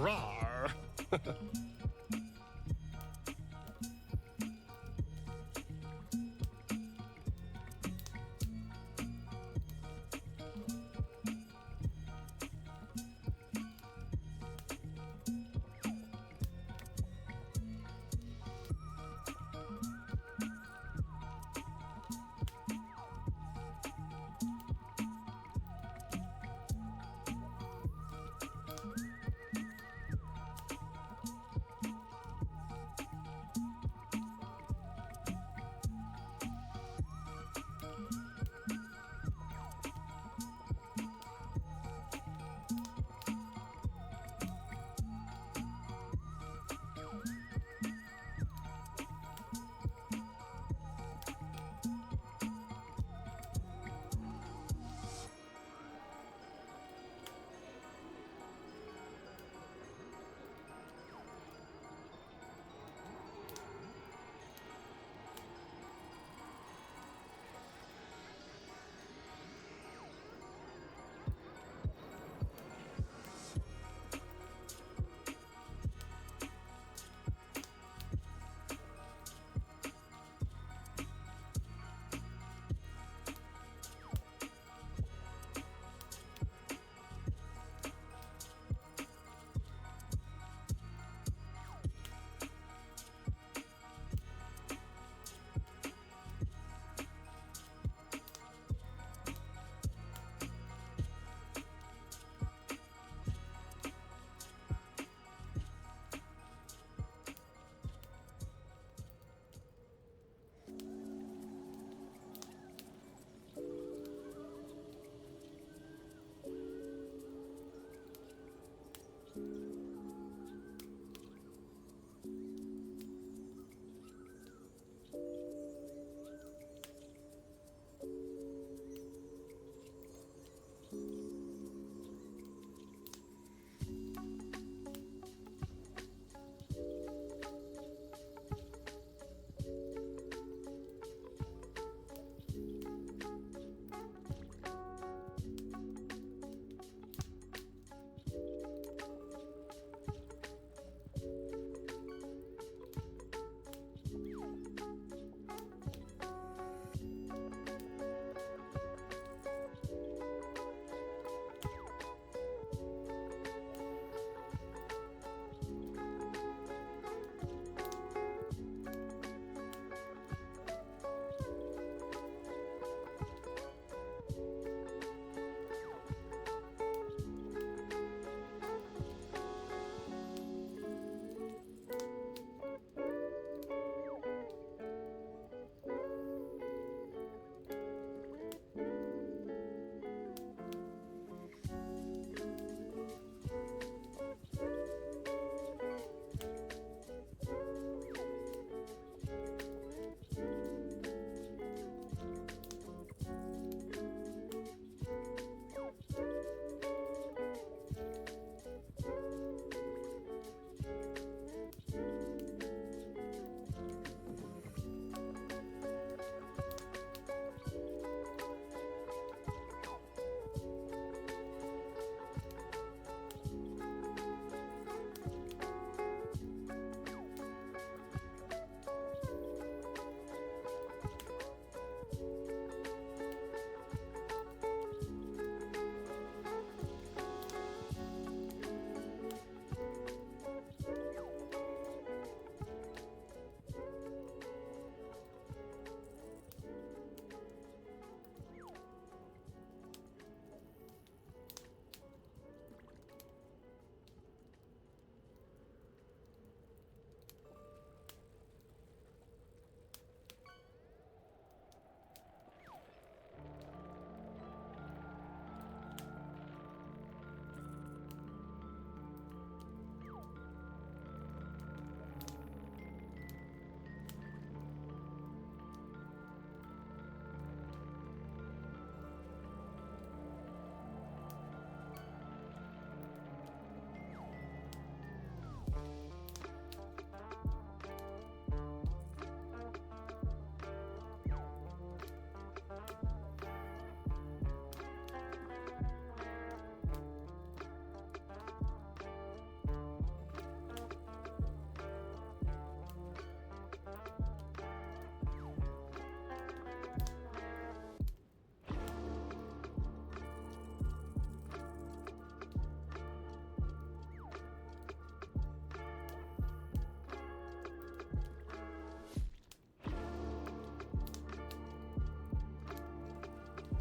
Rawr.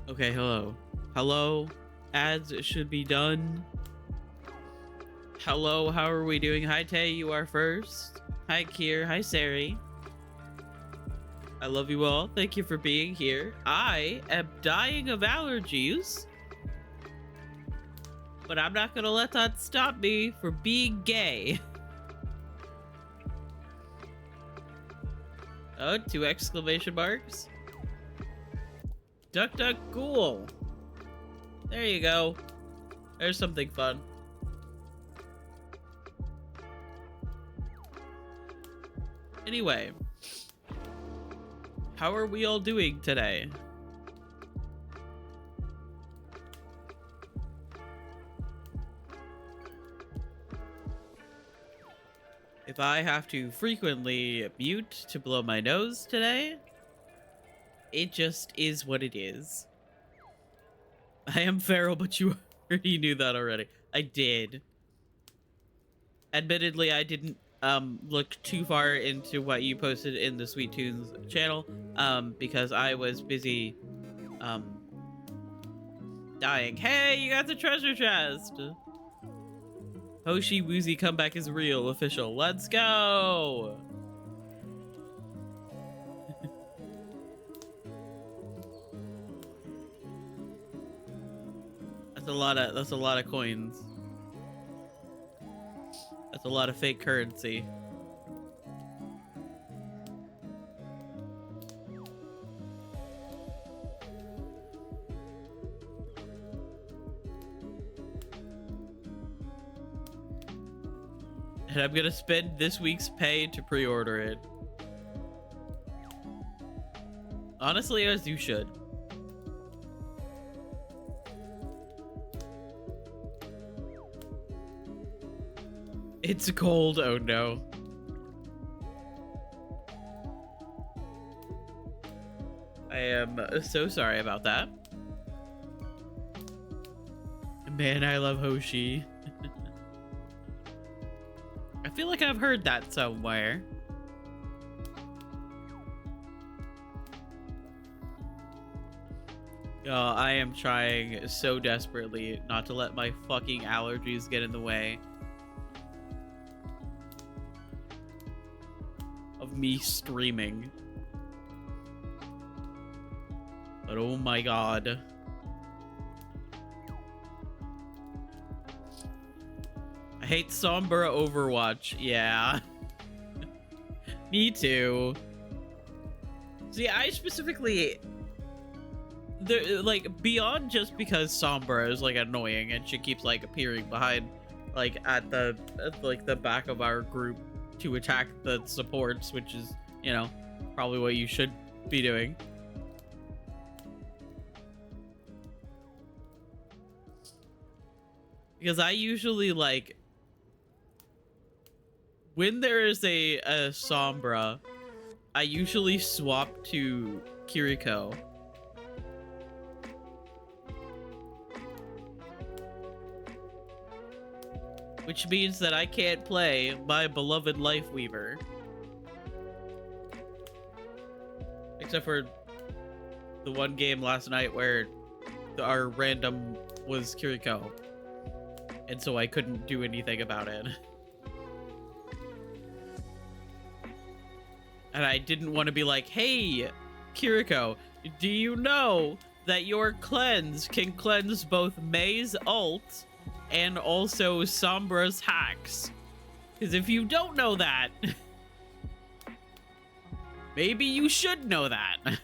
Okay, hello. Hello. Ads should be done. Hello, how are we doing? Hi, Tay, you are first. Hi, Kier. Hi, Sari. I love you all. Thank you for being here. I am dying of allergies, but I'm not gonna let that stop me from being gay. Oh, 2 exclamation marks. Duck, duck, cool. There you go. There's something fun. Anyway, how are we all doing today? If I have to frequently mute to blow my nose today, it just is what it is. I am feral, but you already knew that already. I did. Admittedly, I didn't look too far into what you posted in the Sweet Tunes channel because I was busy dying. Hey, you got the treasure chest! Hoshi Woozy comeback is real, official. Let's go! That's a lot of coins. That's a lot of fake currency. And I'm gonna spend this week's pay to pre-order it. Honestly, as you should. It's cold, oh no. I am so sorry about that. Man, I love Hoshi. I feel like I've heard that somewhere. I am trying so desperately not to let my fucking allergies get in the way of me streaming. But oh my god. I hate Sombra Overwatch. Yeah. Me too. See, I specifically... like, beyond just because Sombra is, like, annoying and she keeps, like, appearing behind, like, at the back of our group to attack the supports, which is, you know, probably what you should be doing. Because I usually, like, when there is a Sombra, I usually swap to Kiriko. Which means that I can't play my beloved Lifeweaver. Except for the one game last night where our random was Kiriko. And so I couldn't do anything about it. And I didn't want to be like, hey, Kiriko, do you know that your cleanse can cleanse both May's ult and also Sombra's hacks? Because if you don't know that, maybe you should know that. I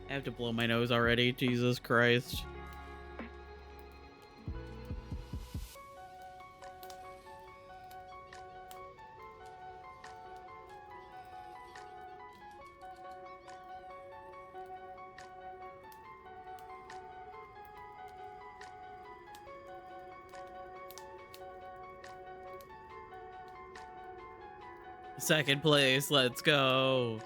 have to blow my nose already, Jesus Christ. Second place, let's go.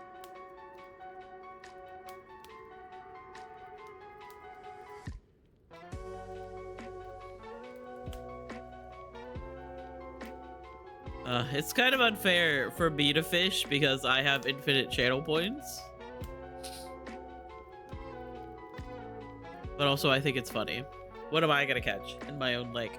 It's kind of unfair for me to fish because I have infinite channel points. But also, I think it's funny. What am I gonna catch in my own lake?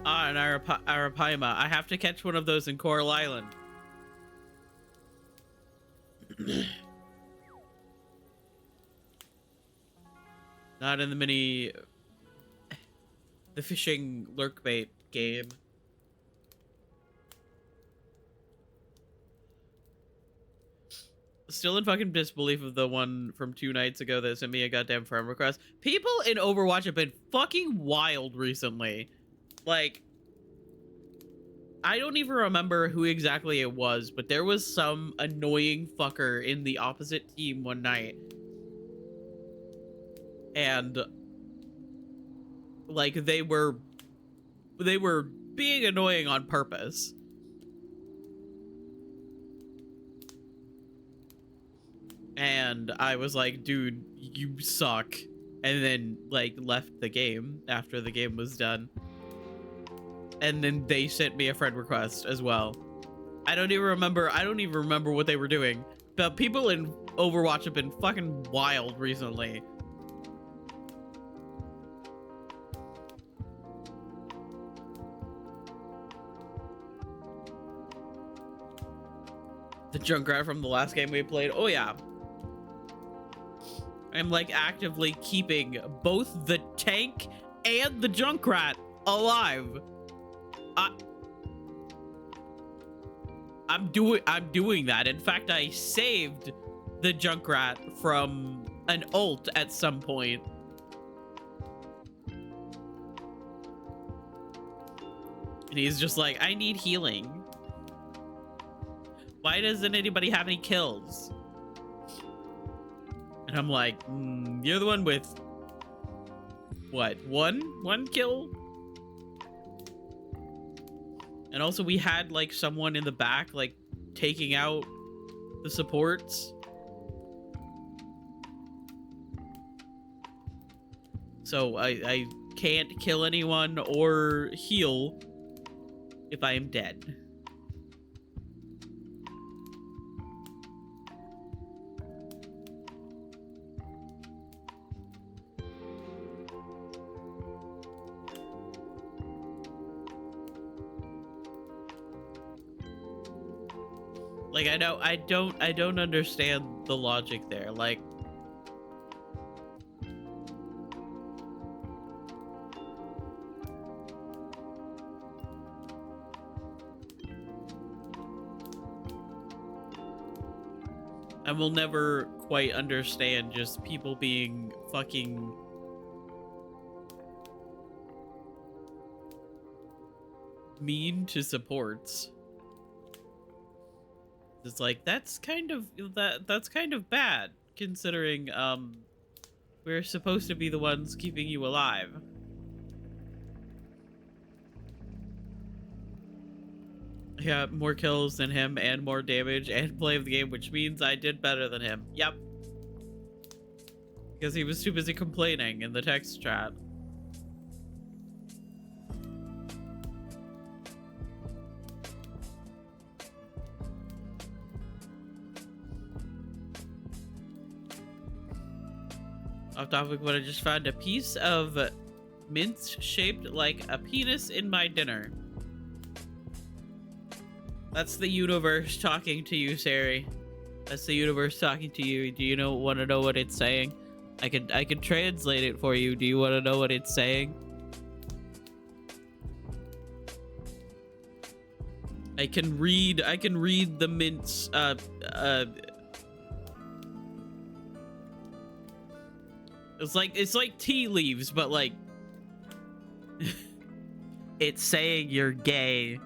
Ah, an Arapaima. I have to catch one of those in Coral Island. Not in the fishing lurkbait game. Still in fucking disbelief of the one from 2 nights ago that sent me a goddamn friend request. People in Overwatch have been fucking wild recently. Like, I don't even remember who exactly it was, but there was some annoying fucker in the opposite team one night. And like they were being annoying on purpose. And I was like, dude, you suck. And then like left the game after the game was done. And then they sent me a friend request as well. I don't even remember what they were doing. But people in Overwatch have been fucking wild recently. The Junkrat from the last game we played. Oh yeah. I'm like actively keeping both the tank and the Junkrat alive. I'm doing that. In fact, I saved the Junkrat from an ult at some point. And he's just like, I need healing. Why doesn't anybody have any kills? And I'm like, you're the one with what? One kill? And also we had like someone in the back like taking out the supports. So I can't kill anyone or heal if I am dead. Like, I don't understand the logic there. Like, I will never quite understand just people being fucking mean to supports. It's like, that's kind of bad, considering we're supposed to be the ones keeping you alive. I got more kills than him and more damage and play of the game, which means I did better than him. Yep. Because he was too busy complaining in the text chat. Off topic, but I just found a piece of mince shaped like a penis in my dinner. That's the universe talking to you, Sari. That's the universe talking to you. Do you want to know what it's saying? I could translate it for you. Do you want to know what it's saying? I can read the mince It's like tea leaves, but like it's saying you're gay.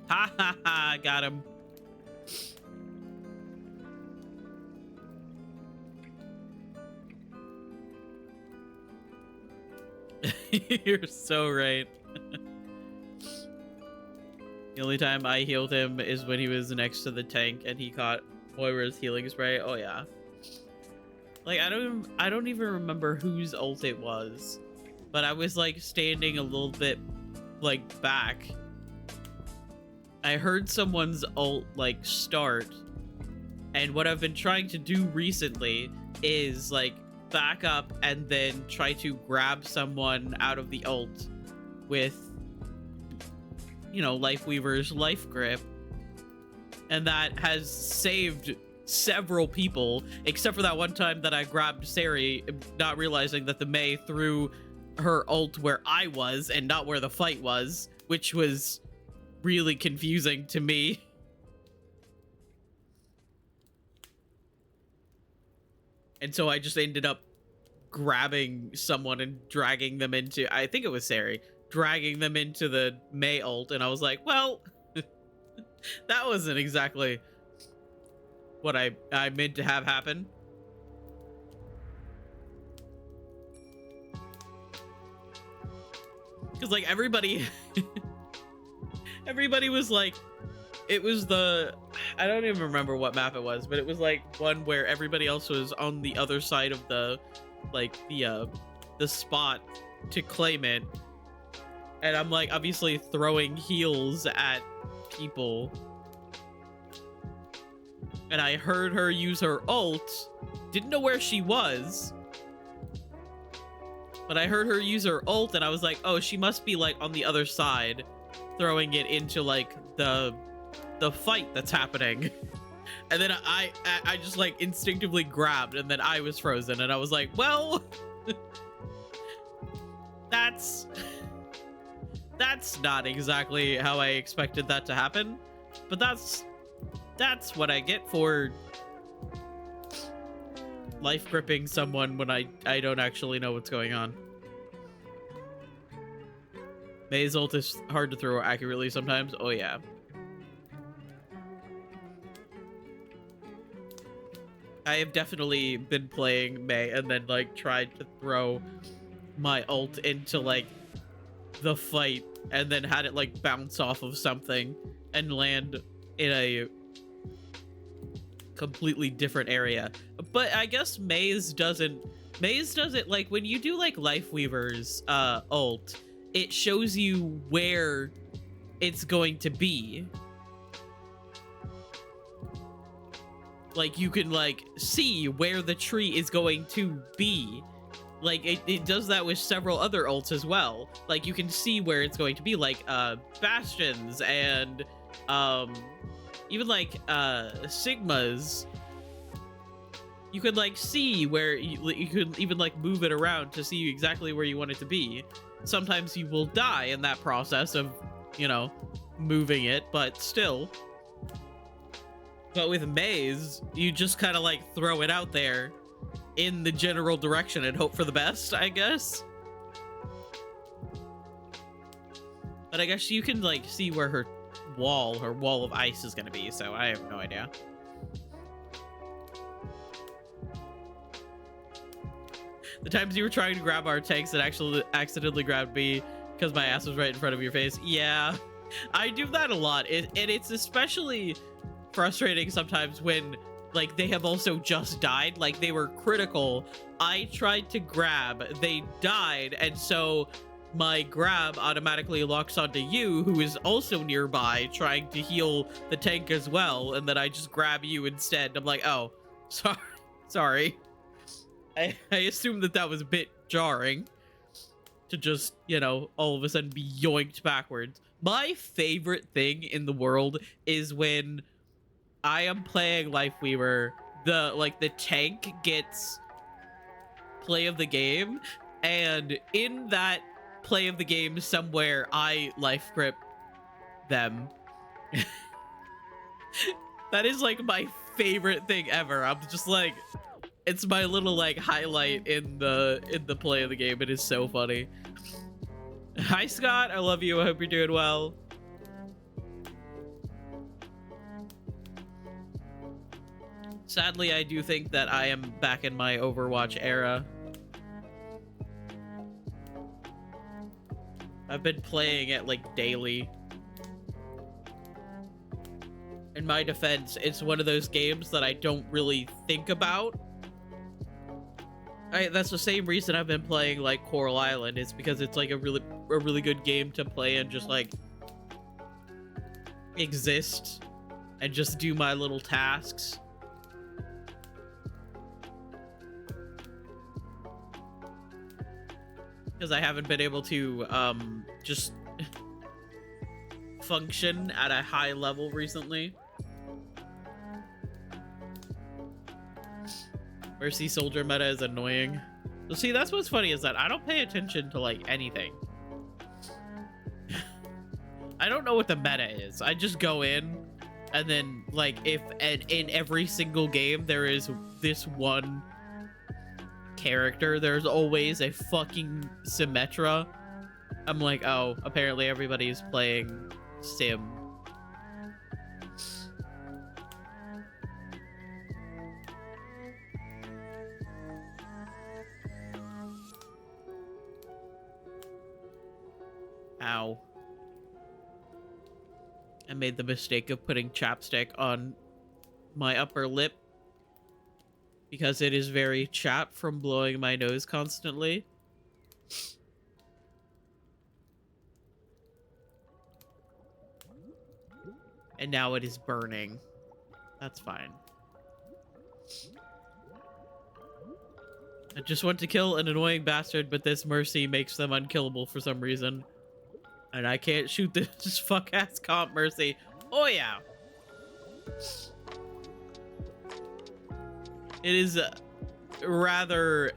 Ha ha ha, got him. You're so right. The only time I healed him is when he was next to the tank and he caught Moira's healing spray. Oh yeah. Like, I don't even remember whose ult it was, but I was like standing a little bit like back, I heard someone's ult like start, and what I've been trying to do recently is like back up and then try to grab someone out of the ult with, you know, Lifeweaver's life grip, and that has saved several people, except for that one time that I grabbed Sari, not realizing that the Mei threw her ult where I was and not where the fight was, which was really confusing to me. And so I just ended up grabbing someone and dragging them into, I think it was Sari, dragging them into the Mei ult, and I was like, well, that wasn't exactly what I meant to have happen. Because like everybody was like, it was the, I don't even remember what map it was, but it was like one where everybody else was on the other side of the, like the spot to claim it, and I'm like obviously throwing heals at people, and I heard her use her ult, didn't know where she was, but I heard her use her ult, and I was like, oh, she must be like on the other side throwing it into like the fight that's happening. And then I just like instinctively grabbed, and then I was frozen, and I was like, well, that's not exactly how I expected that to happen, but that's what I get for life gripping someone when I don't actually know what's going on. Mei's ult is hard to throw accurately sometimes. Oh yeah. I have definitely been playing Mei and then like tried to throw my ult into like the fight and then had it like bounce off of something and land in a completely different area. But I guess Mei's doesn't like when you do like Lifeweaver's ult, it shows you where it's going to be. Like you can like see where the tree is going to be. Like it does that with several other ults as well. Like you can see where it's going to be, like bastions and even like Sigmas. You could like see where you could even like move it around to see exactly where you want it to be. Sometimes you will die in that process of, you know, moving it, but still. But with Mei's, you just kind of like throw it out there in the general direction and hope for the best, I guess. But I guess you can like see where her wall of ice is going to be, so I have no idea. The times you were trying to grab our tanks and actually accidentally grabbed me because my ass was right in front of your face. Yeah, I do that a lot. And it's especially frustrating sometimes when like they have also just died, like they were critical. I tried to grab, they died, and so my grab automatically locks onto you, who is also nearby trying to heal the tank as well, and then I just grab you instead. I'm like, oh, sorry. I assumed that was a bit jarring to just, you know, all of a sudden be yoinked backwards. My favorite thing in the world is when I am playing Lifeweaver, the tank gets play of the game, and in that play of the game somewhere I life grip them. That is like my favorite thing ever. I'm just like, it's my little like highlight in the play of the game. It is so funny. Hi Scott, I love you. I hope you're doing well. Sadly, I do think that I am back in my Overwatch era. I've been playing it like daily. In my defense, it's one of those games that I don't really think about that's the same reason I've been playing like Coral Island. It's because it's like a really good game to play and just like exist and just do my little tasks. Because I haven't been able to just function at a high level recently. Mercy Soldier meta is annoying. So see, that's what's funny is that I don't pay attention to like anything. I don't know what the meta is. I just go in and then like if in every single game there is this one character, there's always a fucking Symmetra. I'm like, oh, apparently everybody's playing Sim. Ow. I made the mistake of putting chapstick on my upper lip because it is very chapped from blowing my nose constantly. And now it is burning. That's fine. I just want to kill an annoying bastard, but this Mercy makes them unkillable for some reason. And I can't shoot this fuck-ass comp Mercy. Oh, yeah. It is rather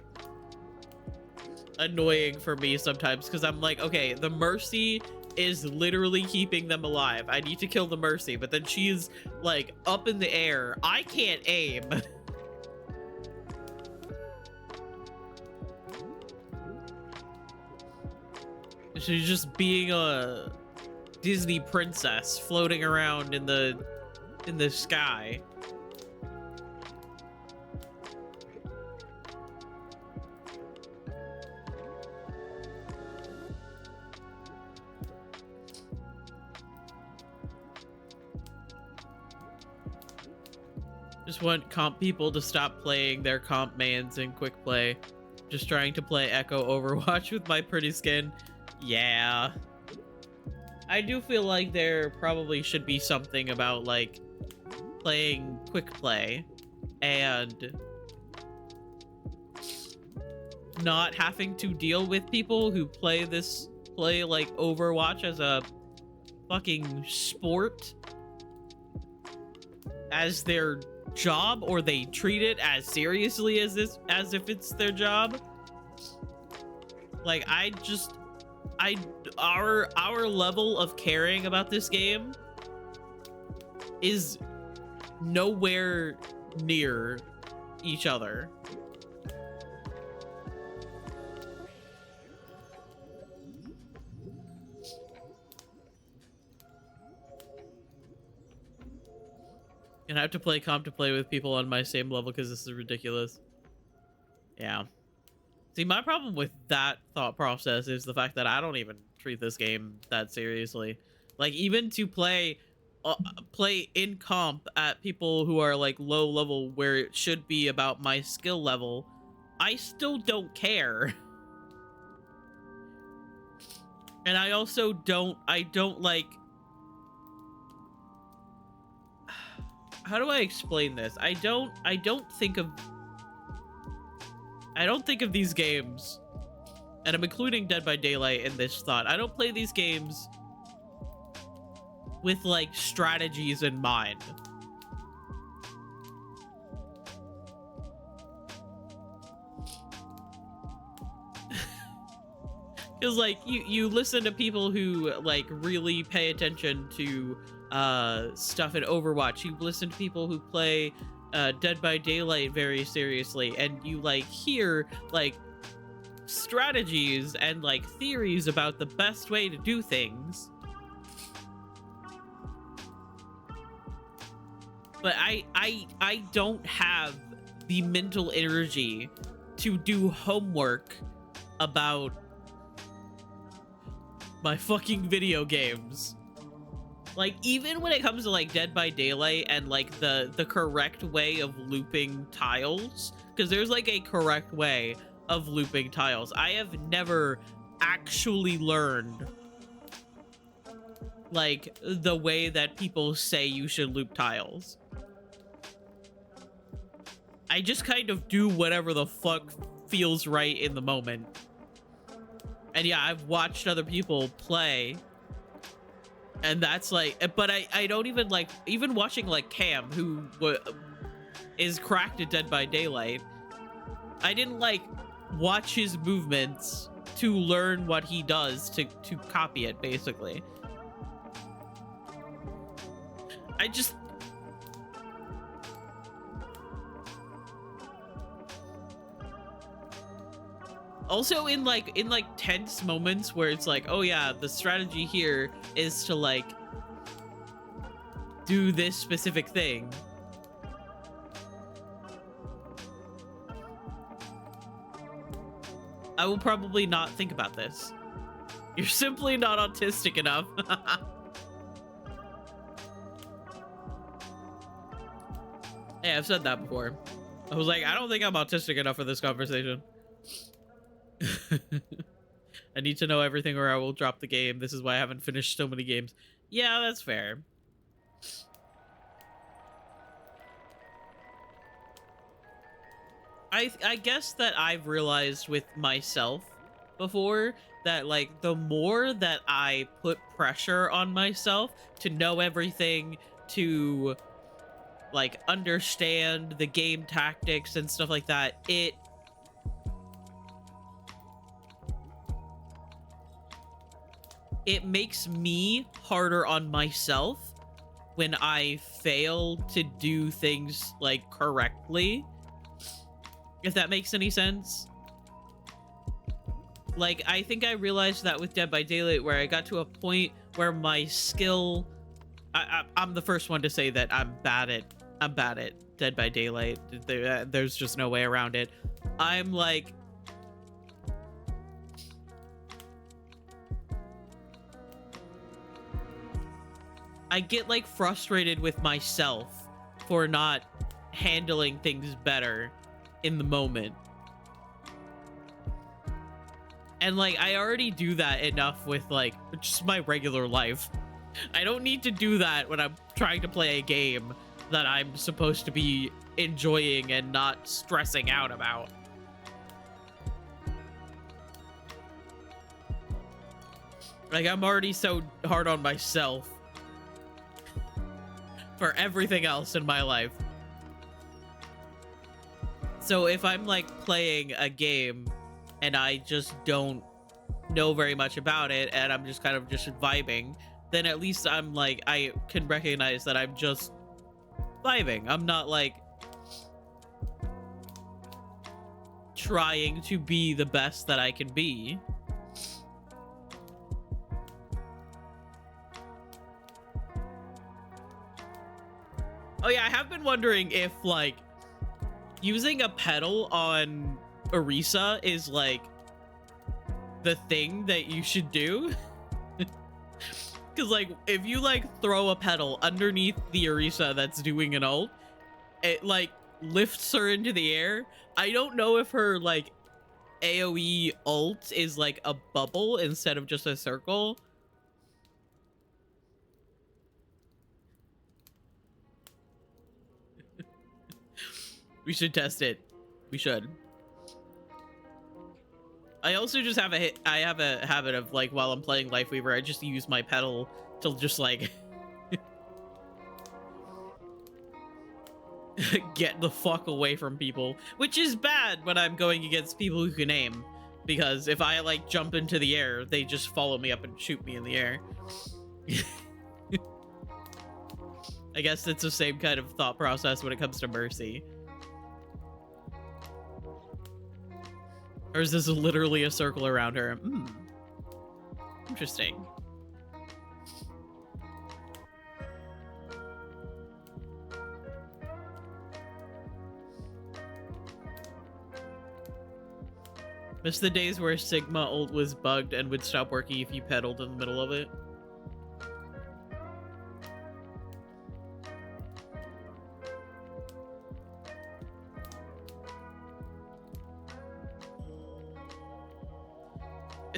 annoying for me sometimes because I'm like, okay, the Mercy is literally keeping them alive. I need to kill the Mercy, but then she's like up in the air. I can't aim. She's just being a Disney princess floating around in the sky. Just want comp people to stop playing their comp mains in quick play. Just trying to play Echo Overwatch with my pretty skin. Yeah. I do feel like there probably should be something about like playing quick play and not having to deal with people who play like Overwatch as a fucking sport, as their job, or they treat it as seriously as if it's their job. Like our level of caring about this game is nowhere near each other. And I have to play comp to play with people on my same level because this is ridiculous. Yeah. See, my problem with that thought process is the fact that I don't even treat this game that seriously. Like, even to play in comp at people who are like low level where it should be about my skill level, I still don't care. And I also don't like, how do I explain this? I don't think of these games, and I'm including Dead by Daylight in this thought. I don't play these games with like strategies in mind. Because like you listen to people who like really pay attention to stuff in Overwatch. You listen to people who play Dead by Daylight very seriously, and you like hear like strategies and like theories about the best way to do things. But I don't have the mental energy to do homework about my fucking video games. Like, even when it comes to like Dead by Daylight and like the correct way of looping tiles, because there's like a correct way of looping tiles, I have never actually learned like the way that people say you should loop tiles. I just kind of do whatever the fuck feels right in the moment. And yeah, I've watched other people play, and that's like, but I don't even like, even watching like Cam, who is cracked at Dead by Daylight, I didn't like watch his movements to learn what he does to copy it, basically. I just... Also in like tense moments where it's like, oh yeah, the strategy here is to like do this specific thing. I will probably not think about this. You're simply not autistic enough. Hey, I've said that before. I was like, I don't think I'm autistic enough for this conversation. I need to know everything or I will drop the game. This is why I haven't finished so many games. Yeah, that's fair. I guess that I've realized with myself before that like the more that I put pressure on myself to know everything, to like understand the game tactics and stuff like that, it makes me harder on myself when I fail to do things like correctly. If that makes any sense. Like, I think I realized that with Dead by Daylight, where I got to a point where my skill... I'm the first one to say that I'm bad at Dead by Daylight. There's just no way around it. I'm like... I get like frustrated with myself for not handling things better in the moment. And like I already do that enough with like just my regular life. I don't need to do that when I'm trying to play a game that I'm supposed to be enjoying and not stressing out about. Like I'm already so hard on myself for everything else in my life. So if I'm like playing a game and I just don't know very much about it and I'm just kind of just vibing, then at least I'm like, I can recognize that I'm just vibing. I'm not like trying to be the best that I can be. Oh yeah, I have been wondering if like using a pedal on Orisa is like the thing that you should do. Because like if you like throw a pedal underneath the Orisa that's doing an ult, it like lifts her into the air. I don't know if her like AoE ult is like a bubble instead of just a circle. We should test it. We should. I also just have I have a habit of like while I'm playing Lifeweaver, I just use my pedal to just like get the fuck away from people, which is bad when I'm going against people who can aim, because if I like jump into the air, they just follow me up and shoot me in the air. I guess it's the same kind of thought process when it comes to Mercy. Or is this literally a circle around her? Interesting. Miss the days where Sigma ult was bugged and would stop working if you pedaled in the middle of it.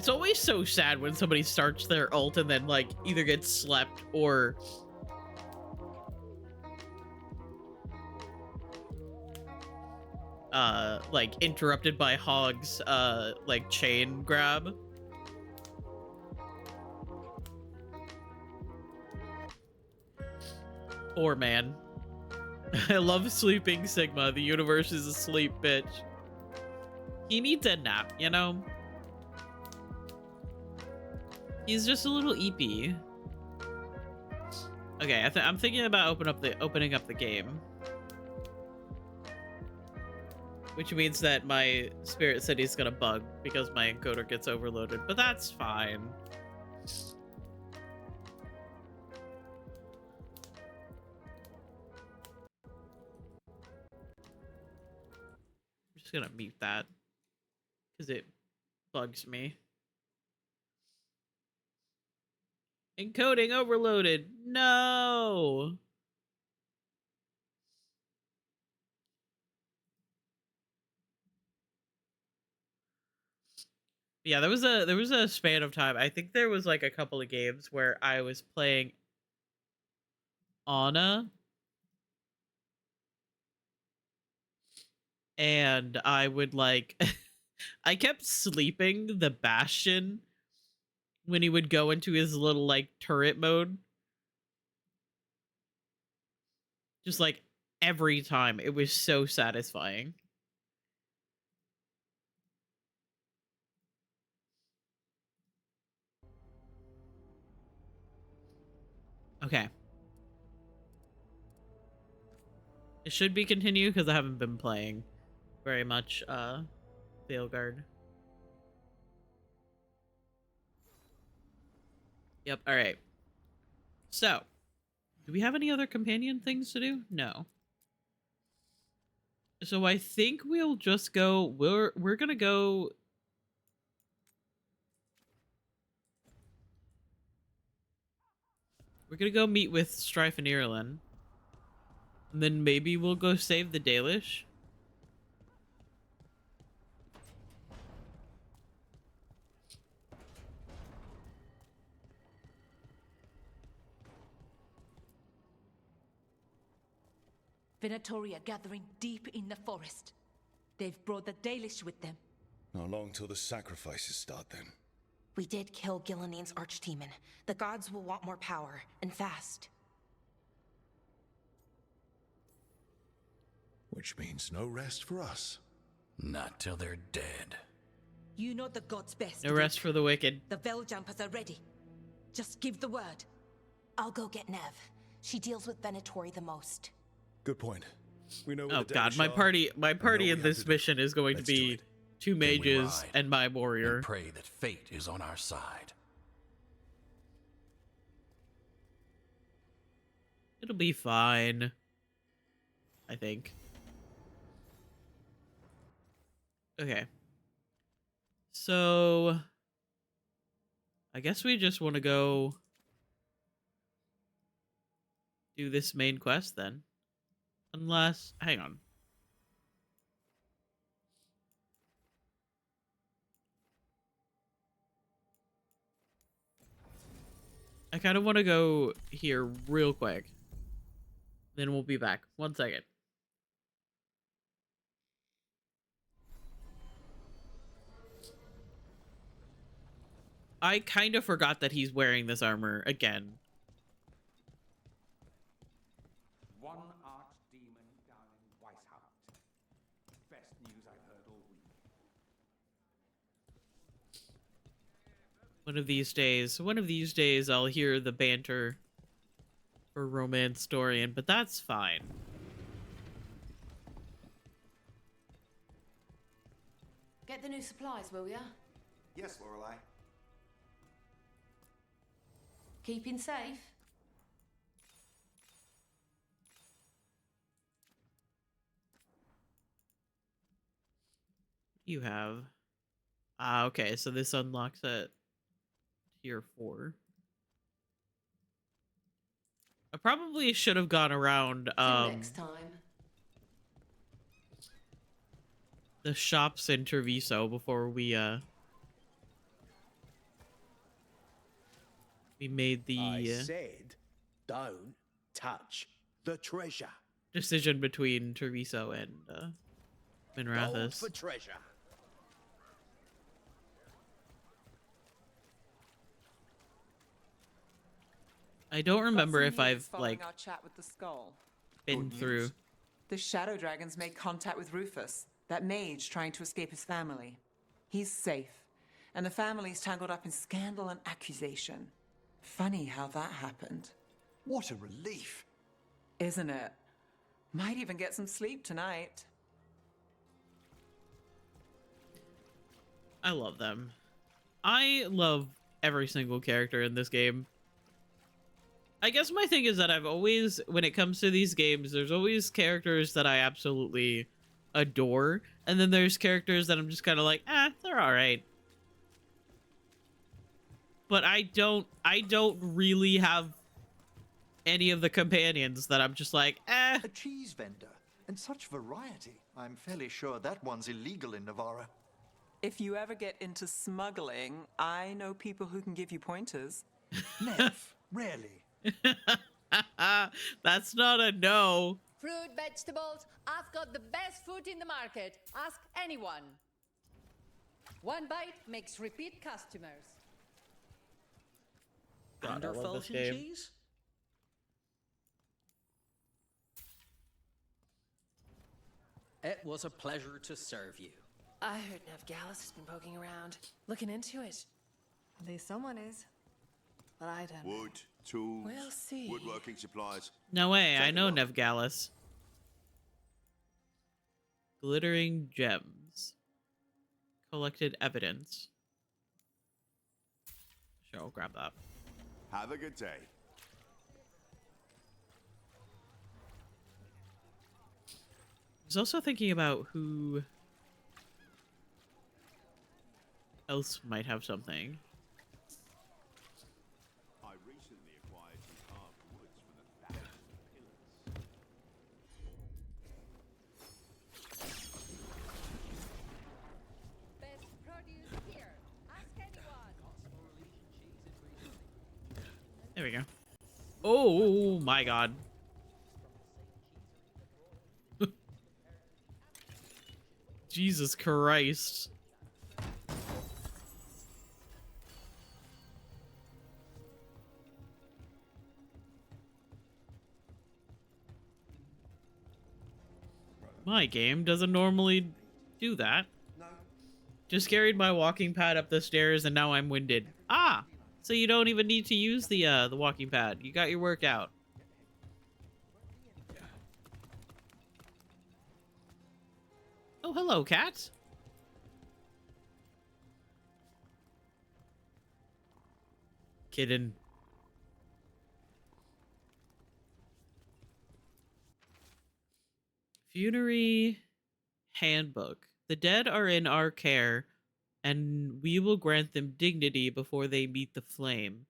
It's always so sad when somebody starts their ult and then, like, either gets slept or... like, interrupted by Hog's, like, chain grab. Poor man. I love sleeping Sigma. The universe is asleep, bitch. He needs a nap, you know? He's just a little eepy. Okay, I'm thinking about opening up the game. Which means that my Spirit City's gonna bug because my encoder gets overloaded, but that's fine. I'm just gonna mute that because it bugs me. Encoding overloaded. No. Yeah, there was a span of time. I think there was like a couple of games where I was playing Ana and I would like I kept sleeping the Bastion when he would go into his little like turret mode. Just like every time. It was so satisfying. Okay. It should be continued because I haven't been playing very much Veilguard. Yep, alright. So, do we have any other companion things to do? No. So I think we'll just go we're gonna go meet with Strife and Ireland. And then maybe we'll go save the Dalish. Venatori are gathering deep in the forest. They've brought the Dalish with them. Not long till the sacrifices start, then. We did kill Gilleneen's archdemon. The gods will want more power, and fast. Which means no rest for us. Not till they're dead. You know the gods best. No rest for the wicked. The Veiljumpers are ready. Just give the word. I'll go get Nev. She deals with Venatori the most. Good point. We know where Oh the god, Dalish my are. party we in have this to do. mission is going Let's to do be it. 2 Then we mages ride and my warrior. And pray that fate is on our side. It'll be fine. I think. Okay. So I guess we just want to go do this main quest then. Unless, hang on. I kind of want to go here real quick. Then we'll be back. 1 second. I kind of forgot that he's wearing this armor again. One archdemon down in Weishaupt. Best news I've heard all week. One of these days I'll hear the banter for Romance Dorian, but that's fine. Get the new supplies, will ya? Yes, Lorelei. Keeping safe? You have. Ah, okay, so this unlocks at tier 4. I probably should have gone around Till next time. the shops in Treviso before we we made I the said, don't touch the treasure. decision between Teresa and Gold Minrathous. for treasure. I don't remember Got if some news I've following like our chat with the skull. been Good through. news. The Shadow Dragons made contact with Rufus, that mage trying to escape his family. He's safe, and the family's tangled up in scandal and accusation. Funny how that happened, What a relief. isn't it? Might even get some sleep tonight. I love them. I love every single character in this game. I guess my thing is that I've always, when it comes to these games, there's always characters that I absolutely adore, and then there's characters that I'm just kind of like, they're all right. But I don't really have any of the companions that I'm just like, A cheese vendor. And such variety. I'm fairly sure that one's illegal in Navarra. If you ever get into smuggling, I know people who can give you pointers. Nev, really? That's not a no. Fruit, vegetables, I've got the best food in the market. Ask anyone. One bite makes repeat customers. God, I love this game. cheese? It was a pleasure to serve you. I heard Nev Gallus has been poking around, looking into it. At least someone is. But I don't know. Wood, tools, We'll see. woodworking supplies. No way, I know Nev Gallus. Glittering gems. Collected evidence. Sure, I'll grab that. Have a good day. I was also thinking about who else might have something. I recently acquired some carved woods for the thatch pillars. Best produce here. Ask anyone. There we go. Oh my god. Jesus Christ. My game doesn't normally do that. Just carried my walking pad up the stairs and now I'm winded. Ah! So you don't even need to use the walking pad. You got your workout. Oh, hello, cat. Kidding. Funerary Handbook. The dead are in our care, and we will grant them dignity before they meet the flame.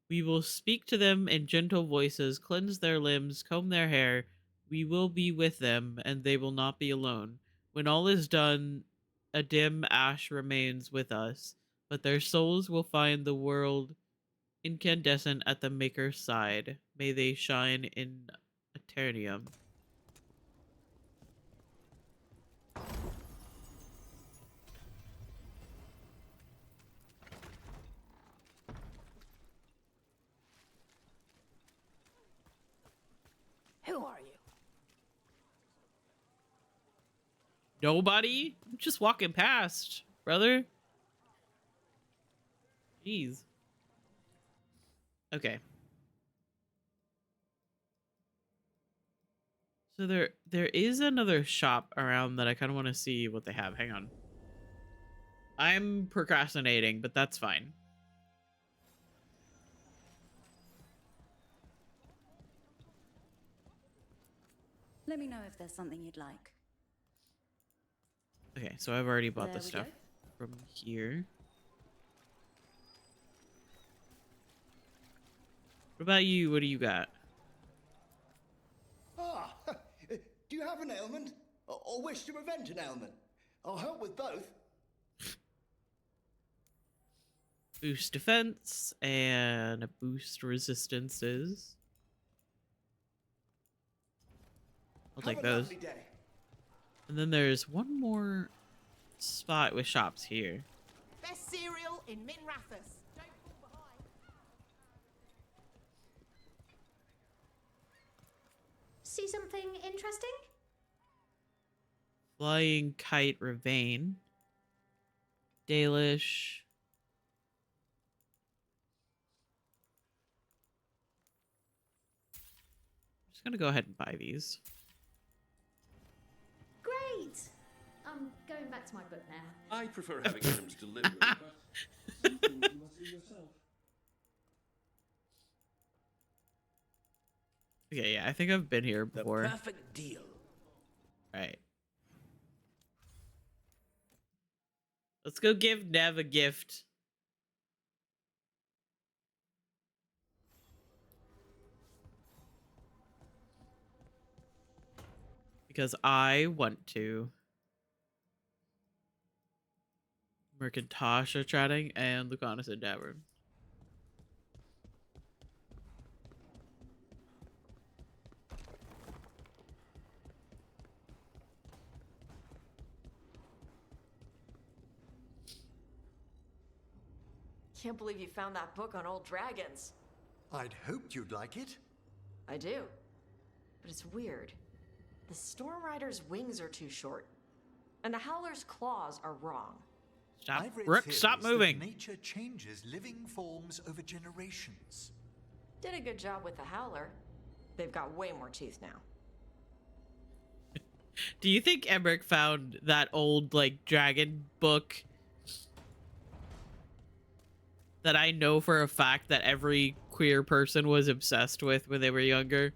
We will speak to them in gentle voices, cleanse their limbs, comb their hair. We will be with them, and they will not be alone. When all is done, a dim ash remains with us, but their souls will find the world incandescent at the Maker's side. May they shine in Eternium. Who are you? Nobody? I'm just walking past, brother. Jeez. Okay. So there is another shop around that I kind of want to see what they have. Hang on. I'm procrastinating, but that's fine. Let me know if there's something you'd like. Okay, so I've already bought There the we stuff go. from here. What about you? What do you got? Ah, do you have an ailment? Or wish to prevent an ailment? I'll help with both. boost defense and boost resistances. I'll take those. And then there's one more spot with shops here. Best cereal in Min Rathus. Don't fall behind. See something interesting? Flying Kite Ravine. Dalish. I'm just gonna go ahead and buy these. Great! I'm going back to my book now. I prefer having items delivered, but some things you must do yourself. Okay, yeah, I think I've been here before. The perfect deal. Right. Let's go give Nev a gift. Because I want to. Mercantosh are chatting and Lucanus and Davern. Can't believe you found that book on old dragons. I'd hoped you'd like it. I do. But it's weird. The Storm Rider's wings are too short, and the Howler's claws are wrong. Stop, I've read Rook, theories stop that moving. nature changes living forms over generations. Did a good job with the Howler. They've got way more teeth now. Do you think Emmerich found that old, like, dragon book that I know for a fact that every queer person was obsessed with when they were younger?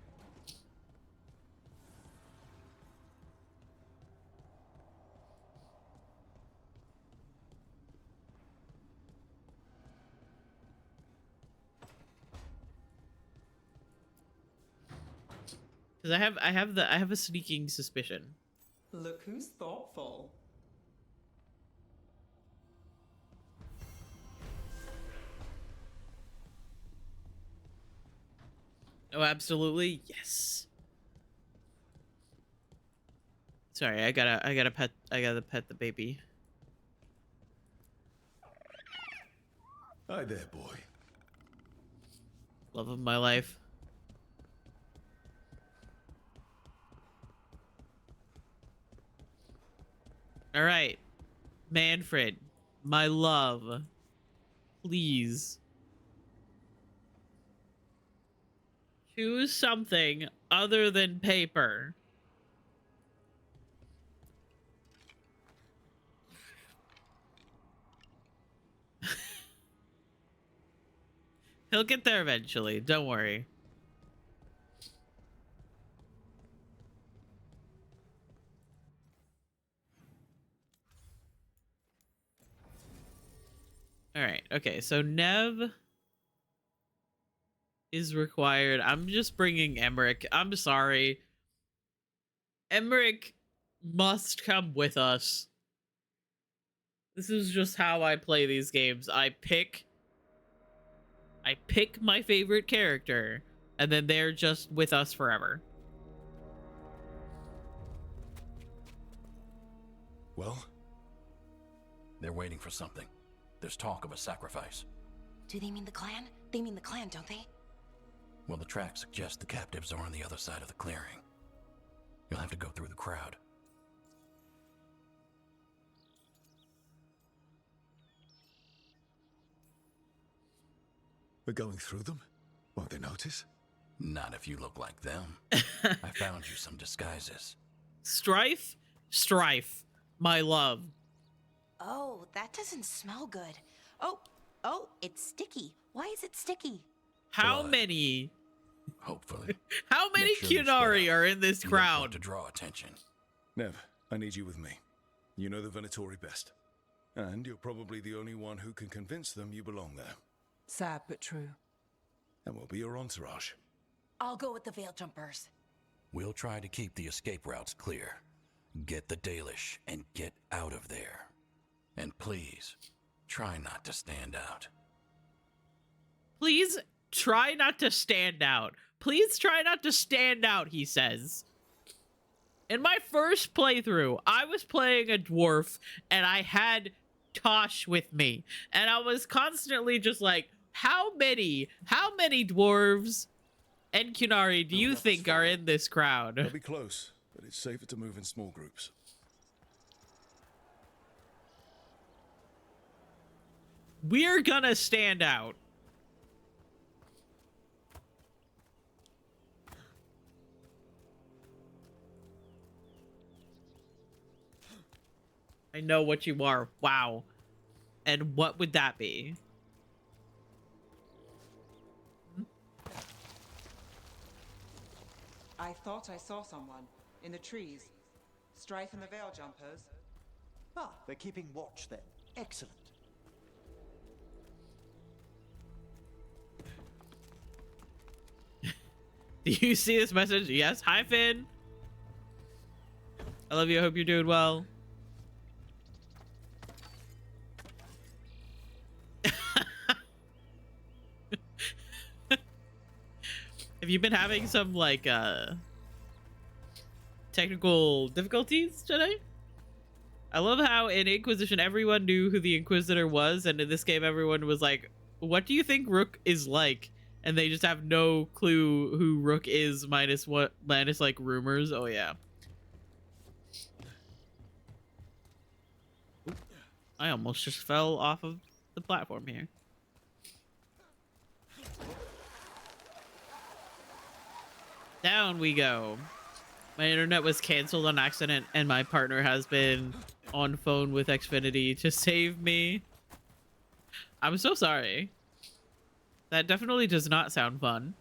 Because I have a sneaking suspicion. Look who's thoughtful. Oh, absolutely, yes. Sorry, I gotta pet the baby. Hi there, boy. Love of my life. All right, Manfred, my love, please choose something other than paper. He'll get there eventually, don't worry. All right, okay, so Nev is required. I'm just bringing Emmerich. I'm sorry. Emmerich must come with us. This is just how I play these games. I pick my favorite character, and then they're just with us forever. Well? They're waiting for something. There's talk of a sacrifice. Do they mean the clan? They mean the clan, don't they? Well, the tracks suggest the captives are on the other side of the clearing. You'll have to go through the crowd. We're going through them? Won't they notice? Not if you look like them. I found you some disguises. Strife? Strife, my love. Oh, that doesn't smell good. Oh, it's sticky. Why is it sticky? How Blood. many? Hopefully. How many Make sure you Kunari stay out. are in this You don't want crowd? to draw attention. Nev, I need you with me. You know the Venatori best. And you're probably the only one who can convince them you belong there. Sad but true. And we'll be your entourage. I'll go with the Veil Jumpers. We'll try to keep the escape routes clear. Get the Dalish and get out of there. And please, try not to stand out. Please try not to stand out. Please try not to stand out, he says. In my first playthrough, I was playing a dwarf and I had Tosh with me. And I was constantly just like, how many dwarves and Kunari do you think are in this crowd? They'll be close, but it's safer to move in small groups. We're gonna stand out. I know what you are. Wow. And what would that be? I thought I saw someone in the trees. Strife and the Veil Jumpers. Ah, they're keeping watch then. Excellent. Do you see this message? Yes. Hi, Finn. I love you. I hope you're doing well. Have you been having some like technical difficulties today? I love how in Inquisition everyone knew who the Inquisitor was, and in this game everyone was like, what do you think Rook is like? And they just have no clue who Rook is minus like rumors. Oh yeah. I almost just fell off of the platform here. Down we go. My internet was canceled on accident and my partner has been on phone with Xfinity to save me. I'm so sorry. That definitely does not sound fun.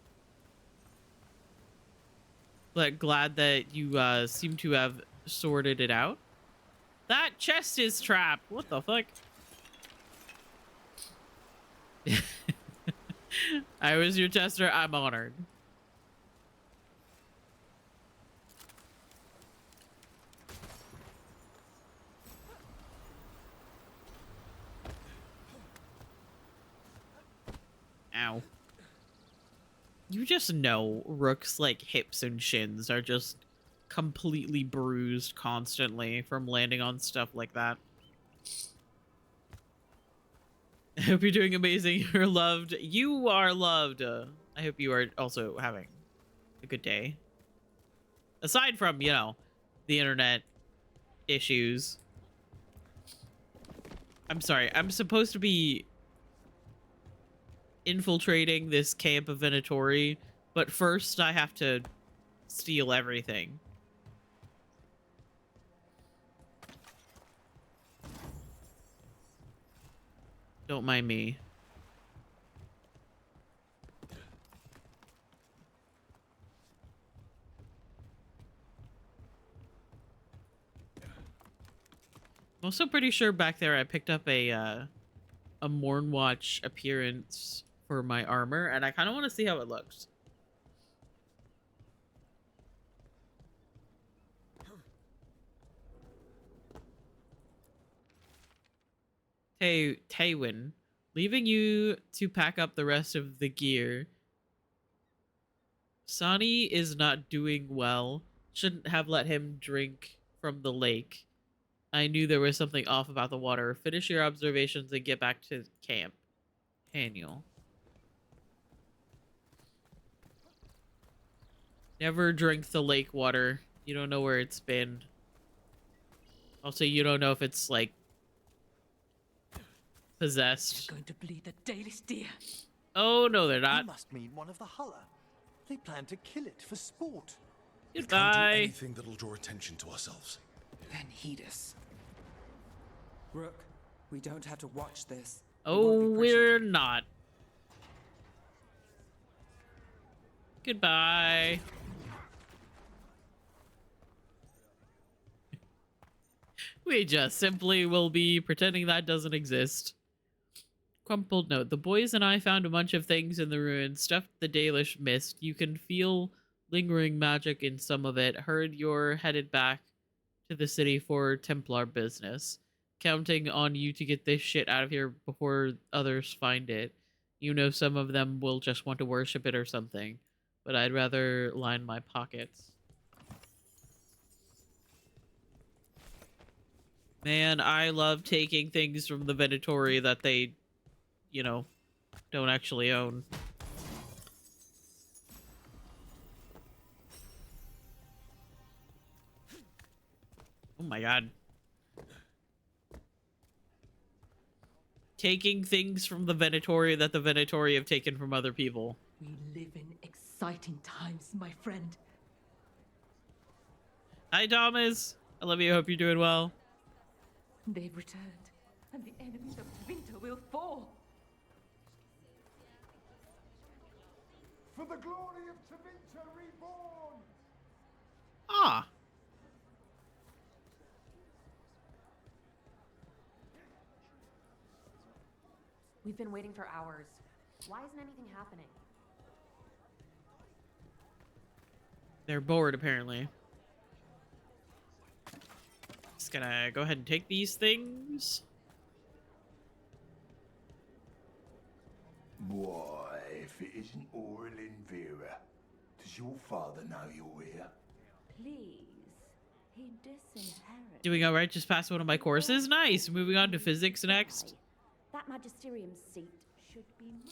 But glad that you seem to have sorted it out. That chest is trapped. What the fuck? I was your tester. I'm honored. Ow. You just know Rook's like hips and shins are just completely bruised constantly from landing on stuff like that. I hope you're doing amazing. You're loved. You are loved. I hope you are also having a good day. Aside from, you know, the internet issues. I'm sorry. I'm supposed to be infiltrating this camp of Venatori, but first I have to steal everything. Don't mind me. I'm also pretty sure back there I picked up a Mornwatch appearance for my armor, and I kind of want to see how it looks. Taywin, leaving you to pack up the rest of the gear. Sani is not doing well. Shouldn't have let him drink from the lake. I knew there was something off about the water. Finish your observations and get back to camp. Daniel. Never drink the lake water. You don't know where it's been. Also, you don't know if it's like possessed. They're going to bleed the Dalis deer. Oh no, they're not. You must mean one of the Hulla. They plan to kill it for sport. We can't Goodbye. do anything that'll draw attention to ourselves. Then heed us. Rook, we don't have to watch this. Oh, we're not. Goodbye. We just simply will be pretending that doesn't exist. Crumpled note. The boys and I found a bunch of things in the ruins. Stuff the Dalish missed. You can feel lingering magic in some of it. Heard you're headed back to the city for Templar business. Counting on you to get this shit out of here before others find it. You know, some of them will just want to worship it or something, but I'd rather line my pockets. Man, I love taking things from the Venatori that they, you know, don't actually own. Oh my god. Taking things from the Venatori that the Venatori have taken from other people. We live in exciting times, my friend. Hi, Thomas. I love you. Hope you're doing well. They've returned, and the enemies of Tevinter will fall. For the glory of Tevinter reborn! Ah. We've been waiting for hours. Why isn't anything happening? They're bored, apparently. Just gonna go ahead and take these things. Why, if it isn't Aurel and Vera, does your father know you're here? Please, he disinherited. Doing all right, just passed one of my courses. Nice. Moving on to physics next. That magisterium seat should be mine.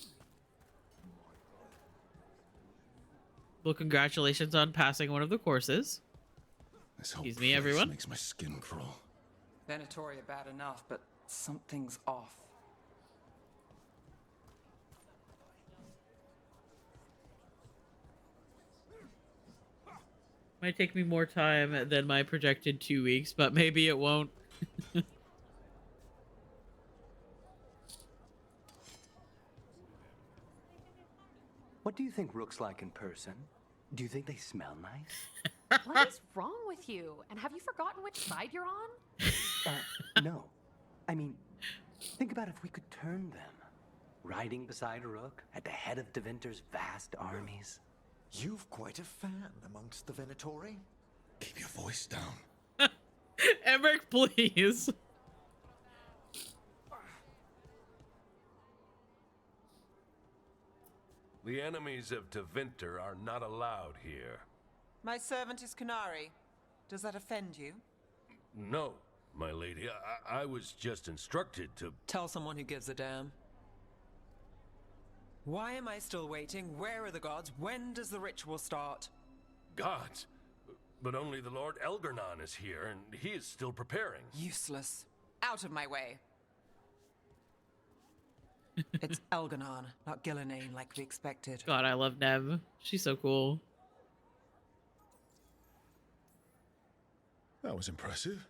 Well, congratulations on passing one of the courses. This whole Excuse me, place everyone. makes my skin crawl. Venatori are bad enough, but something's off. Might take me more time than my projected 2 weeks, but maybe it won't. What do you think Rook's like in person? Do you think they smell nice? What is wrong with you? And have you forgotten which side you're on? No. I mean, think about if we could turn them. Riding beside Rook at the head of Tevinter's vast armies. You've quite a fan amongst the Venatori. Keep your voice down. Emmerich, please. The enemies of Tevinter are not allowed here. My servant is Kunari. Does that offend you? No, my lady. I was just instructed to... Tell someone who gives a damn. Why am I still waiting? Where are the gods? When does the ritual start? Gods? But only the Lord Elgarnon is here, and he is still preparing. Useless. Out of my way. It's Elgarnon, not Gillenane like we expected. God, I love Nev. She's so cool. That was impressive.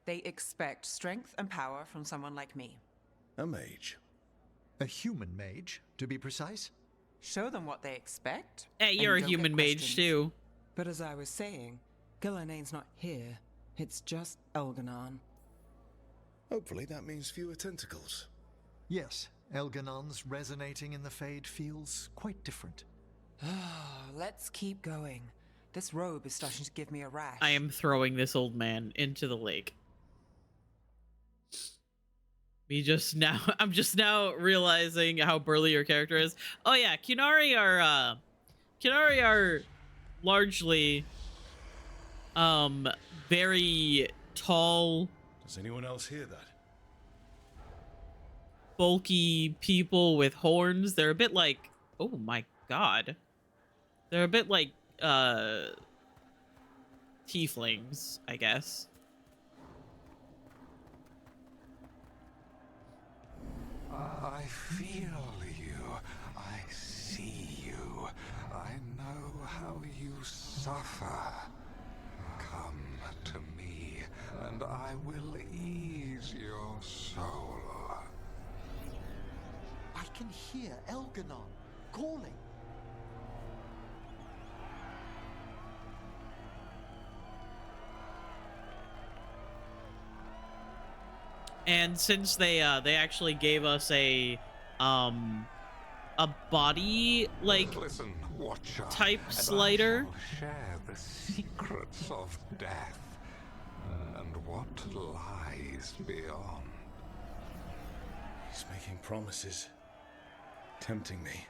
They expect strength and power from someone like me. A mage. A human mage, to be precise. Show them what they expect. Hey, you're a human mage too. But as I was saying, Gillenane's not here. It's just Elgarnon. Hopefully that means fewer tentacles. Yes, Elganon's resonating in the Fade feels quite different. Let's keep going. This robe is starting to give me a rash. I am throwing this old man into the lake. I'm just now realizing how burly your character is. Oh yeah, Kunari are largely very tall. Does anyone else hear that? Bulky people with horns. They're a bit like, oh my god. They're a bit like tieflings, I guess. I feel you. I see you. I know how you suffer. Come to me, and I will ease your soul. I can hear Elganon calling. And since they actually gave us a body like Listen, Watcher, type and slider. I shall share the secrets of death and what lies beyond. He's making promises. tempting me.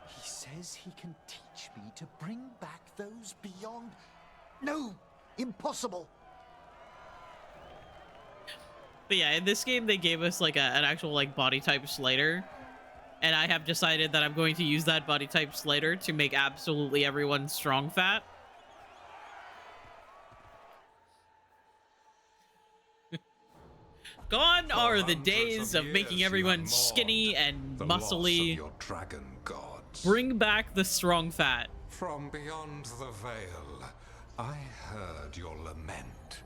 He says he can teach me to bring back those beyond... No! Impossible! But yeah, in this game, they gave us like an actual like body type slider. And I have decided that I'm going to use that body type slider to make absolutely everyone strong fat. Gone are the days of making everyone skinny and muscly. Your dragon gods. Bring back the strong fat. From beyond the veil, I heard your lament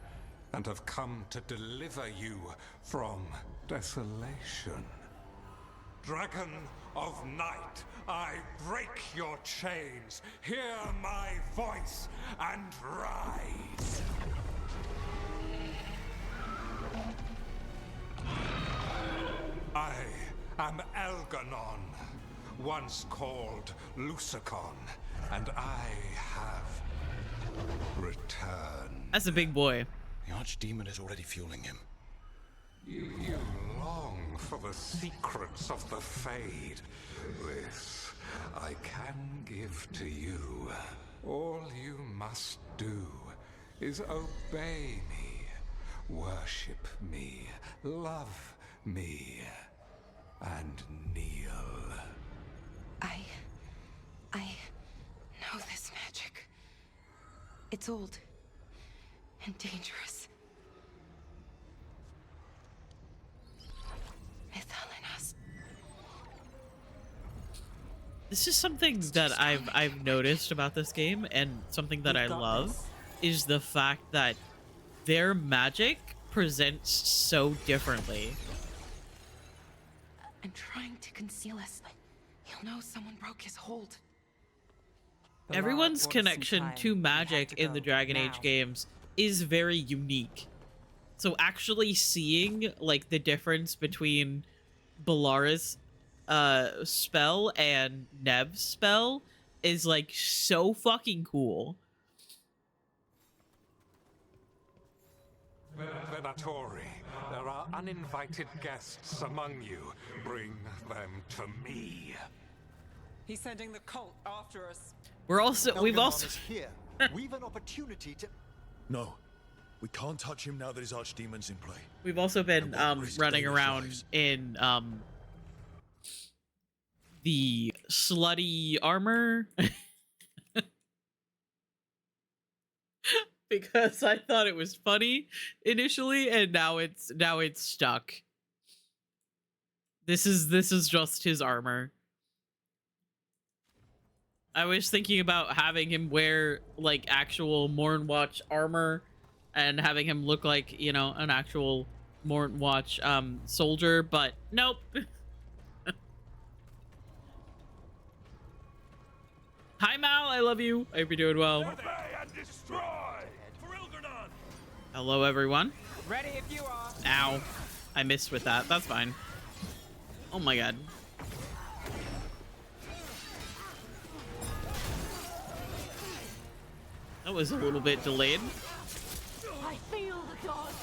and have come to deliver you from desolation. Dragon of night, I break your chains. Hear my voice and rise. I am Elganon, once called Lucicon, and I have returned. That's a big boy. The Archdemon is already fueling him. You long for the secrets of the Fade. This I can give to you. All you must do is obey me, worship me, love me, and kneel. I know this magic. It's old and dangerous. This is something that I've noticed about this game, and something that I love is the fact that their magic presents so differently. I'm trying to conceal us, but he'll know someone broke his hold. Everyone's connection to magic in the Dragon Age games is very unique. So actually seeing like the difference between Balara's spell and Nev's spell is like so fucking cool. Venatori, there are uninvited guests among you. Bring them to me. He's sending the cult after us. We've also here. We've an opportunity to... No, we can't touch him now that his Archdemon's in play. We've also been running around in the slutty armor because I thought it was funny initially, and now it's stuck. This is just his armor. I was thinking about having him wear like actual Mornwatch armor and having him look like, you know, an actual Mornwatch soldier, but nope. Hi Mal, I love you. I hope you're doing well. Hello everyone. Ready if you are. Ow. I missed with that. That's fine. Oh my god. That was a little bit delayed. I feel the gods.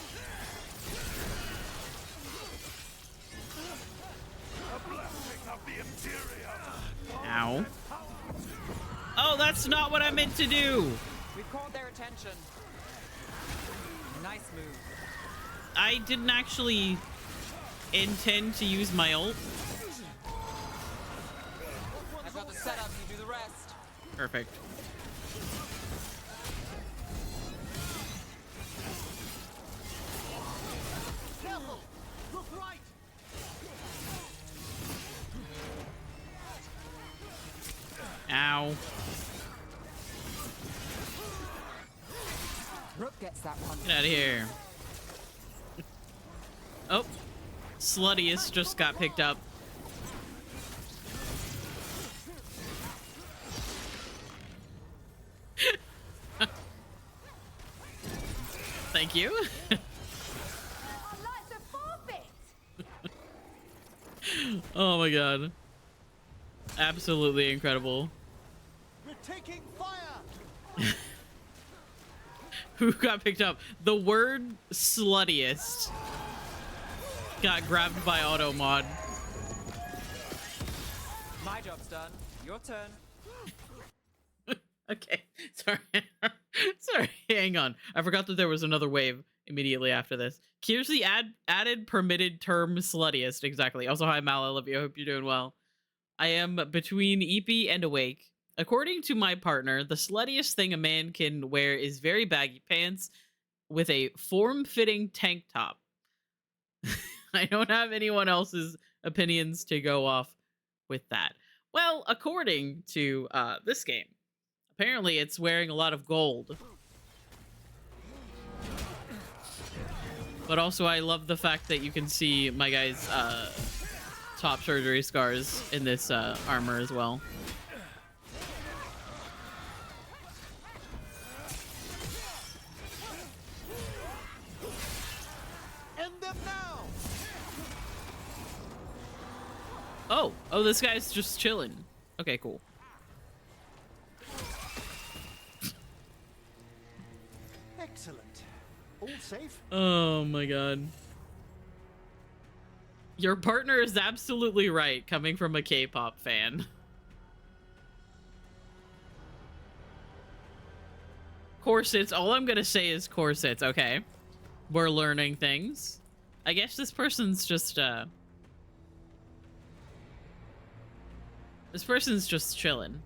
Ow. Oh, that's not what I meant to do. We called their attention. Nice move. I didn't actually intend to use my ult. I've got the setup, you do the rest. Perfect. Careful! Look right! Ow. Rook gets that one. Get out of here. Oh. Sluttiest just got picked up. Thank you. Oh my god. Absolutely incredible. We're taking fire! Who got picked up? The word sluttiest got grabbed by auto mod. My job's done. Your turn. Okay, sorry. Sorry, hang on. I forgot that there was another wave immediately after this. Here's the added permitted term sluttiest. Exactly. Also, hi, Mal. I love you. I hope you're doing well. I am between eepy and awake. According to my partner, the sluttiest thing a man can wear is very baggy pants with a form-fitting tank top. I don't have anyone else's opinions to go off with that. Well, according to this game, apparently it's wearing a lot of gold. But also I love the fact that you can see my guy's top surgery scars in this armor as well. End them now. Oh, this guy's just chilling. Okay, cool. Excellent. All safe? Oh my god. Your partner is absolutely right, coming from a K-pop fan. Corsets. All I'm gonna say is corsets, okay? We're learning things. I guess this person's just, this person's just chilling.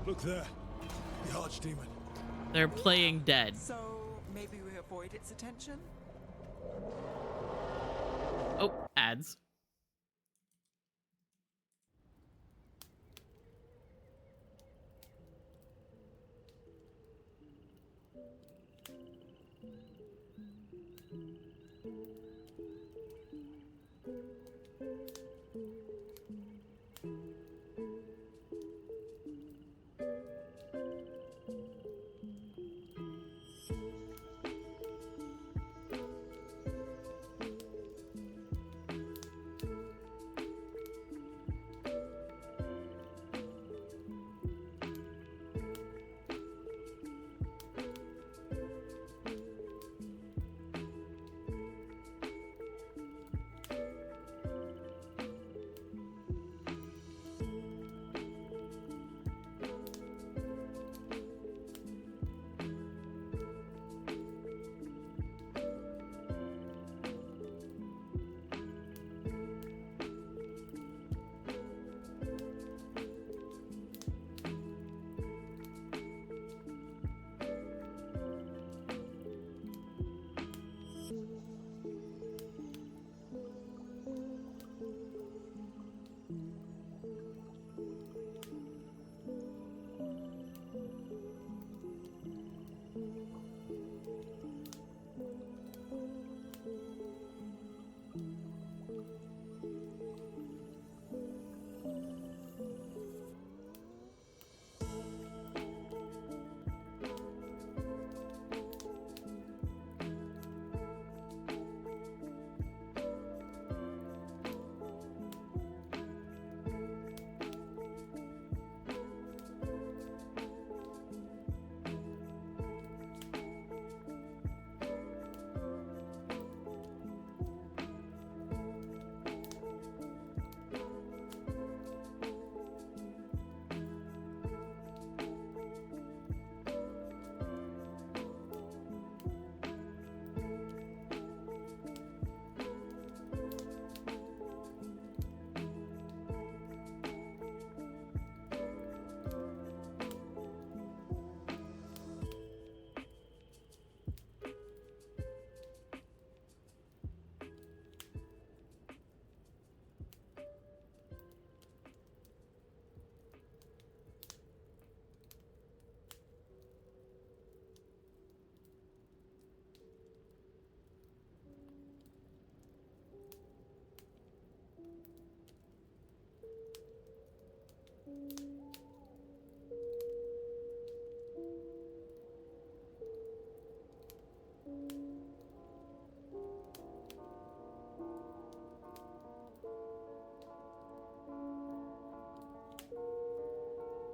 Look there. The archdemon. They're playing dead. So maybe we avoid its attention? Oh, ads.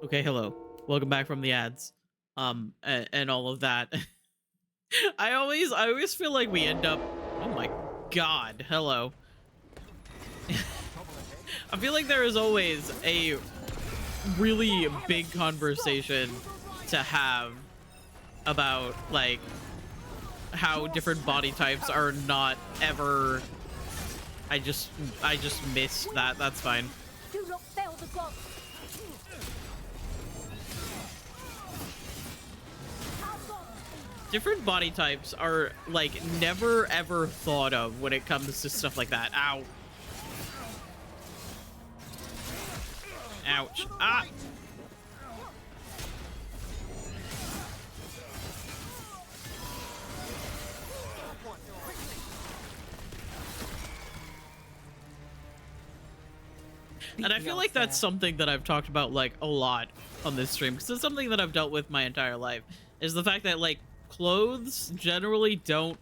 Okay, hello. Welcome back from the ads. And all of that. I always feel like we end up... Oh my God, hello. I feel like there is always a really big conversation to have about, like, how different body types are not ever... I just missed that. That's fine. Do not fail the gods. Different body types are, like, never ever thought of when it comes to stuff like that. Ow. Ouch. Ah! And I feel like that's something that I've talked about, like, a lot on this stream, because it's something that I've dealt with my entire life, is the fact that, like, clothes generally don't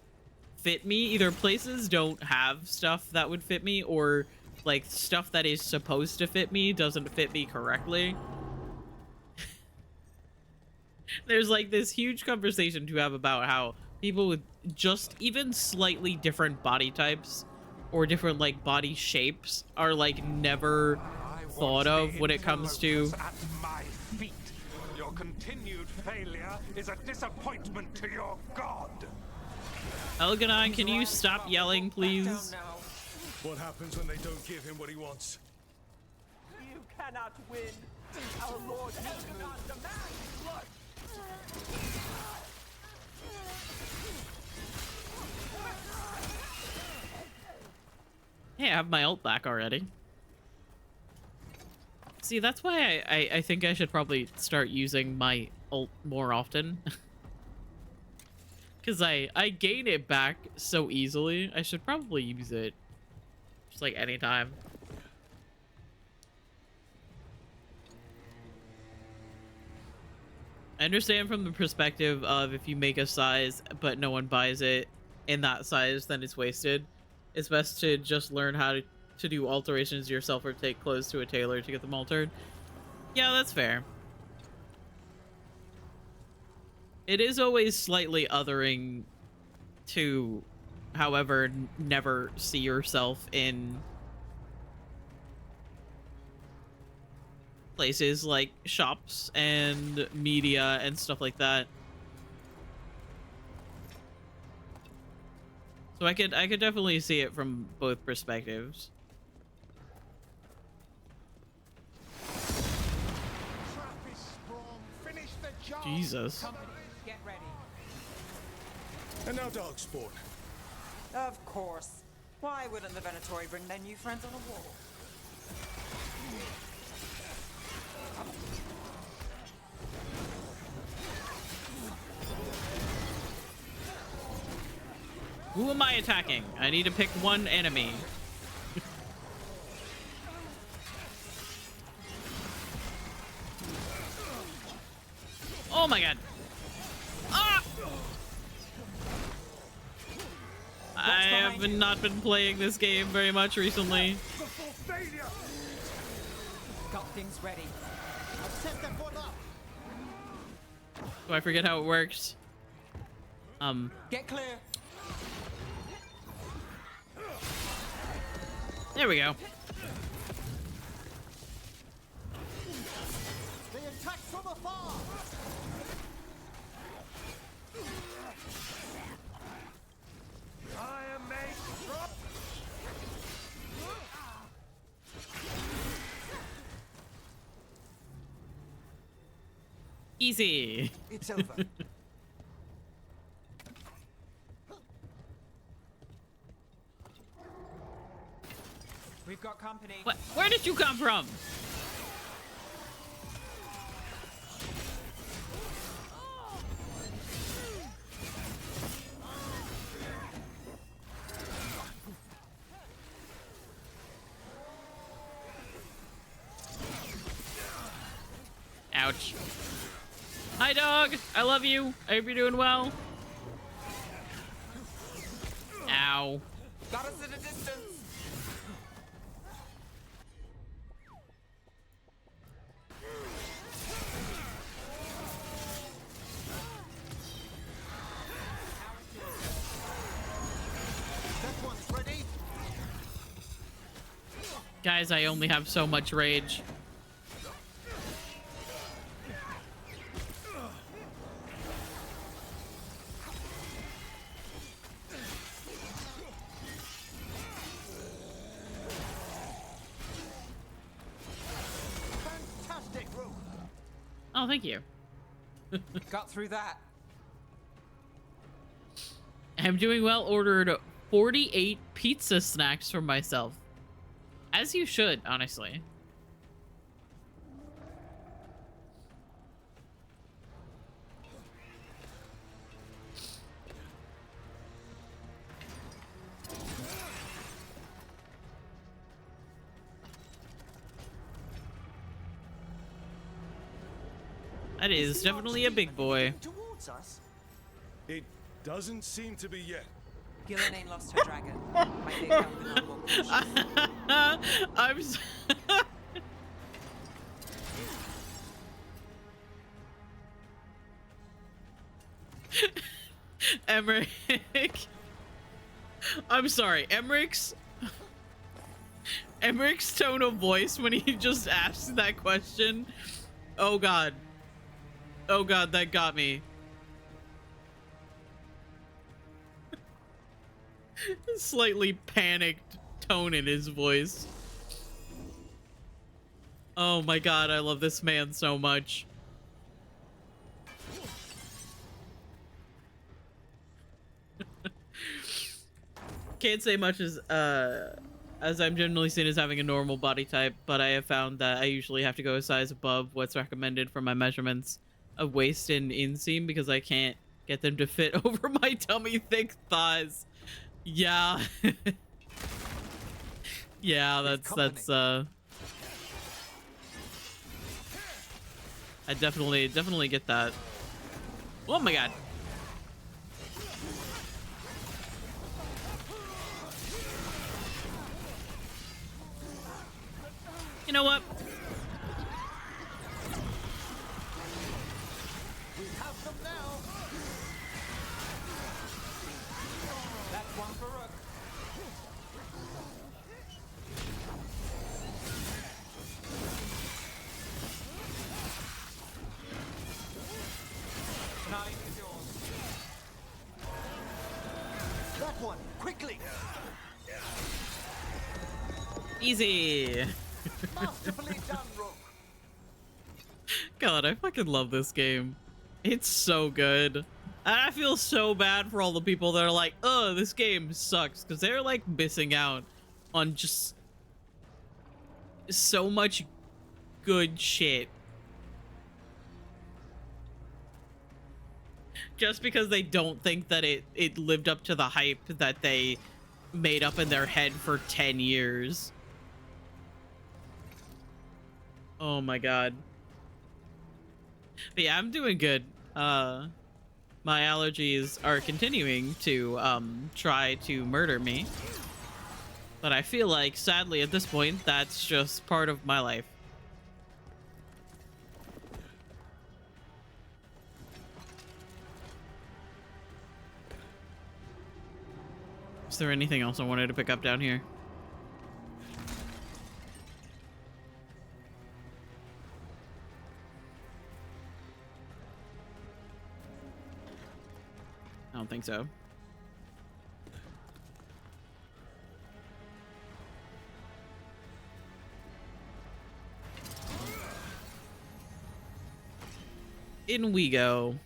fit me. Either places don't have stuff that would fit me, or, like, stuff that is supposed to fit me doesn't fit me correctly. There's, like, this huge conversation to have about how people with just even slightly different body types or different, like, body shapes are, like, never thought of when it comes to... At my feet. Your continued failure is a disappointment to your god. Elganon, can you stop yelling, please? What happens when they don't give him what he wants? You cannot win. Our Lord Elganon demands blood. Hey, I have my ult back already. See, that's why I think I should probably start using my ult more often. Because I gain it back so easily. I should probably use it just like anytime. I understand from the perspective of if you make a size but no one buys it in that size, then it's wasted. It's best to just learn how to do alterations yourself or take clothes to a tailor to get them altered. Yeah, that's fair. It is always slightly othering to, however, never see yourself in places like shops and media and stuff like that. So I could definitely see it from both perspectives. Jesus. Get ready. And now dog spawn. Of course. Why wouldn't the Venatori bring their new friends on a wall? Who am I attacking? I need to pick one enemy. Oh my god. Ah! I have not been playing this game very much recently. Got things ready. Do I forget how it works? Get clear. There we go. They attack from afar. I am made strong. Easy. It's over. We've got company. What? Where did you come from? Ouch. Hi, dog. I love you. I hope you're doing well. Ow. Got us at a distance. That one's ready. Guys, I only have so much rage. Fantastic, Rook. Oh, thank you. Got through that. I'm doing well. Ordered 48 pizza snacks for myself. As you should, honestly. That is definitely a big boy. Towards us. It doesn't seem to be yet. Gillian ain't lost her dragon. Might take help with more cautious. I'm so Emmerich. I'm sorry. Emmerich's tone of voice when he just asked that question. Oh god. Oh god, that got me. Slightly panicked tone in his voice. Oh my god, I love this man so much. Can't say much as I'm generally seen as having a normal body type, but I have found that I usually have to go a size above what's recommended for my measurements of waist and inseam because I can't get them to fit over my tummy thick thighs. Yeah. Yeah, that's I definitely get that. Oh my god. You know what? We have them now. That's one for Rook. Nine is yours. That one, quickly. Easy. Masterfully done, Rook. God, I fucking love this game. It's so good. And I feel so bad for all the people that are like, oh, this game sucks, because they're like missing out on just so much good shit. Just because they don't think that it lived up to the hype that they made up in their head for 10 years. Oh my god. But yeah, I'm doing good. My allergies are continuing to try to murder me. But I feel like, sadly, at this point, that's just part of my life. Is there anything else I wanted to pick up down here? I don't think so. In we go.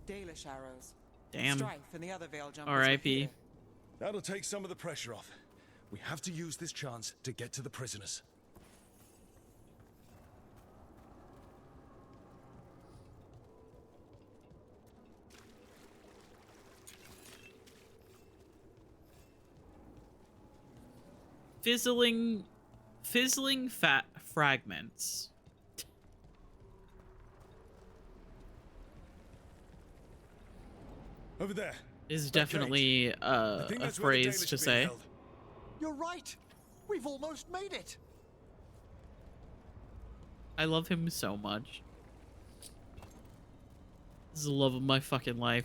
Dalish arrows. Damn. Strife and the other veil jumpers. R.I.P. That'll take some of the pressure off. We have to use this chance to get to the prisoners. Fizzling fat fragments. Over there. Is definitely a phrase to say. You're right. We've almost made it. I love him so much. This is the love of my fucking life.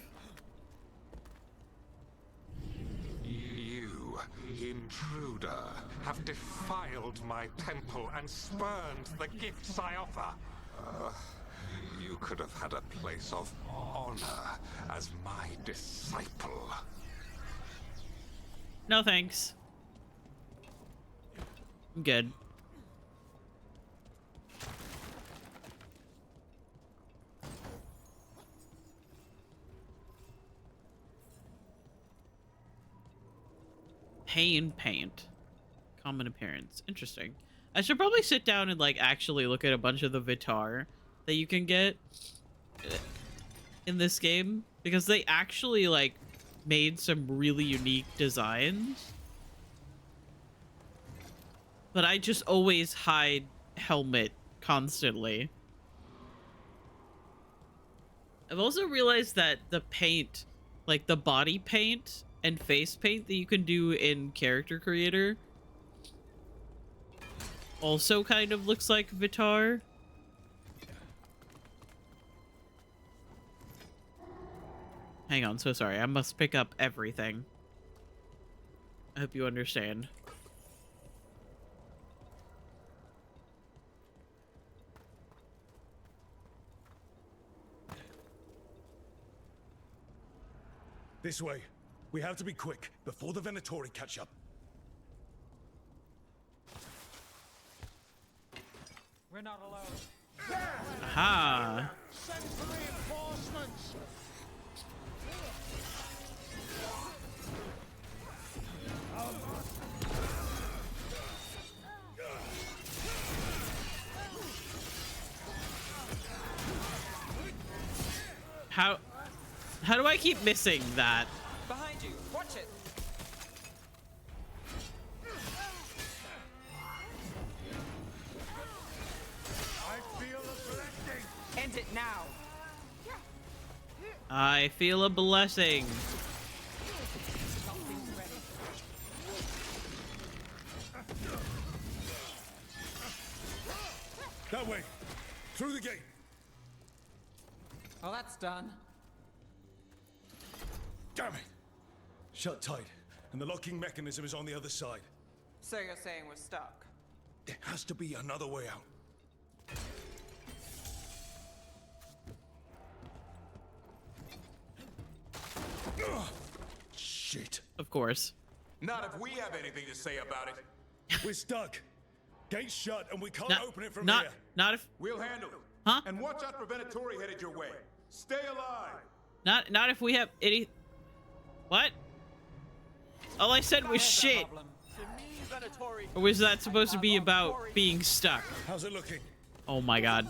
You, intruder, have defiled my temple and spurned the gifts I offer. You could have had a place of honor as my disciple. No thanks. I'm good. Paint. Common appearance. Interesting. I should probably sit down and like actually look at a bunch of the Vitar that you can get in this game, because they actually like made some really unique designs. But I just always hide helmet constantly. I've also realized that the paint, like the body paint and face paint that you can do in Character Creator, also kind of looks like Vitar. Hang on, so sorry. I must pick up everything. I hope you understand. This way. We have to be quick before the Venatori catch up. We're not alone. Aha. Send for reinforcements. How do I keep missing that? Behind you. Watch it. I feel a blessing. End it now. I feel a blessing. That way. Through the gate. Well, that's done. Damn it! Shut tight, and the locking mechanism is on the other side. So you're saying we're stuck? There has to be another way out. Ugh. Shit. Of course. Not if we have anything to say about it. We're stuck. Gate's shut, and we can't open it from here. Not if. We'll handle it. Huh? And watch out for Venatori headed your way. Stay alive. Not if we have any. What? All I said was shit. Or was that supposed to be about being stuck? How's it looking? Oh my god.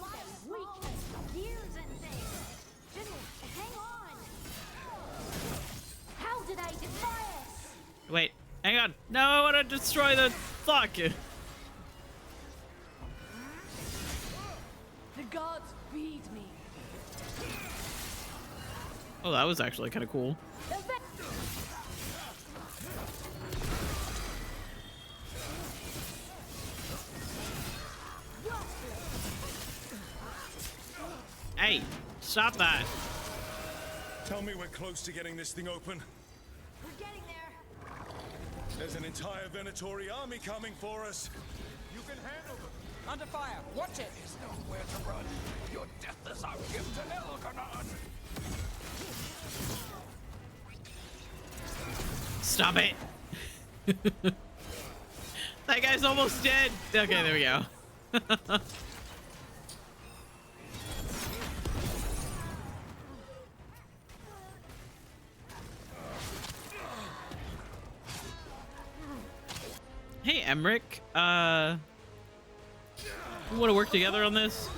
How did I defy us? Wait, hang on. No, I want to destroy the fuck. The gods feed me. Oh, that was actually kind of cool. Hey, stop that. Tell me we're close to getting this thing open. We're getting there. There's an entire Venatori army coming for us. You can handle them. Under fire. Watch it. There's nowhere to run. Your death is our gift to Elgar'nan. Stop it. That guy's almost dead. Okay, there we go. Hey, Emmerich. We want to work together on this?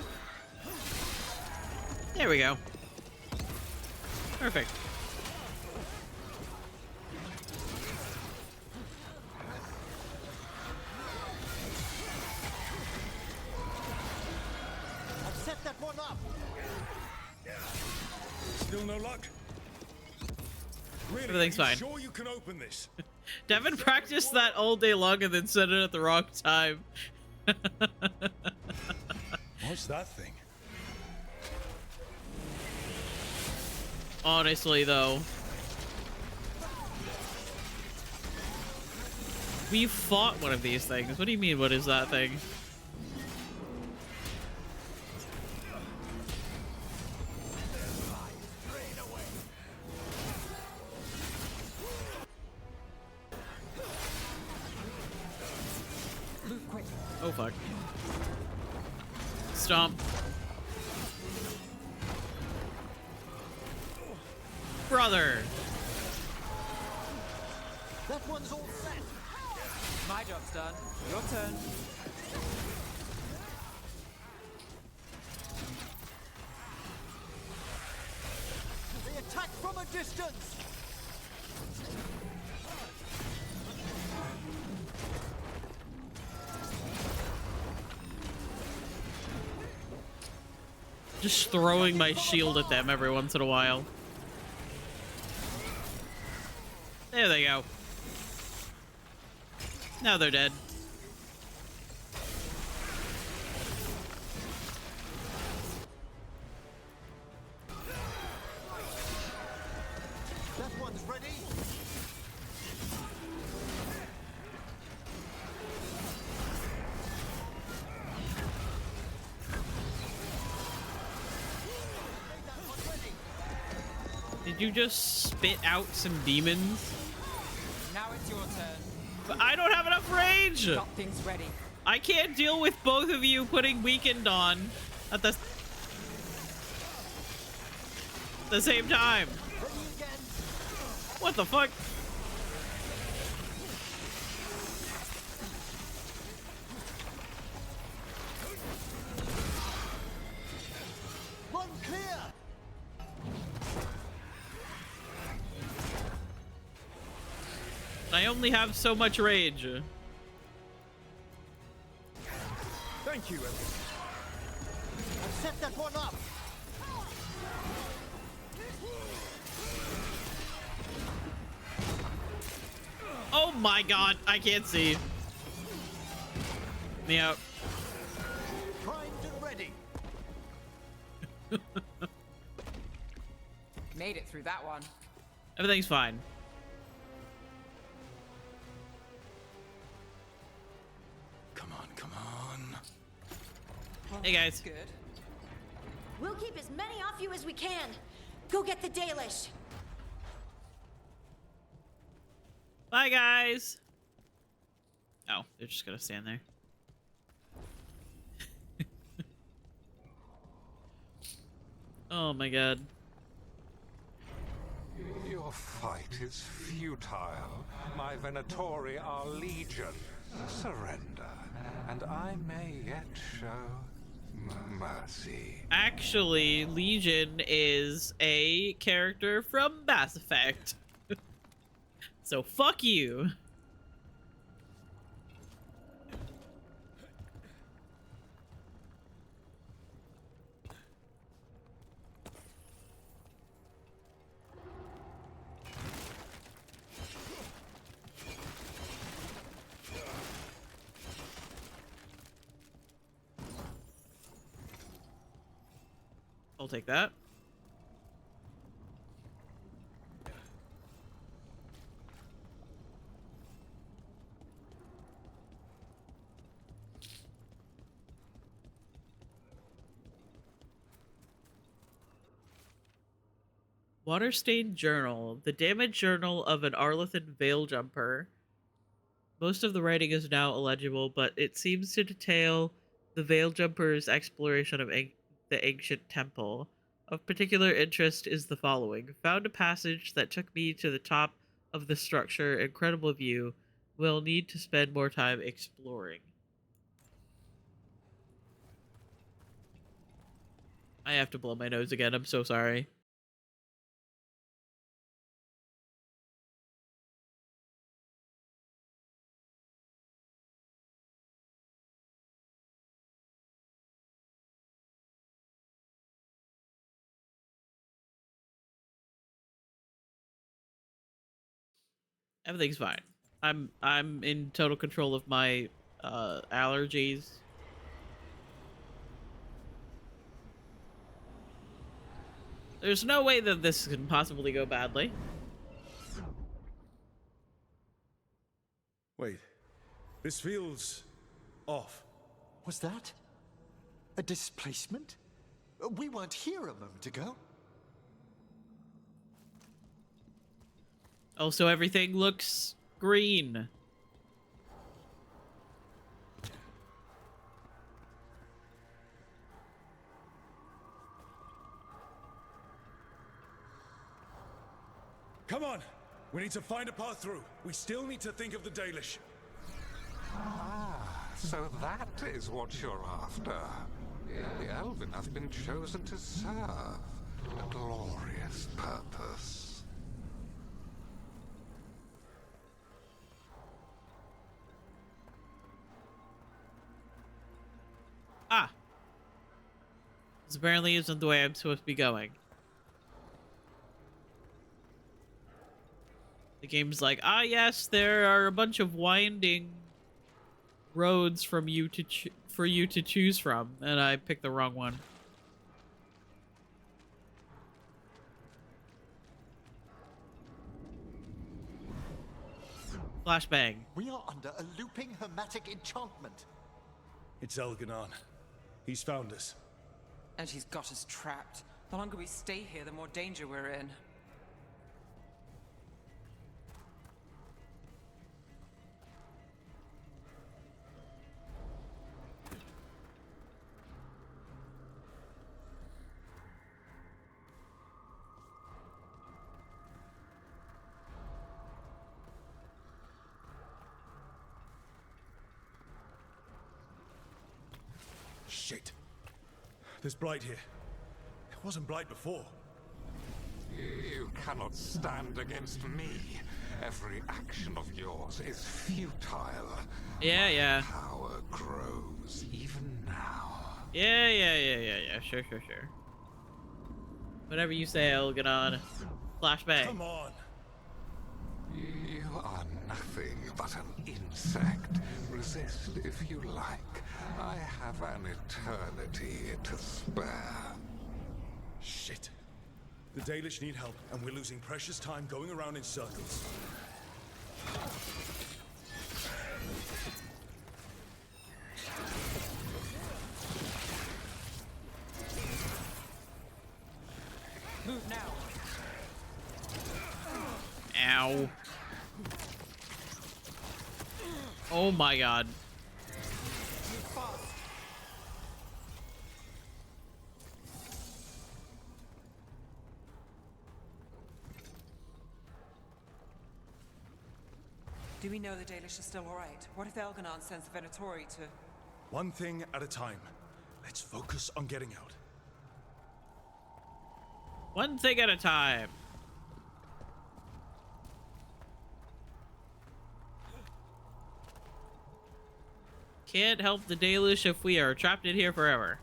There we go. Perfect. I've set that one up. Still no luck? Really, Everything's are you fine. Sure you can open this? Devin practiced that all day long and then said it at the wrong time. What's that thing? Honestly, though. We fought one of these things. What do you mean, what is that thing? Oh, fuck. Stomp. Brother! That one's all set. My job's done. Your turn. They attack from a distance. Just throwing my shield at them every once in a while. There they go. Now they're dead. That one's ready. Did you just spit out some demons? Now it's your turn. But I don't have enough range! Got things ready. I can't deal with both of you putting weakened on at the same time. What the fuck? One clear. I only have so much rage. Thank you, everyone. I've set that one up. Oh my god, I can't see. Me out. Primed and ready. Made it through that one. Everything's fine. Come on, come on. Hey guys. Good. We'll keep as many off you as we can. Go get the Dalish. Bye guys. Oh, they're just gonna stand there. Oh my god. Your fight is futile. My Venatori are legion. Surrender, and I may yet show mercy. Actually, Legion is a character from Mass Effect. So fuck you. I'll take that. Water-stained journal. The damaged journal of an Arlethan veil jumper. Most of the writing is now illegible, but it seems to detail the veil jumper's exploration of the ancient temple. Of particular interest is the following. Found a passage that took me to the top of the structure. Incredible view. Will need to spend more time exploring. I have to blow my nose again. I'm so sorry. Everything's fine. I'm in total control of my allergies. There's no way that this can possibly go badly. Wait. This feels off. Was that a displacement? We weren't here a moment ago. Also, everything looks green. Come on! We need to find a path through. We still need to think of the Dalish. Ah, so that is what you're after. The Elven have been chosen to serve a glorious purpose. Ah. This apparently isn't the way I'm supposed to be going. The game's like, ah, yes, there are a bunch of winding roads for you to choose from, and I picked the wrong one. Flashbang. We are under a looping hermetic enchantment. It's Elganon. He's found us. And he's got us trapped. The longer we stay here, the more danger we're in. Shit. There's blight here. It wasn't blight before. You cannot stand against me. Every action of yours is futile. Yeah. Power grows even now. Yeah. Sure. Whatever you say, Elganon. Flashbang. Come on. You are nothing but an insect. Resist if you like. I have an eternity to spare. Shit. The Dalish need help, and we're losing precious time going around in circles. Move now. Ow. Oh my god. Do we know the Dalish are still alright? What if Elganon sends the Venatori to... One thing at a time. Let's focus on getting out. One thing at a time. Can't help the Dalish if we are trapped in here forever.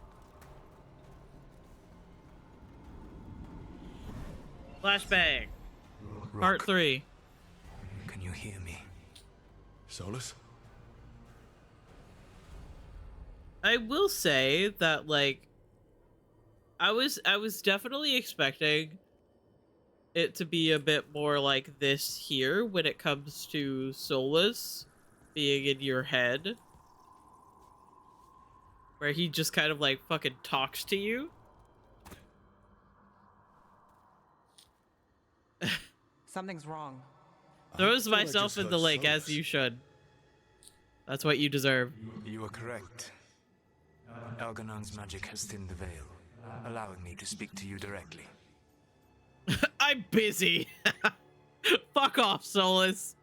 Flashbang. Part 3. Can you hear me? Solus? I will say that, like, I was definitely expecting it to be a bit more like this here when it comes to Solus being in your head. Where he just kind of, like, fucking talks to you. Something's wrong. Throws myself in the lake, as you should. That's what you deserve. You are correct. Elganon's magic has thinned the veil, allowing me to speak to you directly. I'm busy. Fuck off, Solus.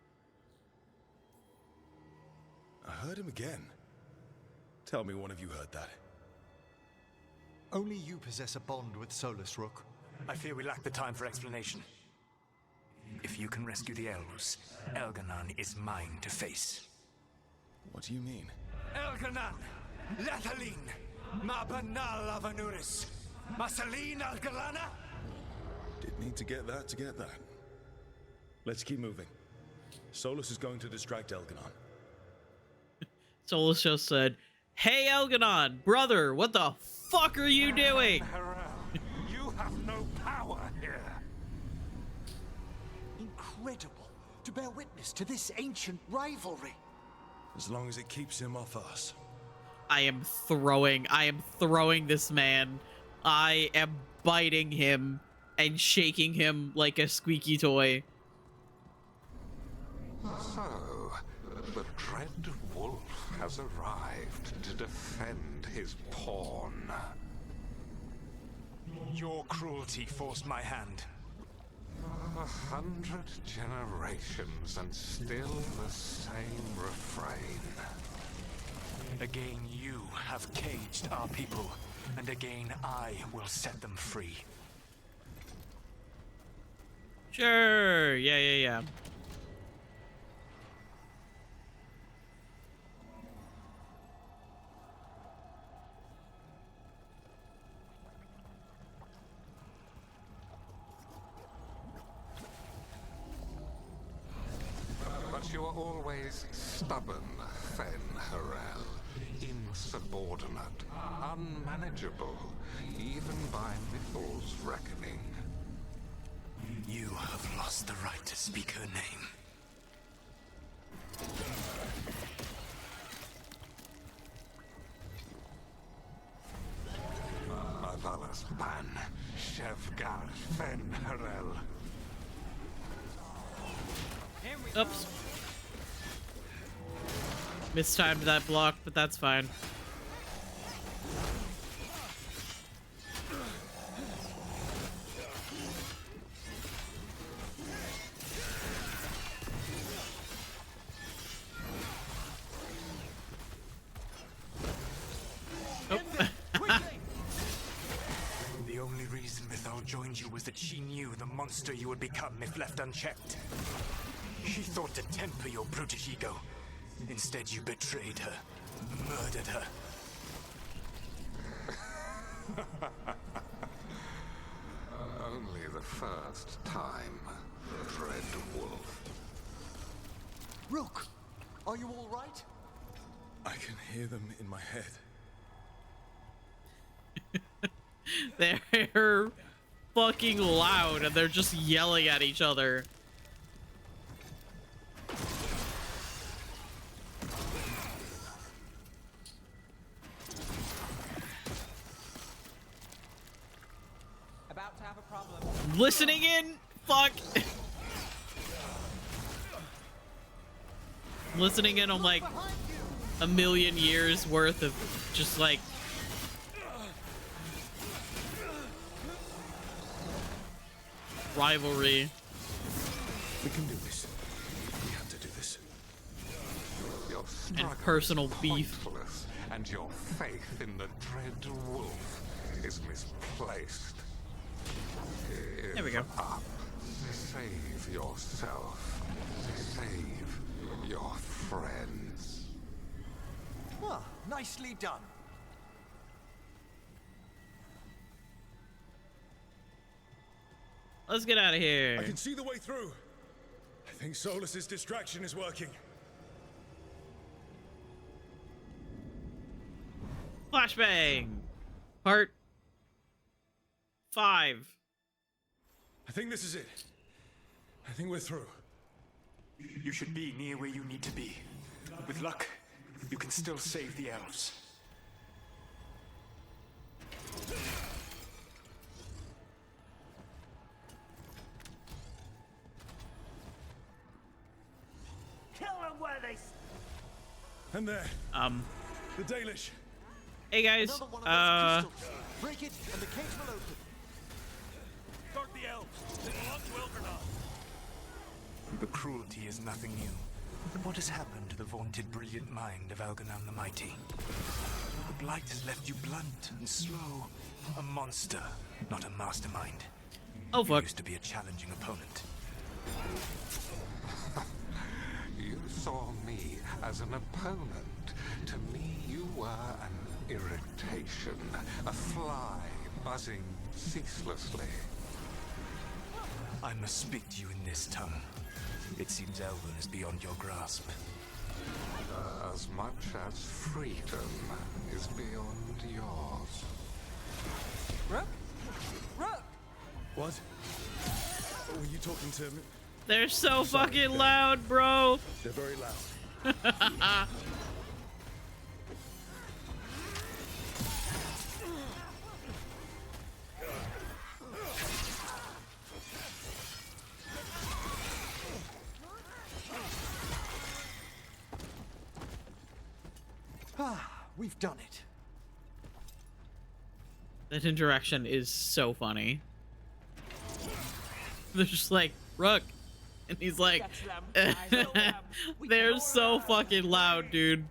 I heard him again. Tell me one of you heard that. Only you possess a bond with Solus, Rook. I fear we lack the time for explanation. If you can rescue the elves, Elganon is mine to face. What do you mean? Elganon! Lathalin! Ma banal avanuris! Masaline Algalana! Did need to get that. Let's keep moving. Solus is going to distract Elganon. Solus just said, "Hey Elganon, brother, what the fuck are you doing?" You have no power incredible to bear witness to this ancient rivalry. As long as it keeps him off us. I am throwing this man. I am biting him and shaking him like a squeaky toy. So, the Dread Wolf has arrived to defend his pawn. Your cruelty forced my hand. 100 generations and still the same refrain. Again, you have caged our people, and again I will set them free. Sure. Yeah. But you are always stubborn, Fen Harel. Insubordinate, unmanageable, even by Mythal's reckoning. You have lost the right to speak her name. Avalas Ban, Shevgar Fen Harel. Oops. Mistimed that block, but that's fine. The only reason Mythal joined you was that she knew the monster you would become if left unchecked. She thought to temper your brutish ego. Instead, you betrayed her, murdered her. Only the first time, Dread Wolf. Rook, are you all right? I can hear them in my head. They're fucking loud and they're just yelling at each other. About to have a problem. Listening in? Fuck. Listening in on like a million years worth of just like rivalry. We can do this. We have to do this. Your and personal beef. And your faith in the Dread Wolf is misplaced. There we go. Up. Save yourself. Save your friends. Ah, nicely done. Let's get out of here. I can see the way through. I think Solus's distraction is working. Flashbang. Part 5. I think this is it. I think we're through. You should be near where you need to be. With luck, you can still save the elves. Kill them where they... And there. The Dalish. Hey guys. Break it and the cage will open. Guard the elves. They belong to Elgernot. The cruelty is nothing new. But what has happened to the vaunted brilliant mind of Algernon the Mighty? The blight has left you blunt and slow. A monster, not a mastermind. Oh fuck. You used to be a challenging opponent. You saw me as an opponent. To me, you were an irritation. A fly buzzing ceaselessly. I must speak to you in this tongue. It seems Elven is beyond your grasp. As much as freedom is beyond yours. Rook? Rook! What? Were you talking to me? They're so fucking loud, bro. They're very loud. We've done it. That interaction is so funny. They're just like, Rook. And he's like, they're so fucking loud, dude.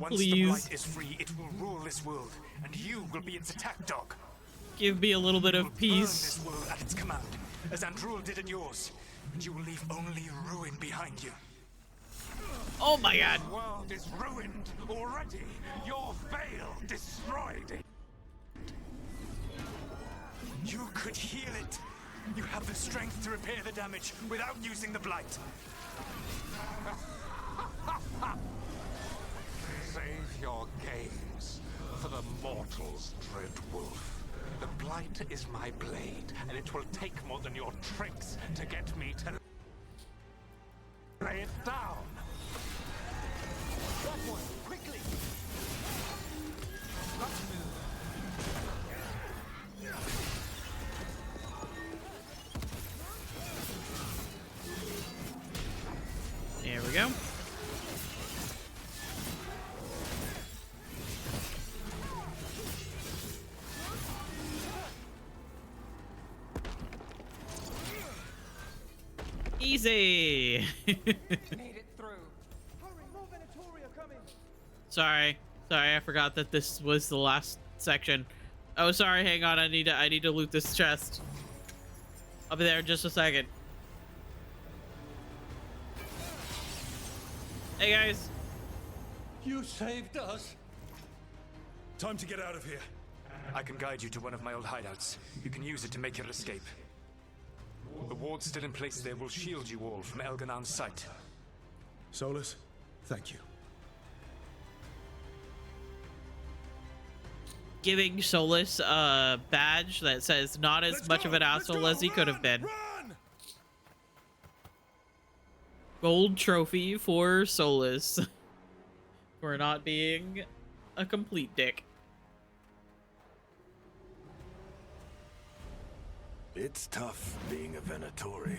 Once the Blight is free, it will rule this world, and you will be its attack dog. Give me a little bit of peace. Burn this world at its command, as Andrul did at yours, and you will leave only ruin behind you. Oh my god. The world is ruined already. Your veil destroyed. You could heal it. You have the strength to repair the damage without using the Blight. Save your games for the mortals, Dread Wolf. The Blight is my blade, and it will take more than your tricks to get me to lay it down. That one, quickly! There we go. Easy. Made it through. Hurry, more Venatori are coming. Sorry, I forgot that this was the last section. Oh, sorry. Hang on. I need to loot this chest. I'll be there in just a second. Hey guys. You saved us. Time to get out of here. I can guide you to one of my old hideouts. You can use it to make your escape. The wards still in place there will shield you all from Elganon's sight. Solus, thank you. Giving Solus a badge that says not as much of an asshole as he could have been. Gold trophy for Solus for not being a complete dick. It's tough being a Venatori.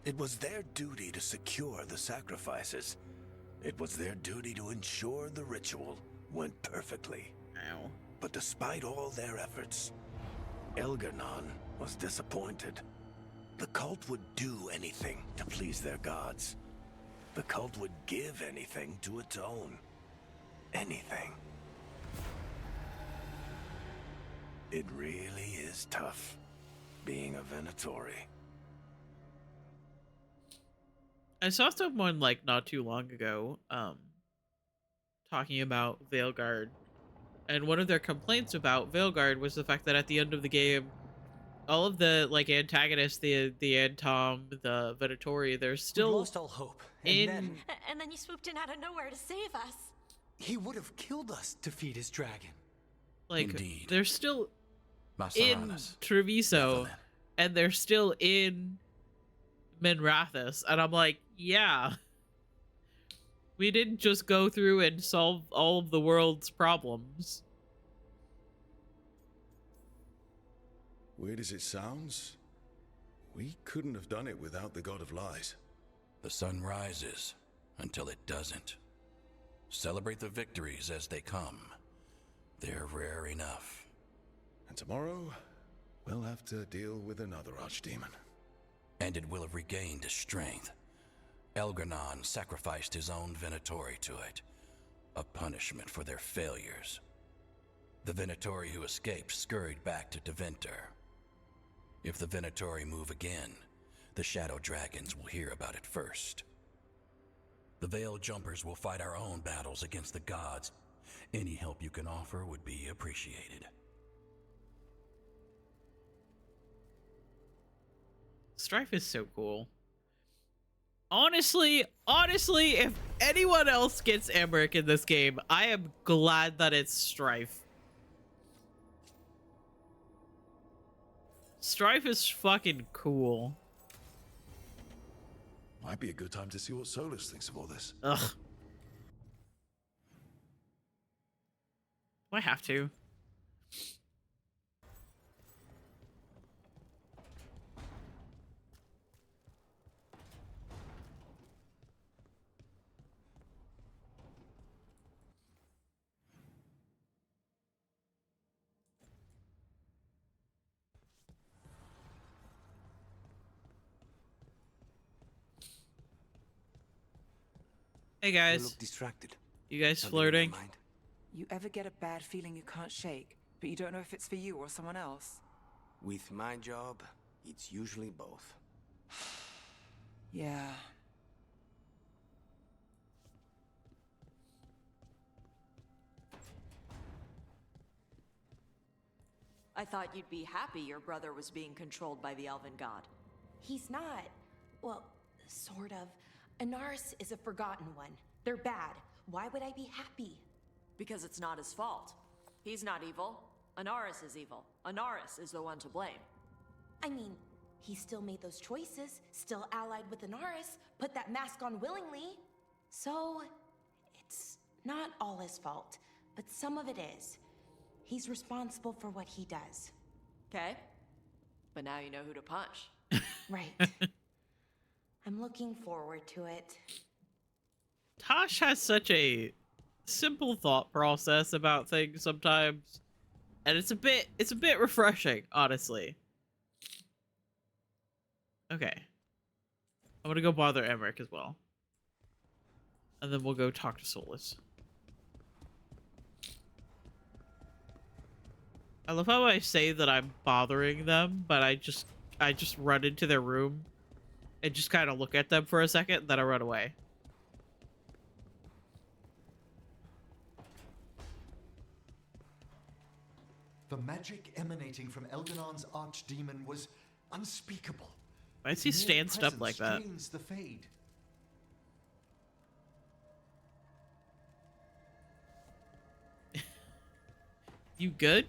It was their duty to secure the sacrifices. It was their duty to ensure the ritual went perfectly. Ow. But despite all their efforts, Elgar'nan was disappointed. The cult would do anything to please their gods. The cult would give anything to atone. Anything. It really is tough being a Venatori. I saw someone like not too long ago talking about Veilguard, and one of their complaints about Veilguard was the fact that at the end of the game, all of the like antagonists, the Antom, the Venatori, they're still lost all hope. And then you swooped in out of nowhere to save us. He would have killed us to feed his dragon. Like, Indeed. they're still in Masaranas. Treviso, and they're still in Minrathous, and I'm like, yeah. We didn't just go through and solve all of the world's problems. Weird as it sounds, we couldn't have done it without the God of Lies. The sun rises until it doesn't. Celebrate the victories as they come. They're rare enough. And tomorrow, we'll have to deal with another archdemon. And it will have regained its strength. Elgar'nan sacrificed his own Venatori to it. A punishment for their failures. The Venatori who escaped scurried back to Deventer. If the Venatori move again, the Shadow Dragons will hear about it first. The Veil Jumpers will fight our own battles against the gods. Any help you can offer would be appreciated. Strife is so cool. Honestly, if anyone else gets Emmerich in this game, I am glad that it's Strife. Strife is fucking cool. Might be a good time to see what Solus thinks of all this. Ugh. Do I have to? Hey guys. You look distracted. You guys Something in your flirting? mind? You ever get a bad feeling you can't shake, but you don't know if it's for you or someone else? With my job, it's usually both. Yeah. I thought you'd be happy your brother was being controlled by the Elven God. He's not. Well, sort of. Anaris is a forgotten one. They're bad. Why would I be happy? Because it's not his fault. He's not evil. Anaris is evil. Anaris is the one to blame. I mean, he still made those choices, still allied with Anaris, put that mask on willingly. So, it's not all his fault, but some of it is. He's responsible for what he does. Okay? But now you know who to punch. Right. I'm looking forward to it. Tosh has such a simple thought process about things sometimes, and it's a bit refreshing, honestly. Okay, I'm gonna go bother Emmerich as well, and then we'll go talk to Solus. I love how I say that I'm bothering them, but I just run into their room and just kind of look at them for a second, then I run away. The magic emanating from Elganon's archdemon was unspeakable. Why is he stanced up like that? Drains the fade. You good?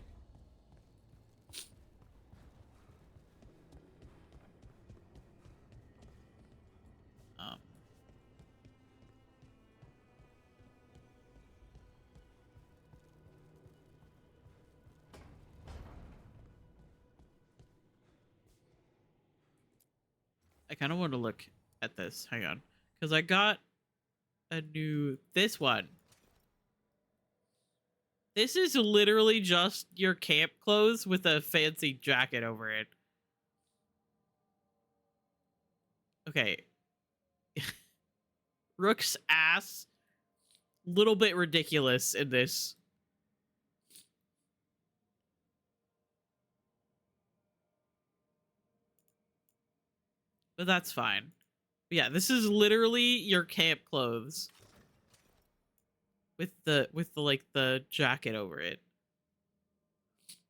I kind of want to look at this. Hang on. Because I got this one. This is literally just your camp clothes with a fancy jacket over it. Okay. Rook's ass. Little bit ridiculous in this. But that's fine. Yeah, this is literally your camp clothes. With the like the jacket over it.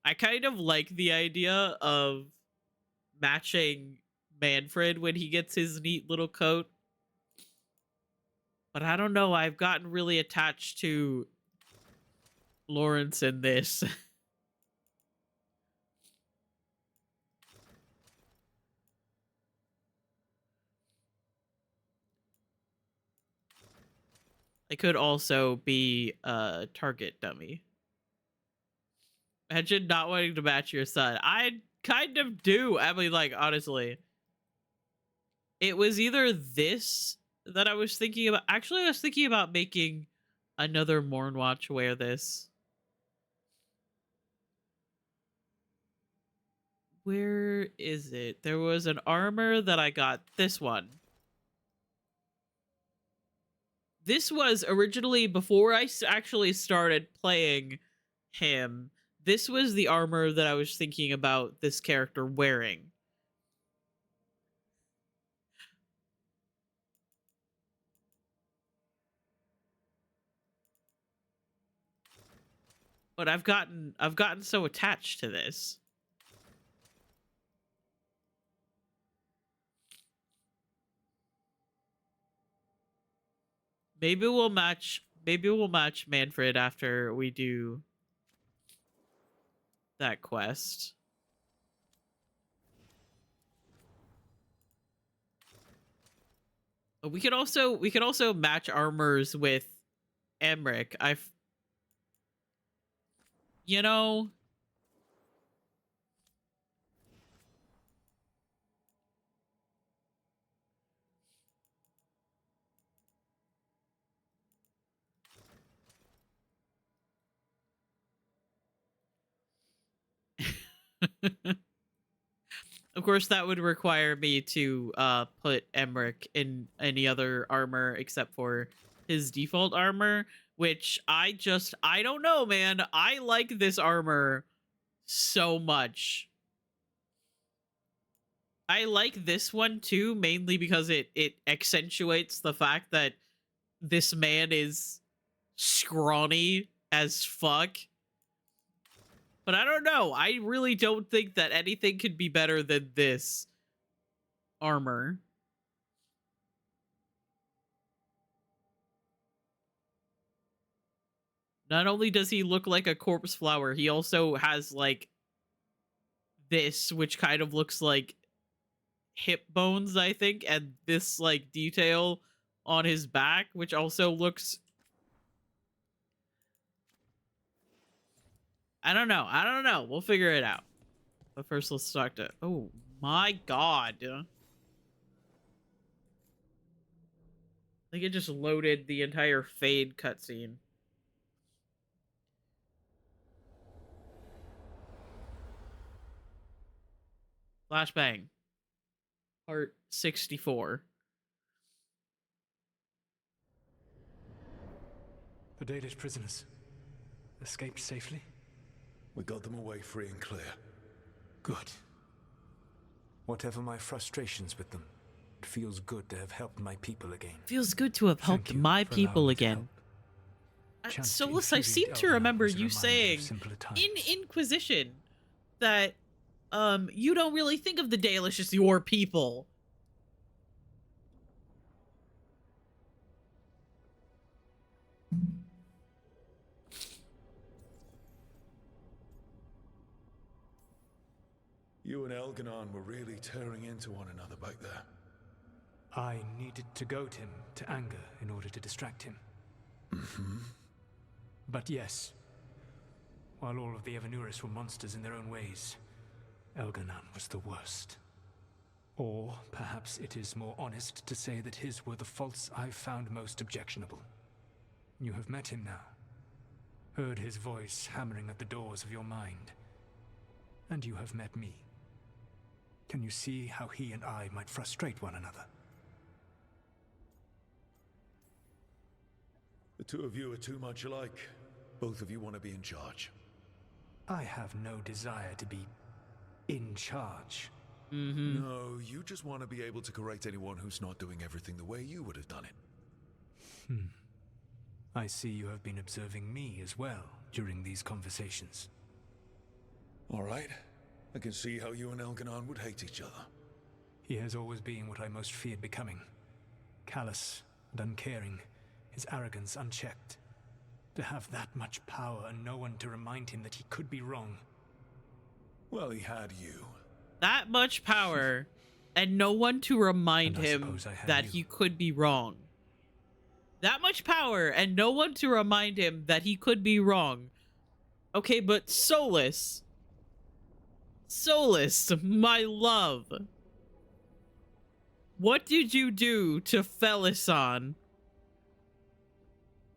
I kind of like the idea of matching Manfred when he gets his neat little coat. But I don't know, I've gotten really attached to Lawrence in this. I could also be a target dummy. Imagine not wanting to match your son. I kind of do. I mean, like, honestly. It was either this that I was thinking about. Actually, I was thinking about making another Mornwatch wear this. Where is it? There was an armor that I got. This one. This was originally, before I actually started playing him, this was the armor that I was thinking about this character wearing. But I've gotten so attached to this. Maybe we'll match Manfred after we do that quest. We could also match armors with Emmerich. You know, of course, that would require me to put Emmerich in any other armor except for his default armor, which I don't know, man. I like this armor so much. I like this one too, mainly because it accentuates the fact that this man is scrawny as fuck. But I don't know. I really don't think that anything could be better than this armor. Not only does he look like a corpse flower, he also has like this, which kind of looks like hip bones, I think, and this like detail on his back, which also looks... I don't know. We'll figure it out. But first, let's talk to... Oh, my God. I think it just loaded the entire Fade cutscene. Flashbang. Part 64. The Dalish prisoners escaped safely? We got them away free and clear. Good. Whatever my frustrations with them, it feels good to have helped my people again. Feels good to have helped my people again. Solus, I seem to remember you saying in Inquisition that you don't really think of the Dalish as your people. You and Elganon were really tearing into one another back there. I needed to goad him to anger in order to distract him. Mm-hmm. But yes, while all of the Evanuris were monsters in their own ways, Elganon was the worst. Or perhaps it is more honest to say that his were the faults I've found most objectionable. You have met him now, heard his voice hammering at the doors of your mind, and you have met me. Can you see how he and I might frustrate one another? The two of you are too much alike. Both of you want to be in charge. I have no desire to be in charge. Mm-hmm. No, you just want to be able to correct anyone who's not doing everything the way you would have done it. I see you have been observing me as well during these conversations. All right. I can see how you and Elganon would hate each other. He has always been what I most feared becoming. Callous and uncaring, his arrogance unchecked. To have that much power and no one to remind him that he could be wrong. Well, he had you. That much power and no one to remind him that he could be wrong. That much power and no one to remind him that he could be wrong. Okay, but Solus, my love. What did you do to Felison?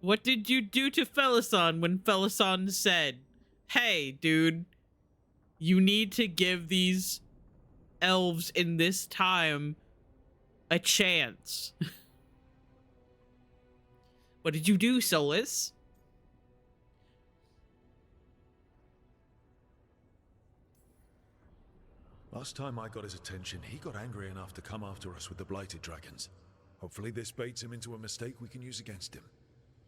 What did you do to Felison when Felison said, hey, dude, you need to give these elves in this time a chance? What did you do, Solus? Last time I got his attention, he got angry enough to come after us with the blighted dragons. Hopefully this baits him into a mistake we can use against him.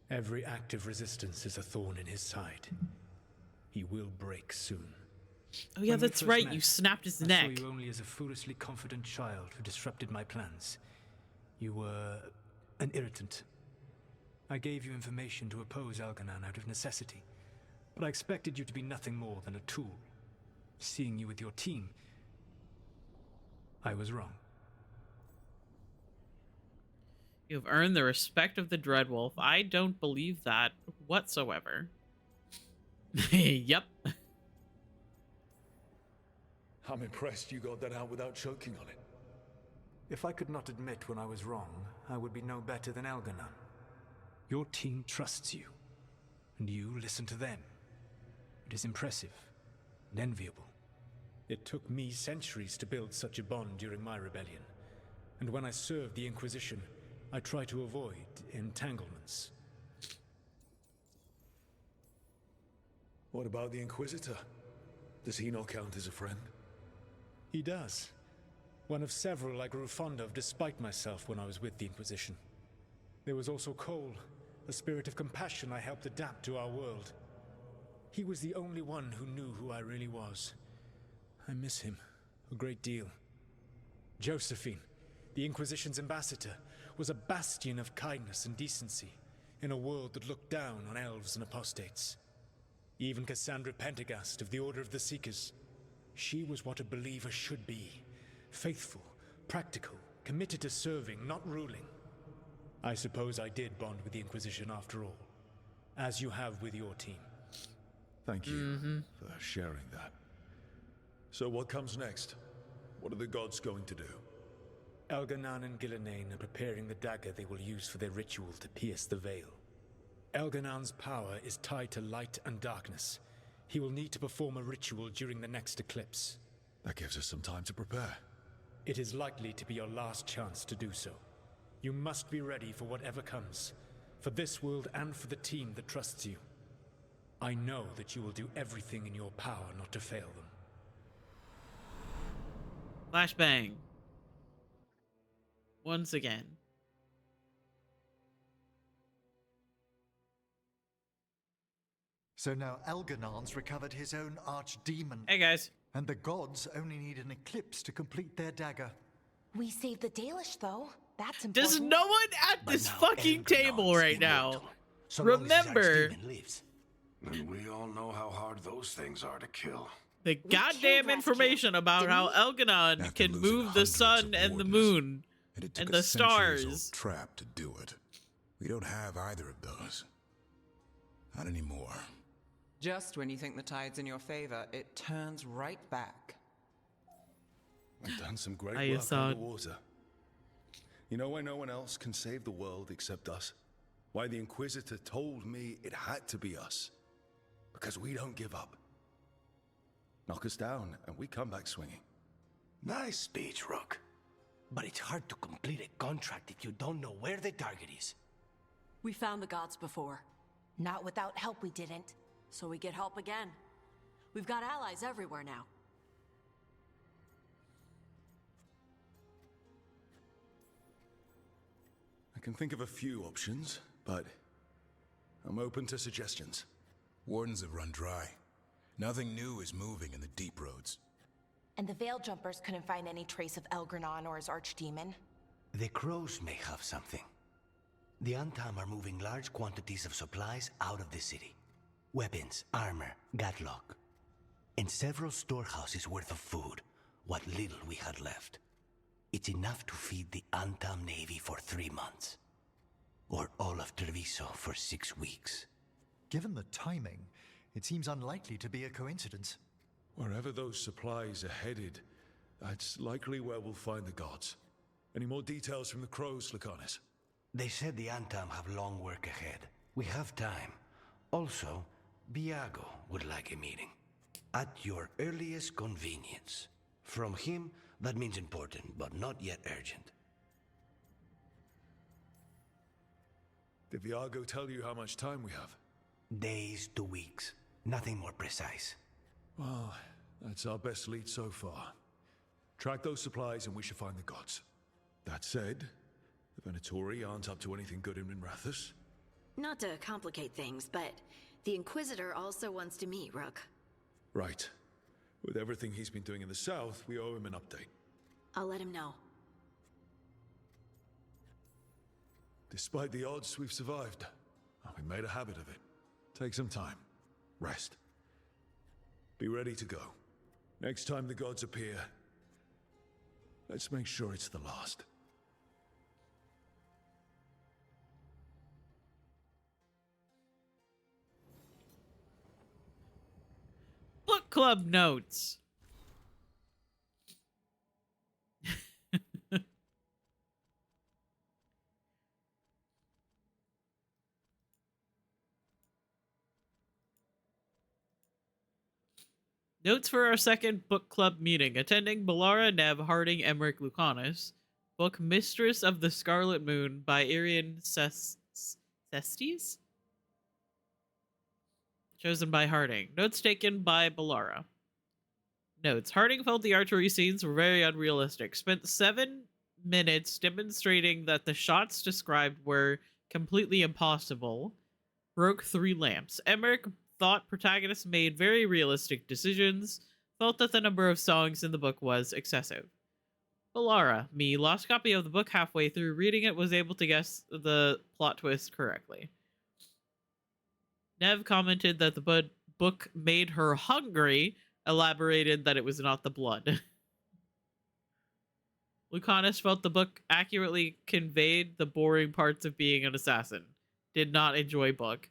Every act of resistance is a thorn in his side. He will break soon. Oh yeah, that's right. You snapped his neck. I saw you only as a foolishly confident child who disrupted my plans. You were an irritant. I gave you information to oppose Elganon out of necessity, but I expected you to be nothing more than a tool. Seeing you with your team, I was wrong. You've earned the respect of the Dreadwolf. I don't believe that whatsoever. Yep. I'm impressed you got that out without choking on it. If I could not admit when I was wrong, I would be no better than Elganon. Your team trusts you, and you listen to them. It is impressive and enviable. It took me centuries to build such a bond during my rebellion, and when I served the Inquisition, I tried to avoid entanglements. What about the Inquisitor? Does he not count as a friend? He does. One of several I grew fond of despite myself when I was with the Inquisition. There was also Cole, a spirit of compassion I helped adapt to our world. He was the only one who knew who I really was. I miss him a great deal. Josephine, the Inquisition's ambassador, was a bastion of kindness and decency in a world that looked down on elves and apostates. Even Cassandra Pendergast of the Order of the Seekers. She was what a believer should be. Faithful, practical, committed to serving, not ruling. I suppose I did bond with the Inquisition after all, as you have with your team. Thank you for sharing that. So what comes next? What are the gods going to do? Elganon and Gillenane are preparing the dagger they will use for their ritual to pierce the veil. Elganon's power is tied to light and darkness. He will need to perform a ritual during the next eclipse. That gives us some time to prepare. It is likely to be your last chance to do so. You must be ready for whatever comes, for this world and for the team that trusts you. I know that you will do everything in your power not to fail them. Flashbang. Once again. So now Elganon's recovered his own archdemon. Hey guys. And the gods only need an eclipse to complete their dagger. We saved the Dalish, though. That's important. There's no one at this fucking table right now. Remember, and we all know how hard those things are to kill. The goddamn information about how Elganon can move the sun and the moon and the stars. Trap to do it. We don't have either of those. Not anymore. Just when you think the tide's in your favor, it turns right back. I've done some great work underwater. You know why no one else can save the world except us? Why the Inquisitor told me it had to be us. Because we don't give up. Knock us down, and we come back swinging. Nice speech, Rook. But it's hard to complete a contract if you don't know where the target is. We found the gods before. Not without help, we didn't. So we get help again. We've got allies everywhere now. I can think of a few options, but I'm open to suggestions. Wardens have run dry. Nothing new is moving in the deep roads. And the Veil Jumpers couldn't find any trace of Elgranon or his archdemon. The crows may have something. The Antam are moving large quantities of supplies out of the city. Weapons, armor, gatlock. And several storehouses worth of food, what little we had left. It's enough to feed the Antam Navy for 3 months. Or all of Treviso for 6 weeks. Given the timing, it seems unlikely to be a coincidence. Wherever those supplies are headed, that's likely where we'll find the gods. Any more details from the crows, Lycanis? They said the Antam have long work ahead. We have time. Also, Biago would like a meeting. At your earliest convenience. From him, that means important, but not yet urgent. Did Viago tell you how much time we have? Days to weeks. Nothing more precise. Well, that's our best lead so far. Track those supplies and we should find the gods. That said, the Venatori aren't up to anything good in Minrathous. Not to complicate things, but the Inquisitor also wants to meet Rook. Right. With everything he's been doing in the south, we owe him an update. I'll let him know. Despite the odds, we've survived. We made a habit of it. Take some time. Rest. Be ready to go. Next time the gods appear, let's make sure it's the last. Book club notes. Notes for our second book club meeting. Attending Balara, Nev, Harding, Emmerich, Lucanus. Book Mistress of the Scarlet Moon by Irian Cestes? Chosen by Harding. Notes taken by Balara. Notes. Harding felt the archery scenes were very unrealistic. Spent 7 minutes demonstrating that the shots described were completely impossible. Broke 3 lamps. Emmerich thought protagonists made very realistic decisions. Felt that the number of songs in the book was excessive. Balara, me, lost copy of the book halfway through. Reading it, was able to guess the plot twist correctly. Nev commented that the book made her hungry, elaborated that it was not the blood. Lucanus felt the book accurately conveyed the boring parts of being an assassin. Did not enjoy book.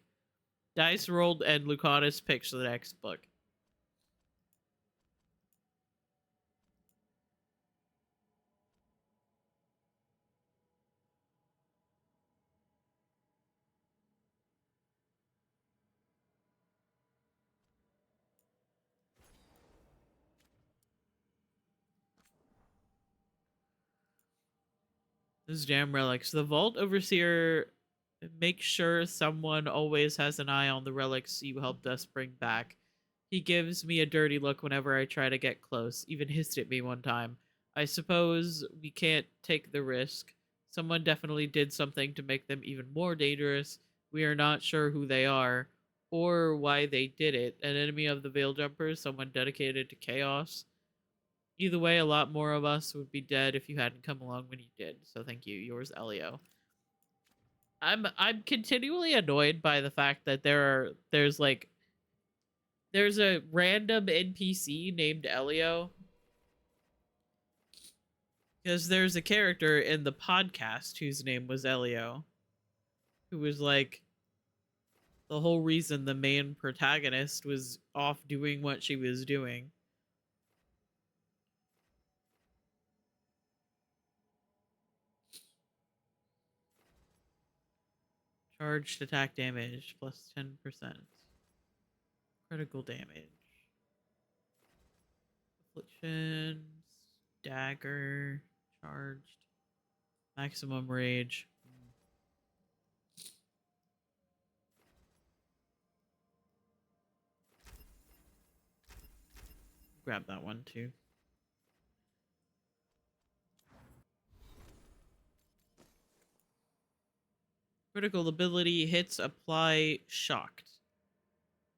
Dice rolled and Lucanus picked the next book. Those damn relics. The Vault Overseer makes sure someone always has an eye on the relics you helped us bring back. He gives me a dirty look whenever I try to get close, even hissed at me one time. I suppose we can't take the risk. Someone definitely did something to make them even more dangerous. We are not sure who they are, or why they did it. An enemy of the Veil Jumpers, someone dedicated to chaos. Either way, a lot more of us would be dead if you hadn't come along when you did. So thank you. Yours, Elio. I'm continually annoyed by the fact that there's a random NPC named Elio. Because there's a character in the podcast whose name was Elio, who was like the whole reason the main protagonist was off doing what she was doing. Charged attack damage plus 10%. Critical damage. Affliction. Dagger. Charged. Maximum rage. Grab that one too. Critical ability hits apply shocked.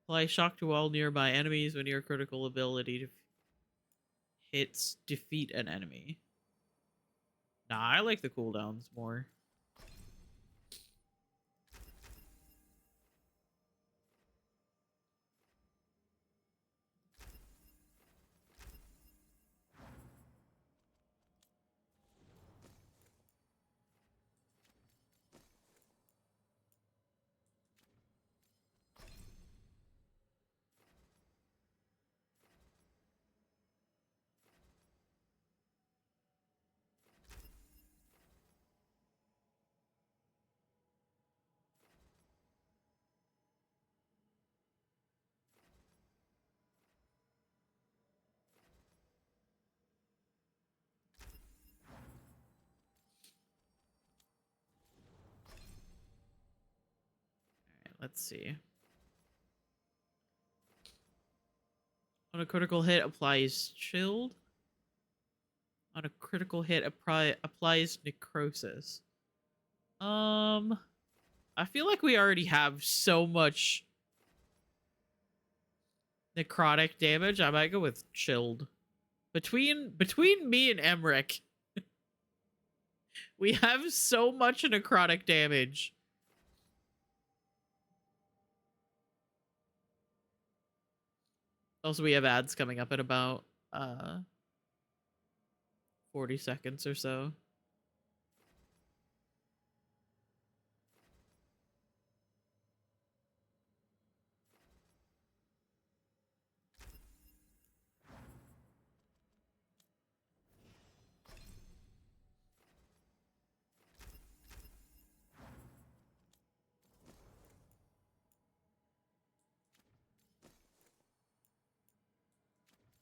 Apply shock to all nearby enemies when your critical ability hits defeat an enemy. Nah, I like the cooldowns more. Let's see. On a critical hit, applies chilled. On a critical hit, applies necrosis. I feel like we already have so much necrotic damage. I might go with chilled. Between me and Emmerich, we have so much necrotic damage. Also, we have ads coming up in about 40 seconds or so.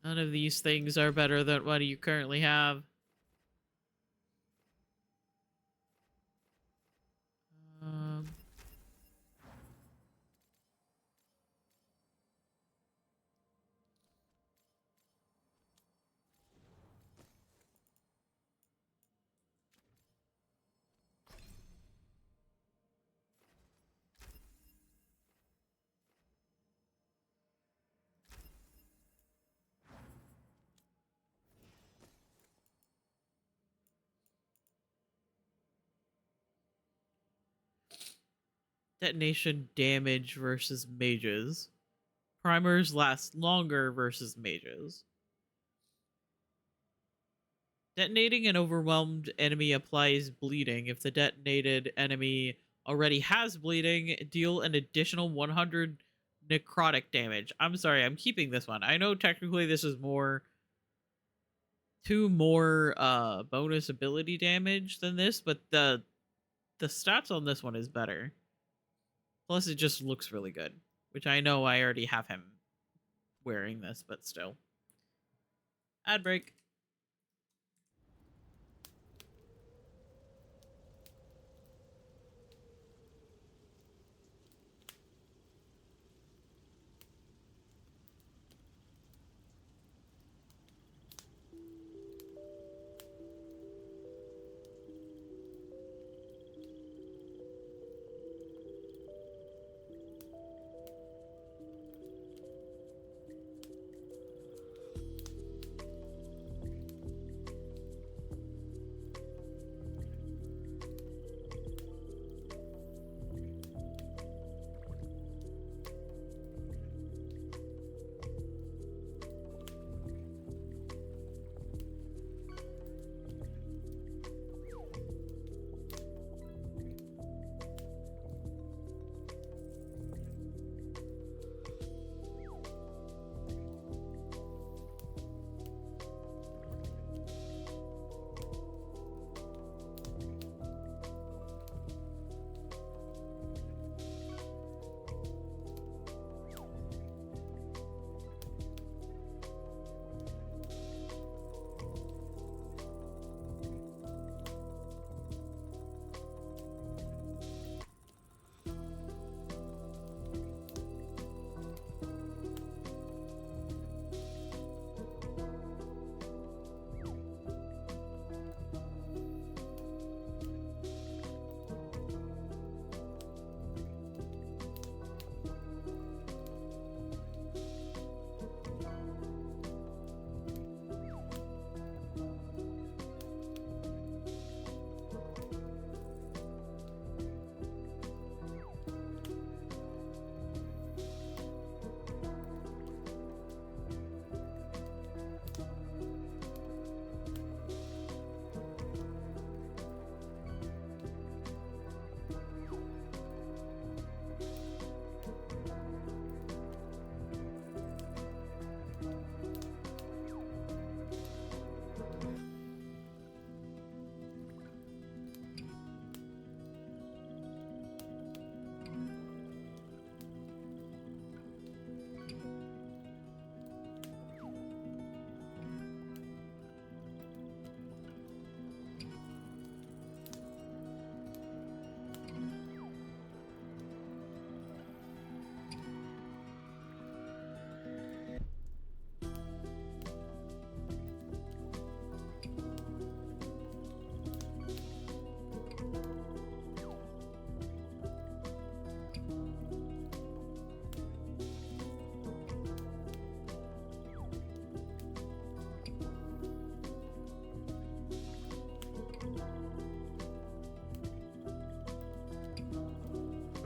None of these things are better than what you currently have. Um... Detonation damage versus mages. Primers last longer versus mages. Detonating an overwhelmed enemy applies bleeding. If the detonated enemy already has bleeding, deal an additional 100 necrotic damage. I'm sorry, I'm keeping this one. I know technically this is two more bonus ability damage than this, but the stats on this one is better. Plus, it just looks really good, which I know I already have him wearing this, but still. Ad break.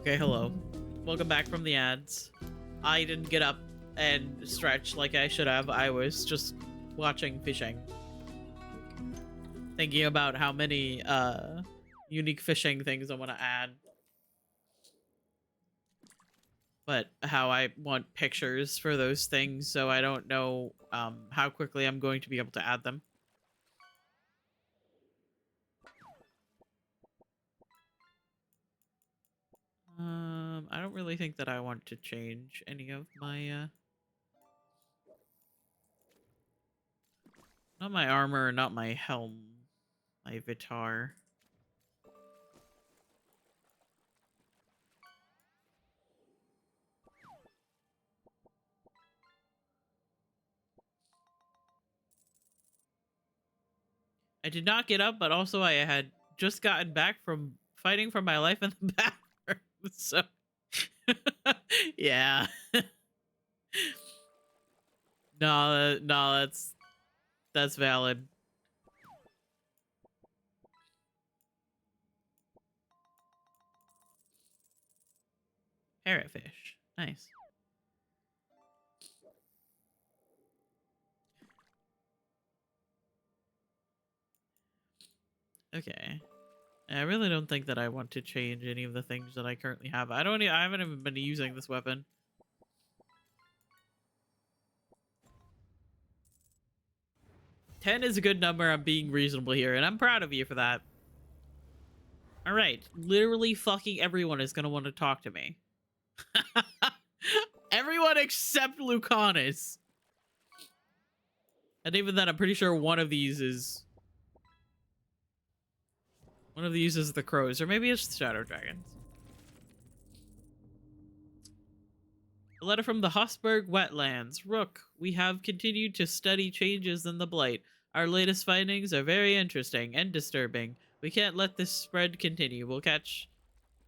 Okay, hello. Welcome back from the ads. I didn't get up and stretch like I should have. I was just watching fishing. Thinking about how many unique fishing things I want to add. But how I want pictures for those things, so I don't know how quickly I'm going to be able to add them. I don't really think that I want to change any of my Not my armor, not my helm. My Vitar. I did not get up, but also I had just gotten back from fighting for my life in the bathroom. So, yeah. No, that's valid. Parrotfish. Nice. Okay. I really don't think that I want to change any of the things that I currently have. I haven't even been using this weapon. $10 is a good number. I'm being reasonable here, and I'm proud of you for that. All right. Literally fucking everyone is going to want to talk to me. Everyone except Lucanus. And even then, I'm pretty sure one of these is the crows, or maybe it's the shadow dragons. A letter from the Hosberg wetlands. Rook, we have continued to study changes in the blight. Our latest findings are very interesting and disturbing. We can't let this spread continue. We'll catch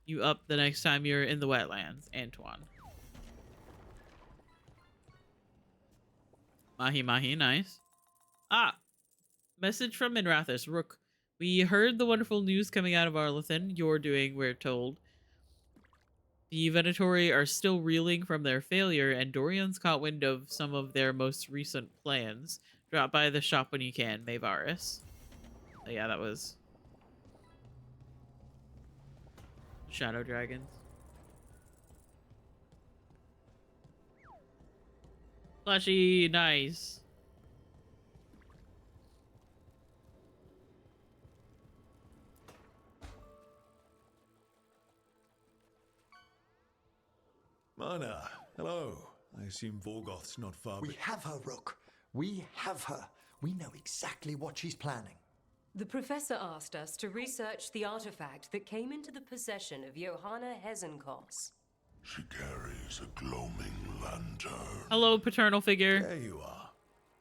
you up the next time you're in the wetlands, Antoine. Mahi Mahi, nice. Ah, message from Minrathus. Rook, we heard the wonderful news coming out of Arlathan. You're doing, we're told. The Venatori are still reeling from their failure, and Dorian's caught wind of some of their most recent plans. Drop by the shop when you can, Mayvaris. Oh, yeah, that was Shadow Dragons. Flashy, nice. Mana, hello. I assume Vorgoth's not far. We have her, Rook. We have her. We know exactly what she's planning. The professor asked us to research the artifact that came into the possession of Johanna Hezenkos. She carries a gloaming lantern. Hello, paternal figure. There you are.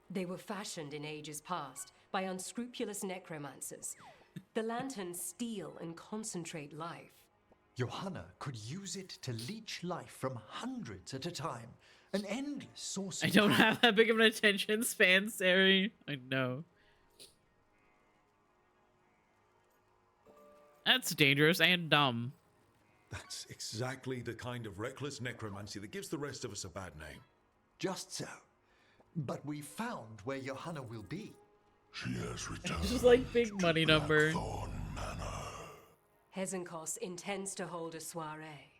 They were fashioned in ages past by unscrupulous necromancers. The lanterns steal and concentrate life. Johanna could use it to leech life from hundreds at a time. An endless source of I don't power. have that big of an attention span, Sari. I know. That's dangerous and dumb. That's exactly the kind of reckless necromancy that gives the rest of us a bad name. Just so. But we found where Johanna will be. She has returned. Just like big money number. Hezenkos intends to hold a soiree.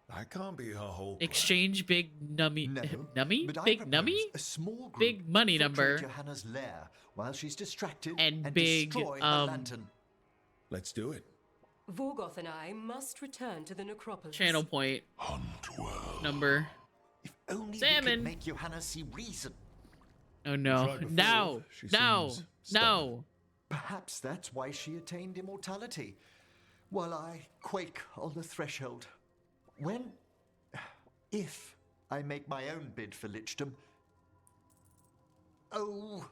That can't be her whole plan. Exchange big nummy. No, nummy? but Big I nummy? propose a small group Big money number. infiltrate Johanna's lair while she's distracted And big, destroy her lantern. Let's do it. Vorgoth and I must return to the necropolis. Channel point. Number. If only we Salmon. could make Johanna see reason. Oh no. No. No. No. Perhaps that's why she attained immortality, while I quake on the threshold. If I make my own bid for lichdom. Oh,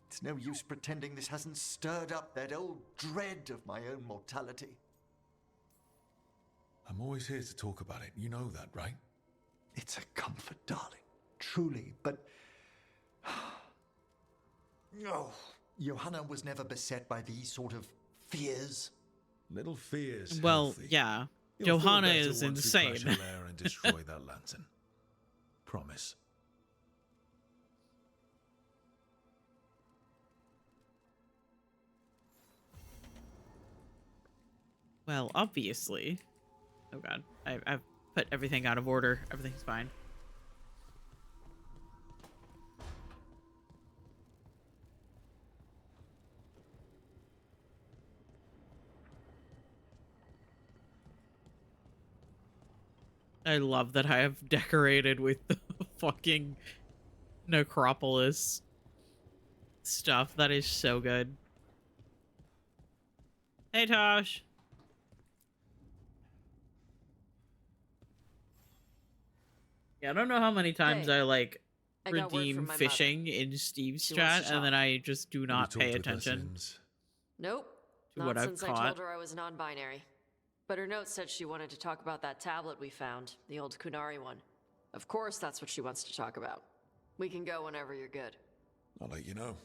it's no use pretending this hasn't stirred up that old dread of my own mortality. I'm always here to talk about it. You know that, right? It's a comfort, darling. Truly, but... Oh, Johanna was never beset by these sort of fears. Little fears. Well, healthy. yeah. You'll feel Johanna better is once insane. We crash her lair and destroy that lantern. Promise. Well, obviously. Oh god. I've put everything out of order. Everything's fine. I love that I have decorated with the fucking necropolis stuff. That is so good. Hey, Tosh. Yeah, I don't know how many times I like redeem fishing in Steve's chat, and then I just do not pay attention. Nope. To Not what I've since I caught. told her I was non-binary. But her note said she wanted to talk about that tablet we found, the old Kunari one. Of course that's what she wants to talk about. We can go whenever you're good. I'll let you know.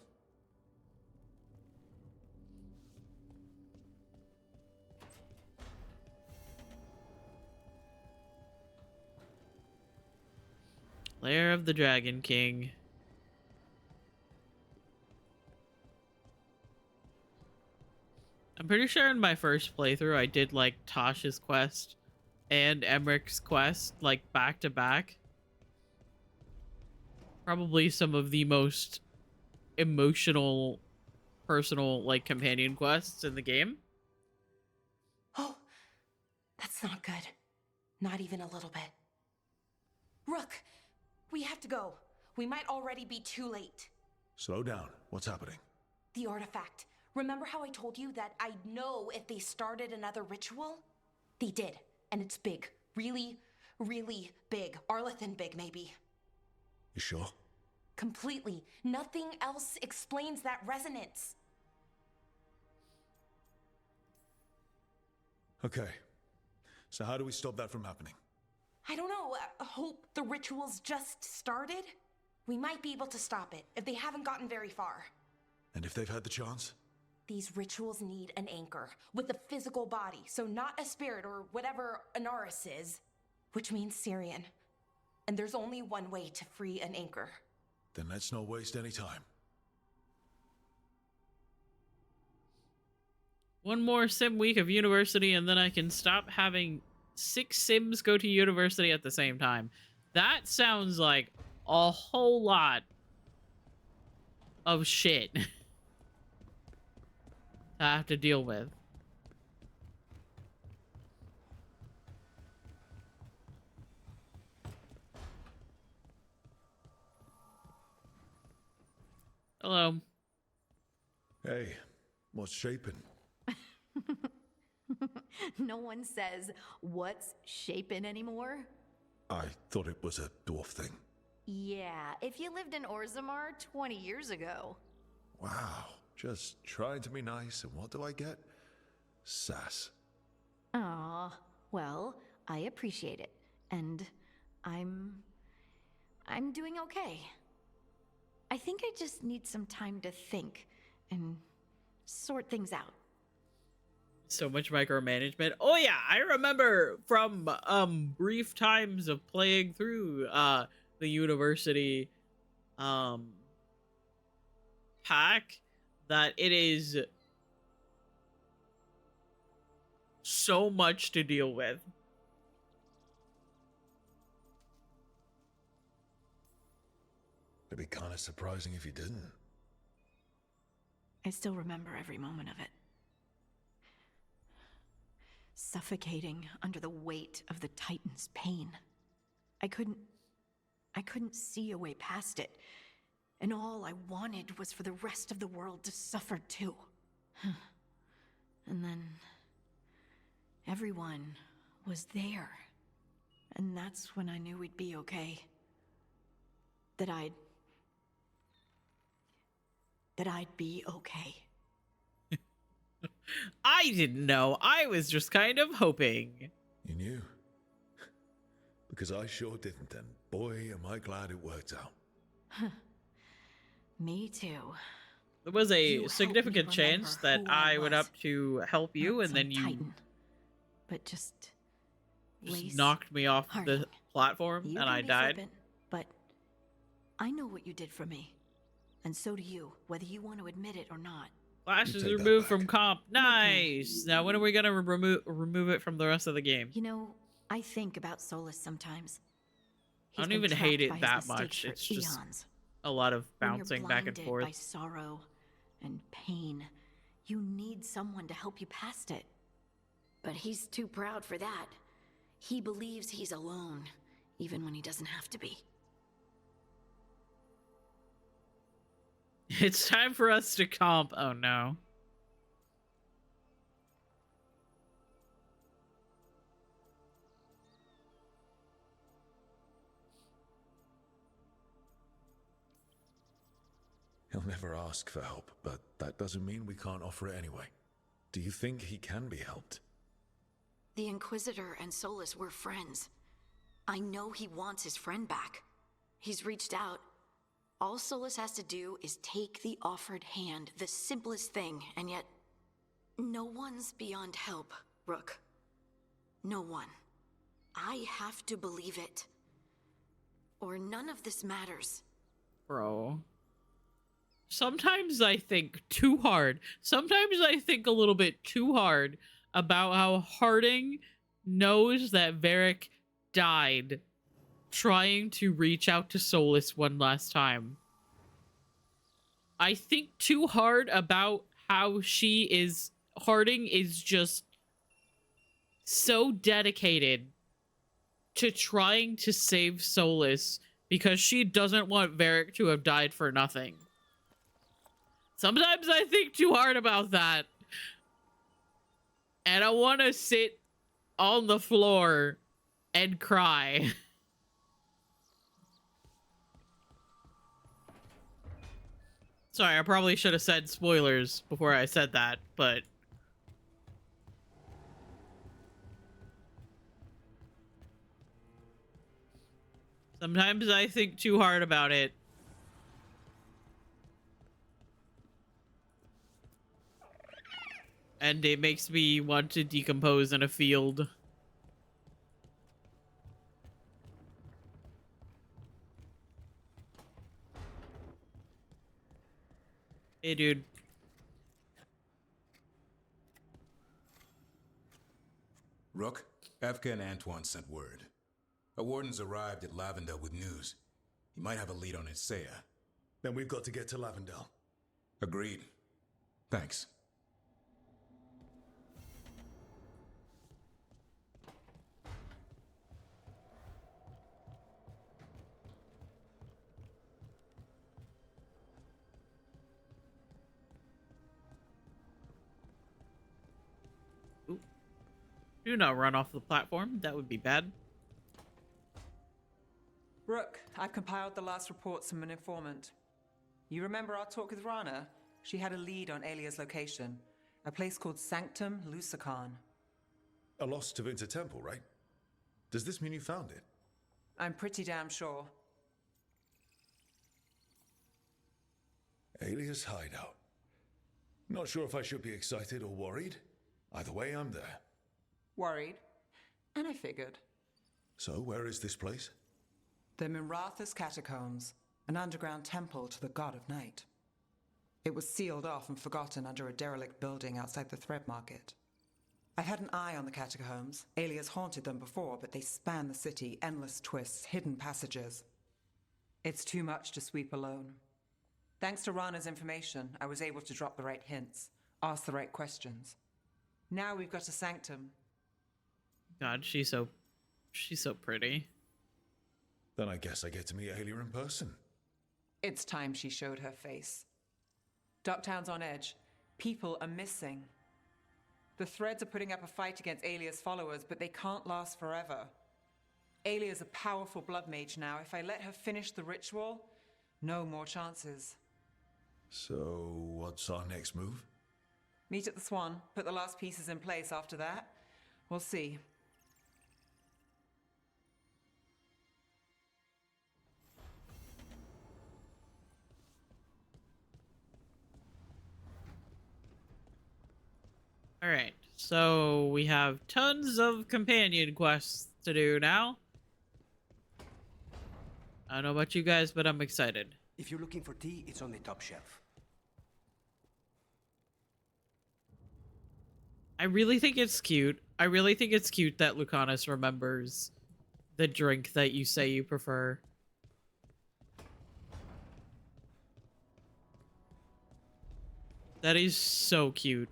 Lair of the Dragon King. I'm pretty sure in my first playthrough I did like Tosh's quest and Emmerich's quest like back to back. Probably some of the most emotional, personal like companion quests in the game. Oh, that's not good. Not even a little bit. Rook, we have to go. We might already be too late. Slow down. What's happening? The artifact. Remember how I told you that I'd know if they started another ritual? They did, and it's big. Really, really big. Arlathan big, maybe. You sure? Completely. Nothing else explains that resonance. Okay. So how do we stop that from happening? I don't know. Hope the ritual's just started? We might be able to stop it if they haven't gotten very far. And if they've had the chance? These rituals need an anchor with a physical body, so not a spirit or whatever Anaris is, which means Syrian. And there's only one way to free an anchor. Then let's not waste any time. One more sim week of university and then I can stop having 6 sims go to university at the same time. That sounds like a whole lot of shit I have to deal with. Hello. Hey, what's shaping? No one says, what's shaping anymore? I thought it was a dwarf thing. Yeah, if you lived in Orzammar 20 years ago. Wow, just trying to be nice, and what do I get? Sass. Aw, well, I appreciate it. And I'm doing okay. I think I just need some time to think and sort things out. So much micromanagement. Oh yeah, I remember from brief times of playing through the university pack that it is so much to deal with. It'd be kind of surprising if you didn't. I still remember every moment of it. Suffocating under the weight of the Titan's pain. I couldn't see a way past it. And all I wanted was for the rest of the world to suffer too. And then everyone was there. And that's when I knew we'd be okay. That I'd be okay. I didn't know. I was just kind of hoping. You knew? Because I sure didn't, and boy, am I glad it worked out. Me too. There was a significant chance that I went up to help you, and then you Titan, but just knocked me off the platform, you and can I be died. flippant, but I know what you did for me. And so do you, whether you want to admit it or not. Flash is removed from comp. Nice. Now, when are we gonna remove it from the rest of the game? You know, I think about Solus sometimes. I don't even hate it that much. It's just a lot of bouncing back and forth. By sorrow and pain, you need someone to help you past it. But he's too proud for that. He believes he's alone, even when he doesn't have to be. It's time for us to comp. Oh no. He'll never ask for help, but that doesn't mean we can't offer it anyway. Do you think he can be helped? The Inquisitor and Solus were friends. I know he wants his friend back. He's reached out. All Solus has to do is take the offered hand, the simplest thing, and yet no one's beyond help, Rook. No one. I have to believe it. Or none of this matters. Bro. Sometimes I think too hard. Sometimes I think a little bit too hard about how Harding knows that Varric died trying to reach out to Solus one last time. I think too hard about how Harding is just so dedicated to trying to save Solus because she doesn't want Varric to have died for nothing. Sometimes I think too hard about that. And I want to sit on the floor and cry. Sorry, I probably should have said spoilers before I said that, but... sometimes I think too hard about it. And it makes me want to decompose in a field. Hey, dude. Rook, Evka and Antoine sent word. A warden's arrived at Lavendel with news. He might have a lead on Isaiah. Then we've got to get to Lavendel. Agreed. Thanks. Do not run off the platform. That would be bad. Rook, I've compiled the last reports from an informant. You remember our talk with Rana? She had a lead on Alia's location. A place called Sanctum Lusican. A lost Tevinter temple, right? Does this mean you found it? I'm pretty damn sure. Alia's hideout. Not sure if I should be excited or worried. Either way, I'm there. Worried. And I figured. So, where is this place? The Mirathas Catacombs, an underground temple to the god of night. It was sealed off and forgotten under a derelict building outside the Thread Market. I've had an eye on the catacombs. Alias haunted them before, but they span the city, endless twists, hidden passages. It's too much to sweep alone. Thanks to Rana's information, I was able to drop the right hints, ask the right questions. Now we've got a sanctum. God, she's so pretty. Then I guess I get to meet Alia in person. It's time she showed her face. Ducktown's on edge. People are missing. The Threads are putting up a fight against Alia's followers, but they can't last forever. Alia's a powerful blood mage now. If I let her finish the ritual, no more chances. So, what's our next move? Meet at the Swan, put the last pieces in place after that. We'll see. All right, so we have tons of companion quests to do now. I don't know about you guys, but I'm excited. If you're looking for tea, it's on the top shelf. I really think it's cute. I really think it's cute that Lucanus remembers the drink that you say you prefer. That is so cute.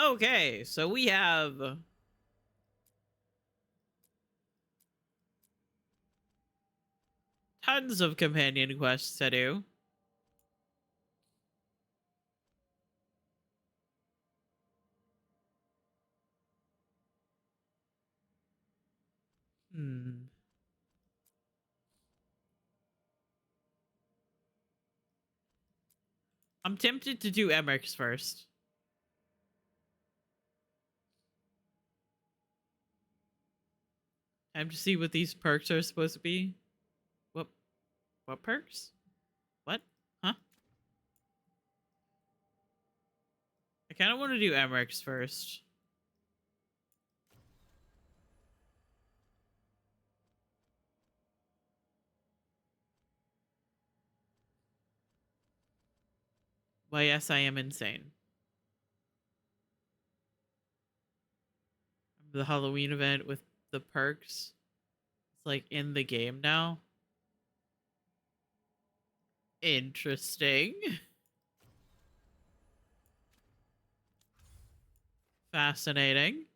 Okay, so we have tons of companion quests to do. I'm tempted to do Emmerich's first. Time to see what these perks are supposed to be. What perks? What? Huh? I kind of want to do Emmerich's first. Why, yes, I am insane. The Halloween event with the perks. It's like in the game now. Interesting. Fascinating.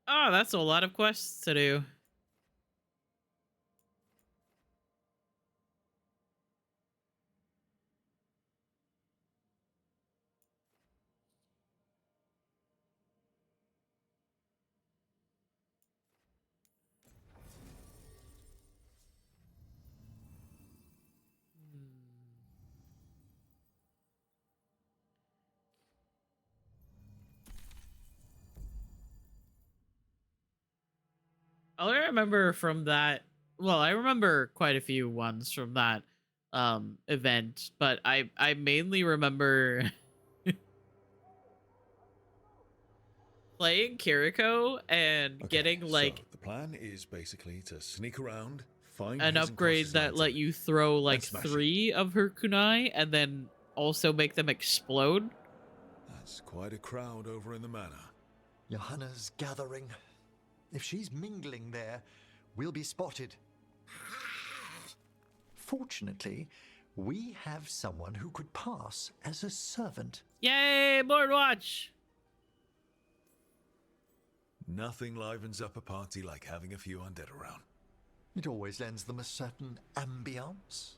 Oh, that's a lot of quests to do. All I remember from that, well, I remember quite a few ones from that event, but I mainly remember playing Kiriko and getting like so the plan is basically to sneak around, find an upgrade that let you throw like 3 of her kunai and then also make them explode. That's quite a crowd over in the manor. Johanna's gathering. If she's mingling there, we'll be spotted. Fortunately, we have someone who could pass as a servant. Yay, board watch! Nothing livens up a party like having a few undead around. It always lends them a certain ambience.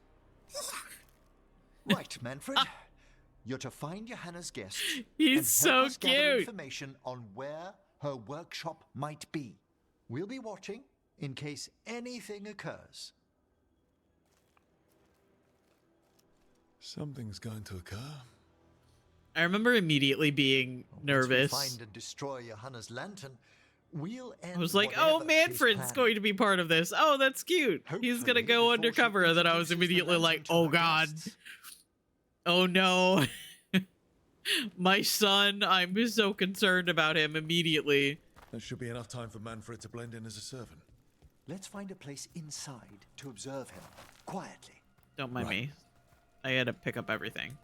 Right, Manfred. You're to find Johanna's guest. He's and so help us gather cute. Information on where her workshop might be. We'll be watching in case anything occurs. Something's going to occur. I remember immediately being nervous. Once we find and destroy Johanna's lantern, we'll end I was like, oh, Manfred's going to be part of this. Oh, that's cute. He's going to go undercover. And then I was immediately like, oh, God. Oh, no. My son, I'm so concerned about him immediately. There should be enough time for Manfred to blend in as a servant. Let's find a place inside to observe him, quietly. Don't mind me. I had to pick up everything.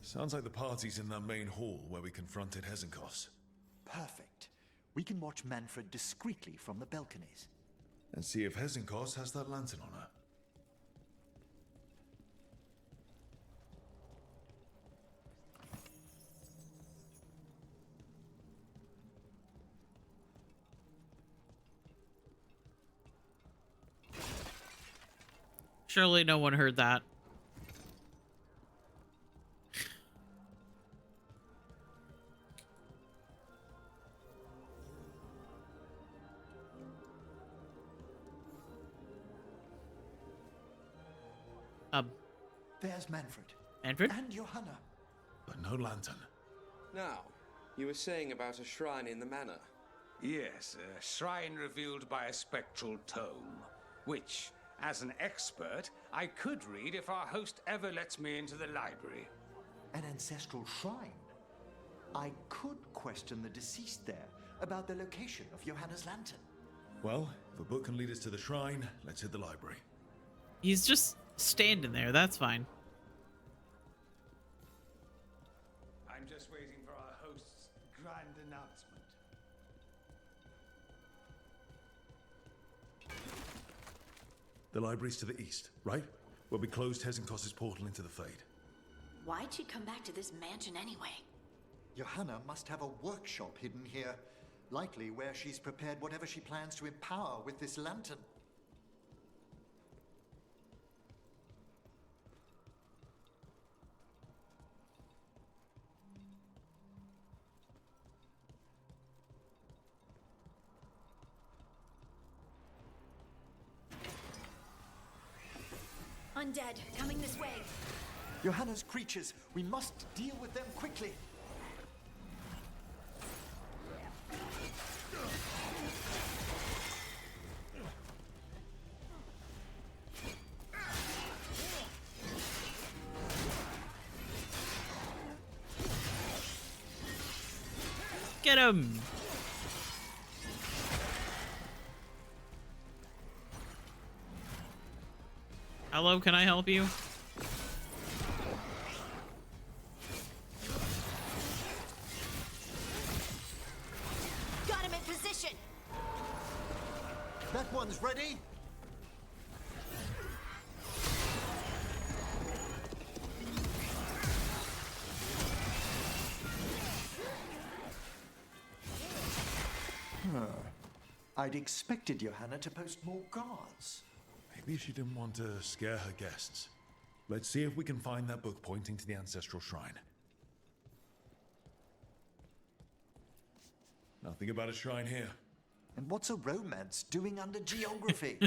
Sounds like the party's in that main hall where we confronted Hezenkos. Perfect. We can watch Manfred discreetly from the balconies. And see if Hezenkos has that lantern on her. Surely no one heard that. There's Manfred. Manfred? And Johanna. But no lantern. Now, you were saying about a shrine in the manor. Yes, a shrine revealed by a spectral tome. which, as an expert, I could read if our host ever lets me into the library. An ancestral shrine? I could question the deceased there about the location of Johanna's lantern. Well, if a book can lead us to the shrine, let's hit the library. He's just standing there. That's fine. I'm just waiting for our host's grand announcement. The library's to the east, right? Where we closed Hezenkos's portal into the Fade. Why'd she come back to this mansion anyway? Johanna must have a workshop hidden here, likely where she's prepared whatever she plans to empower with this lantern. Undead, coming this way. Johanna's creatures, we must deal with them quickly. Get him! Hello, can I help you? Got him in position. That one's ready. I'd expected Johanna to post more guards. Maybe she didn't want to scare her guests. Let's see if we can find that book pointing to the ancestral shrine. Nothing about a shrine here. And what's a romance doing under geography?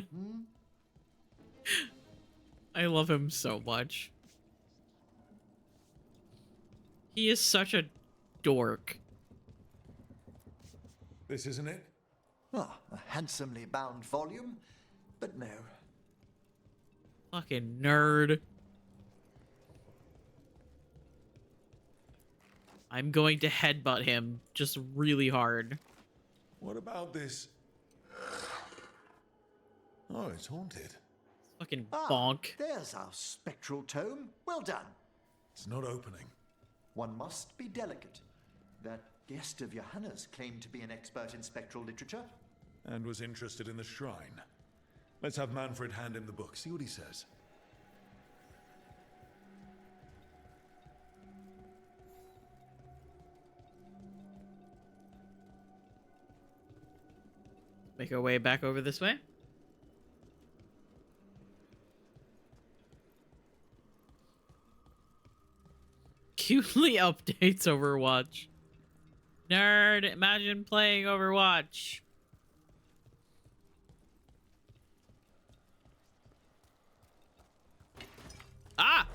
I love him so much. He is such a dork. This isn't it? Ah, a handsomely bound volume, but no. Fucking nerd. I'm going to headbutt him just really hard. What about this? Oh, it's haunted. Fucking bonk. There's our spectral tome. Well done. It's not opening. One must be delicate. That guest of Johanna's claimed to be an expert in spectral literature. And was interested in the shrine. Let's have Manfred hand him the book, see what he says. Make our way back over this way. Cutely updates Overwatch. Nerd, imagine playing Overwatch. Ah!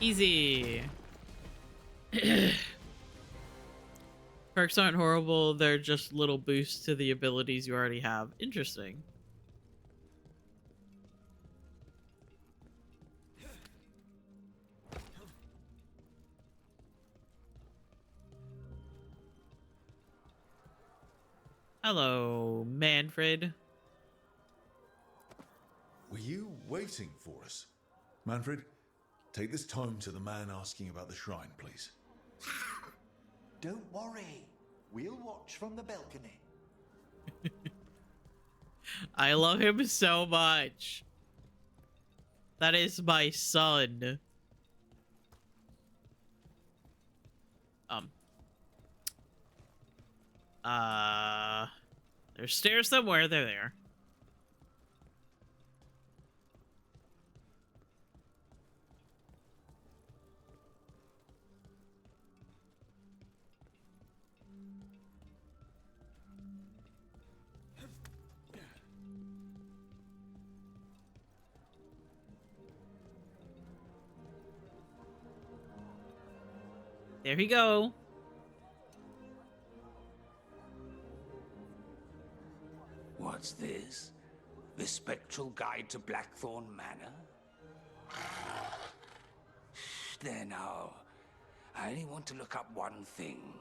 Easy. Perks aren't horrible, they're just little boosts to the abilities you already have. Interesting. Hello, Manfred. Were you waiting for us? Manfred, take this tome to the man asking about the shrine, please. Don't worry. We'll watch from the balcony. I love him so much. That is my son. There's stairs somewhere. They're there. There we go. What's this? The Spectral Guide to Blackthorn Manor? There now. I only want to look up one thing.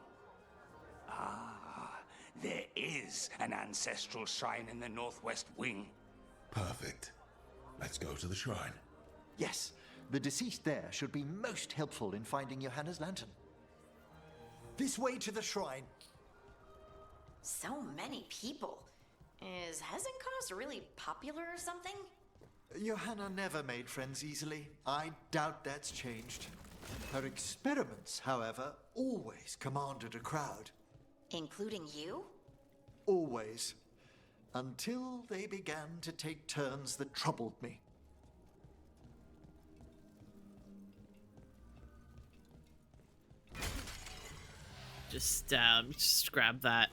Ah, there is an ancestral shrine in the northwest wing. Perfect. Let's go to the shrine. Yes, the deceased there should be most helpful in finding Johanna's lantern. This way to the shrine. So many people. Is Hezenkos really popular or something? Johanna never made friends easily. I doubt that's changed. Her experiments, however, always commanded a crowd. Including you? Always. Until they began to take turns that troubled me. Just grab that.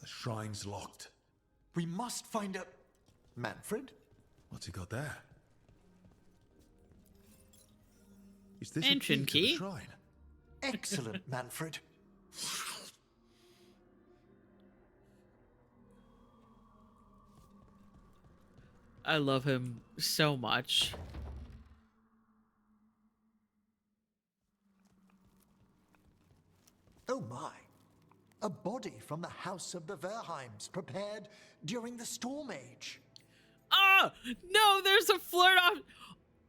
The shrine's locked. We must find a... Manfred? What's he got there? Is this Ancient a key key? to the shrine? Excellent, Manfred. I love him so much. Oh my. A body from the house of the Verheims, prepared during the Storm Age. Oh, no, there's a flirt off.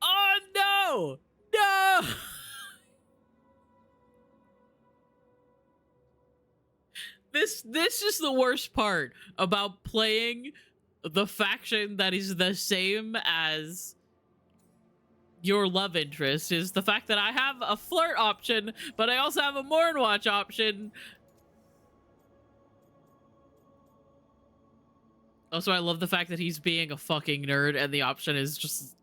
Oh, no. No. This is the worst part about playing the faction that is the same as your love interest, is the fact that I have a flirt option, but I also have a Mournwatch option. Also, I love the fact that he's being a fucking nerd and the option is just...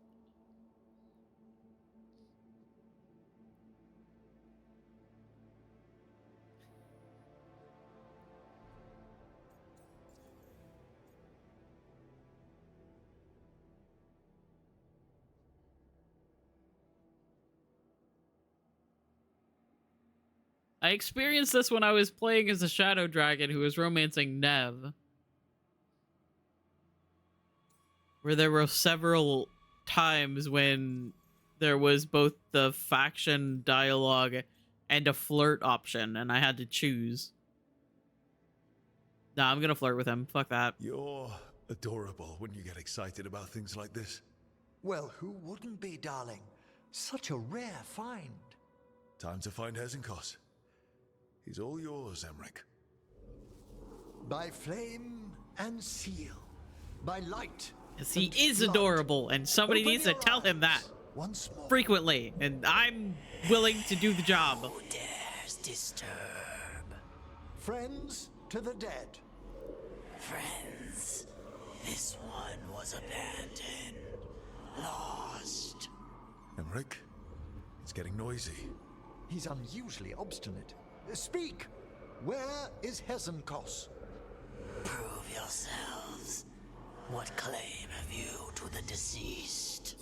I experienced this when I was playing as a shadow dragon who was romancing Nev, where there were several times when there was both the faction dialogue and a flirt option, and I had to choose. Nah, I'm gonna flirt with him. Fuck that. You're adorable when you get excited about things like this. Well, who wouldn't be, darling? Such a rare find. Time to find Hezenkos. He's all yours, Emmerich. By flame and seal. By light. Yes, he is adorable, and somebody needs to tell him that once more. Frequently, and I'm willing to do the job. Who dares disturb? Friends to the dead. Friends, this one was abandoned, lost. Emmerich, it's getting noisy. He's unusually obstinate. Speak! Where is Hezenkos? Prove yourselves. What claim have you to the deceased?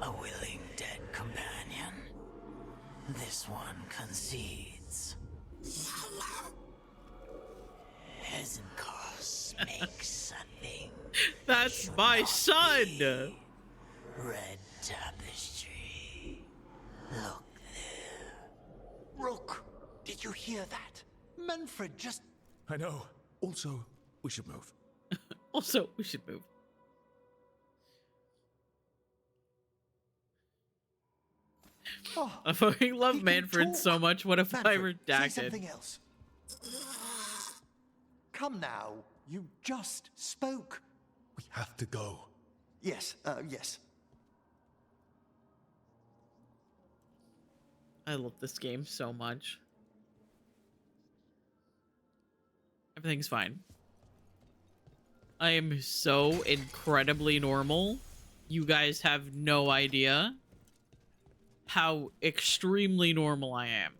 A willing dead companion. This one concedes. Hezenkos makes a thing. That's my son! Red tapestry. Look there. Rook, did you hear that? Manfred just... I know. Also, we should move. Also, we should move. Oh, I fucking love Manfred so much. What if I Manfred, say redacted? something else. Come now. You just spoke. We have to go. Yes, yes. I love this game so much. Everything's fine. I am so incredibly normal. You guys have no idea how extremely normal I am.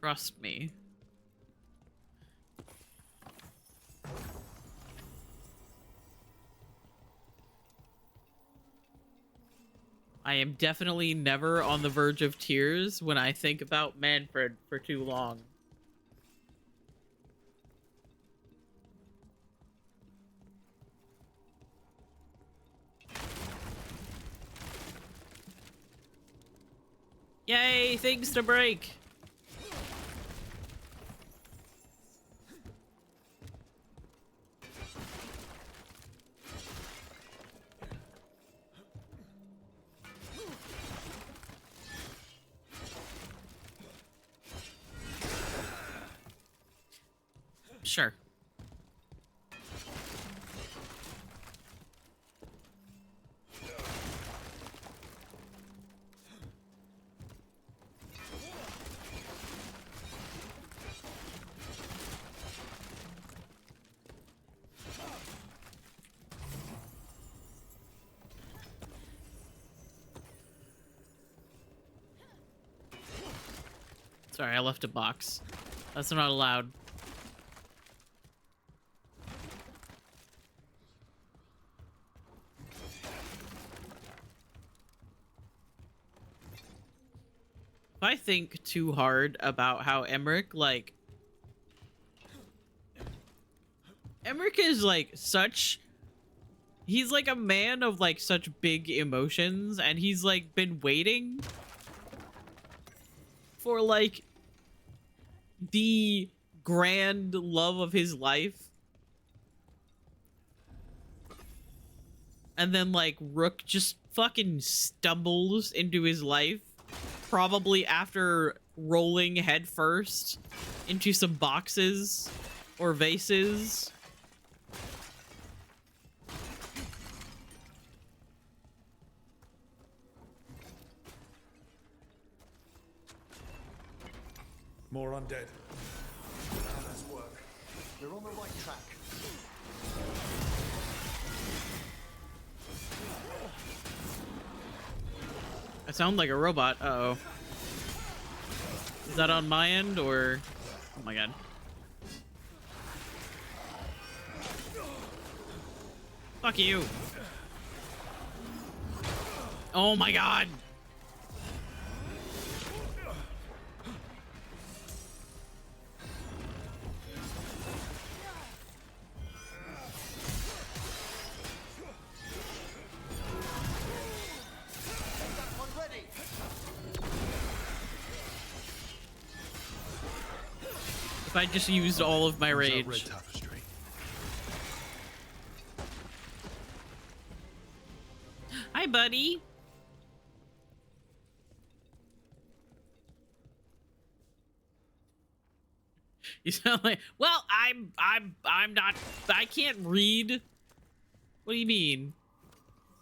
Trust me. I am definitely never on the verge of tears when I think about Manfred for too long. Yay, things to break. Sure. Sorry, I left a box. That's not allowed. If I think too hard about how Emmerich, like... Emmerich is, like, such... He's, like, a man of, like, such big emotions, and he's, like, been waiting for, like, the grand love of his life. And then, like, Rook just fucking stumbles into his life. Probably after rolling headfirst into some boxes or vases. More undead. Nice work. We're on the right track. I sound like a robot. Uh-oh. Is that on my end or... Oh my god. Fuck you. Oh my god. If I just used all of my rage. Hi, buddy. You sound like, well, I'm not, I can't read. What do you mean?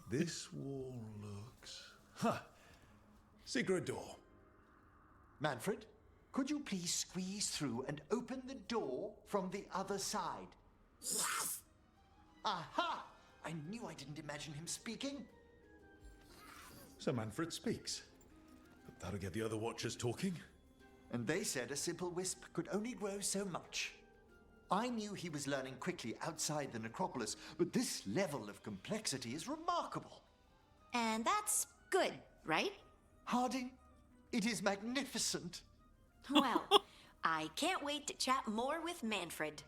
This wall looks... Huh. Secret door. Manfred, could you please squeeze through and open the door from the other side? Yes! Aha! I knew I didn't imagine him speaking. So Manfred speaks. That'll get the other Watchers talking. And they said a simple wisp could only grow so much. I knew he was learning quickly outside the necropolis, but this level of complexity is remarkable. And that's good, right? Harding, it is magnificent. Well, I can't wait to chat more with Manfred.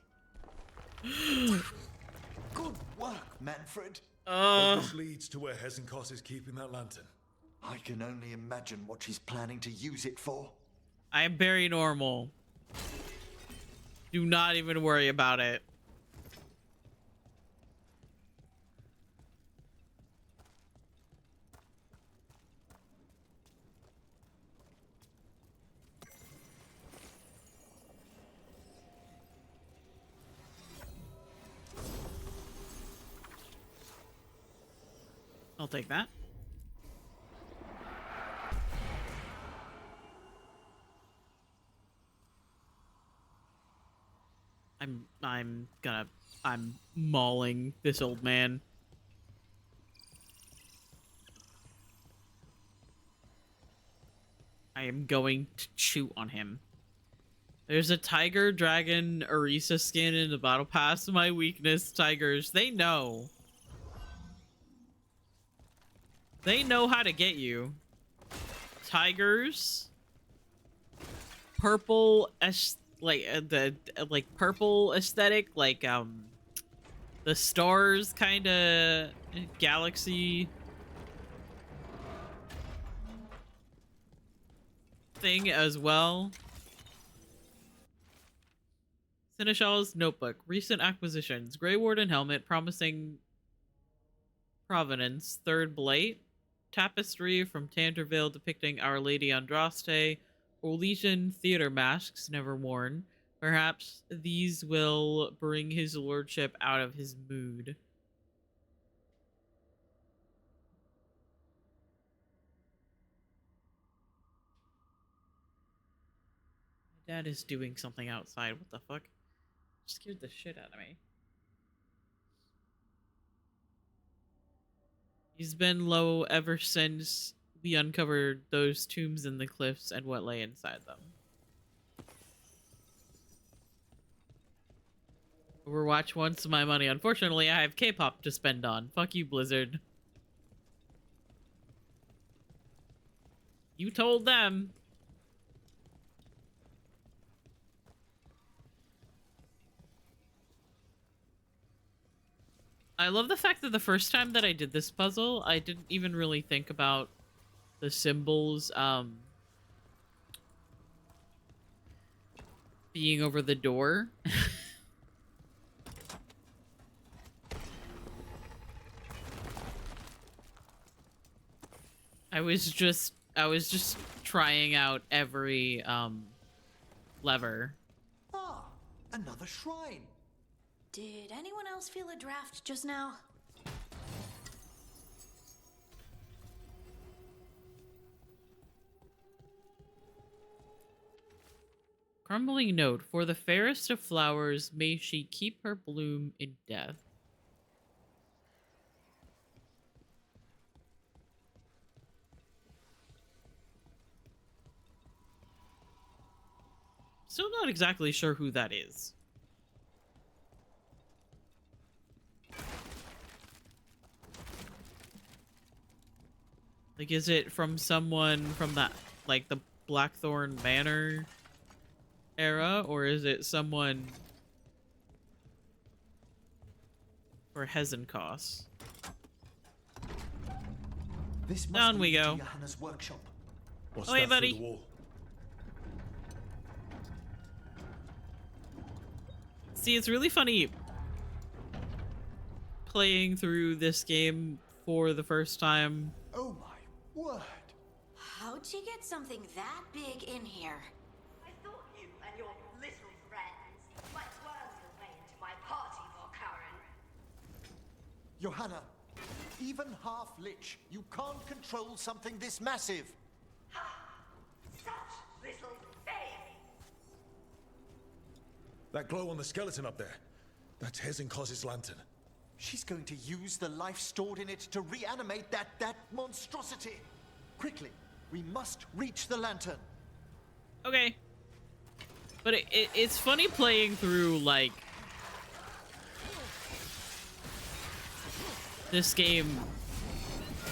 Good work, Manfred. This leads to where Hezenkos is keeping that lantern. I can only imagine what she's planning to use it for. I am very normal. Do not even worry about it. I'll take that. I'm mauling this old man. I am going to chew on him. There's a tiger, dragon, Orisa skin in the battle pass. My weakness, tigers. They know. They know how to get you. Tigers. Purple purple aesthetic, like the stars kind of galaxy thing as well. Seneschal's notebook. Recent acquisitions. Grey Warden helmet promising provenance. Third Blight. Tapestry from Tanterville depicting Our Lady Andraste. Orlesian theater masks never worn. Perhaps these will bring his lordship out of his mood. My dad is doing something outside. What the fuck? Scared the shit out of me. He's been low ever since we uncovered those tombs in the cliffs and what lay inside them. Overwatch wants my money. Unfortunately, I have K-pop to spend on. Fuck you, Blizzard. You told them. I love the fact that the first time that I did this puzzle, I didn't even really think about the symbols being over the door. I was just trying out every lever. Ah, another shrine. Did anyone else feel a draft just now? Crumbling note. For the fairest of flowers, may she keep her bloom in death. Still not exactly sure who that is. Like, is it from someone from that, like, the Blackthorn Manor era? Or is it someone for Hezenkos? This must Down we lead to go. Johanna's workshop. What's Oh, hey, that through buddy. the wall? See, it's really funny playing through this game for the first time. Oh my word! How'd you get something that big in here? I thought you and your little friends might worm your way into my party, Karen. Johanna, even half-lich, you can't control something this massive. Such little faith. That glow on the skeleton up there. That's Hezenkos' lantern. She's going to use the life stored in it to reanimate that monstrosity. Quickly, we must reach the lantern. Okay. But it's funny playing through, like, this game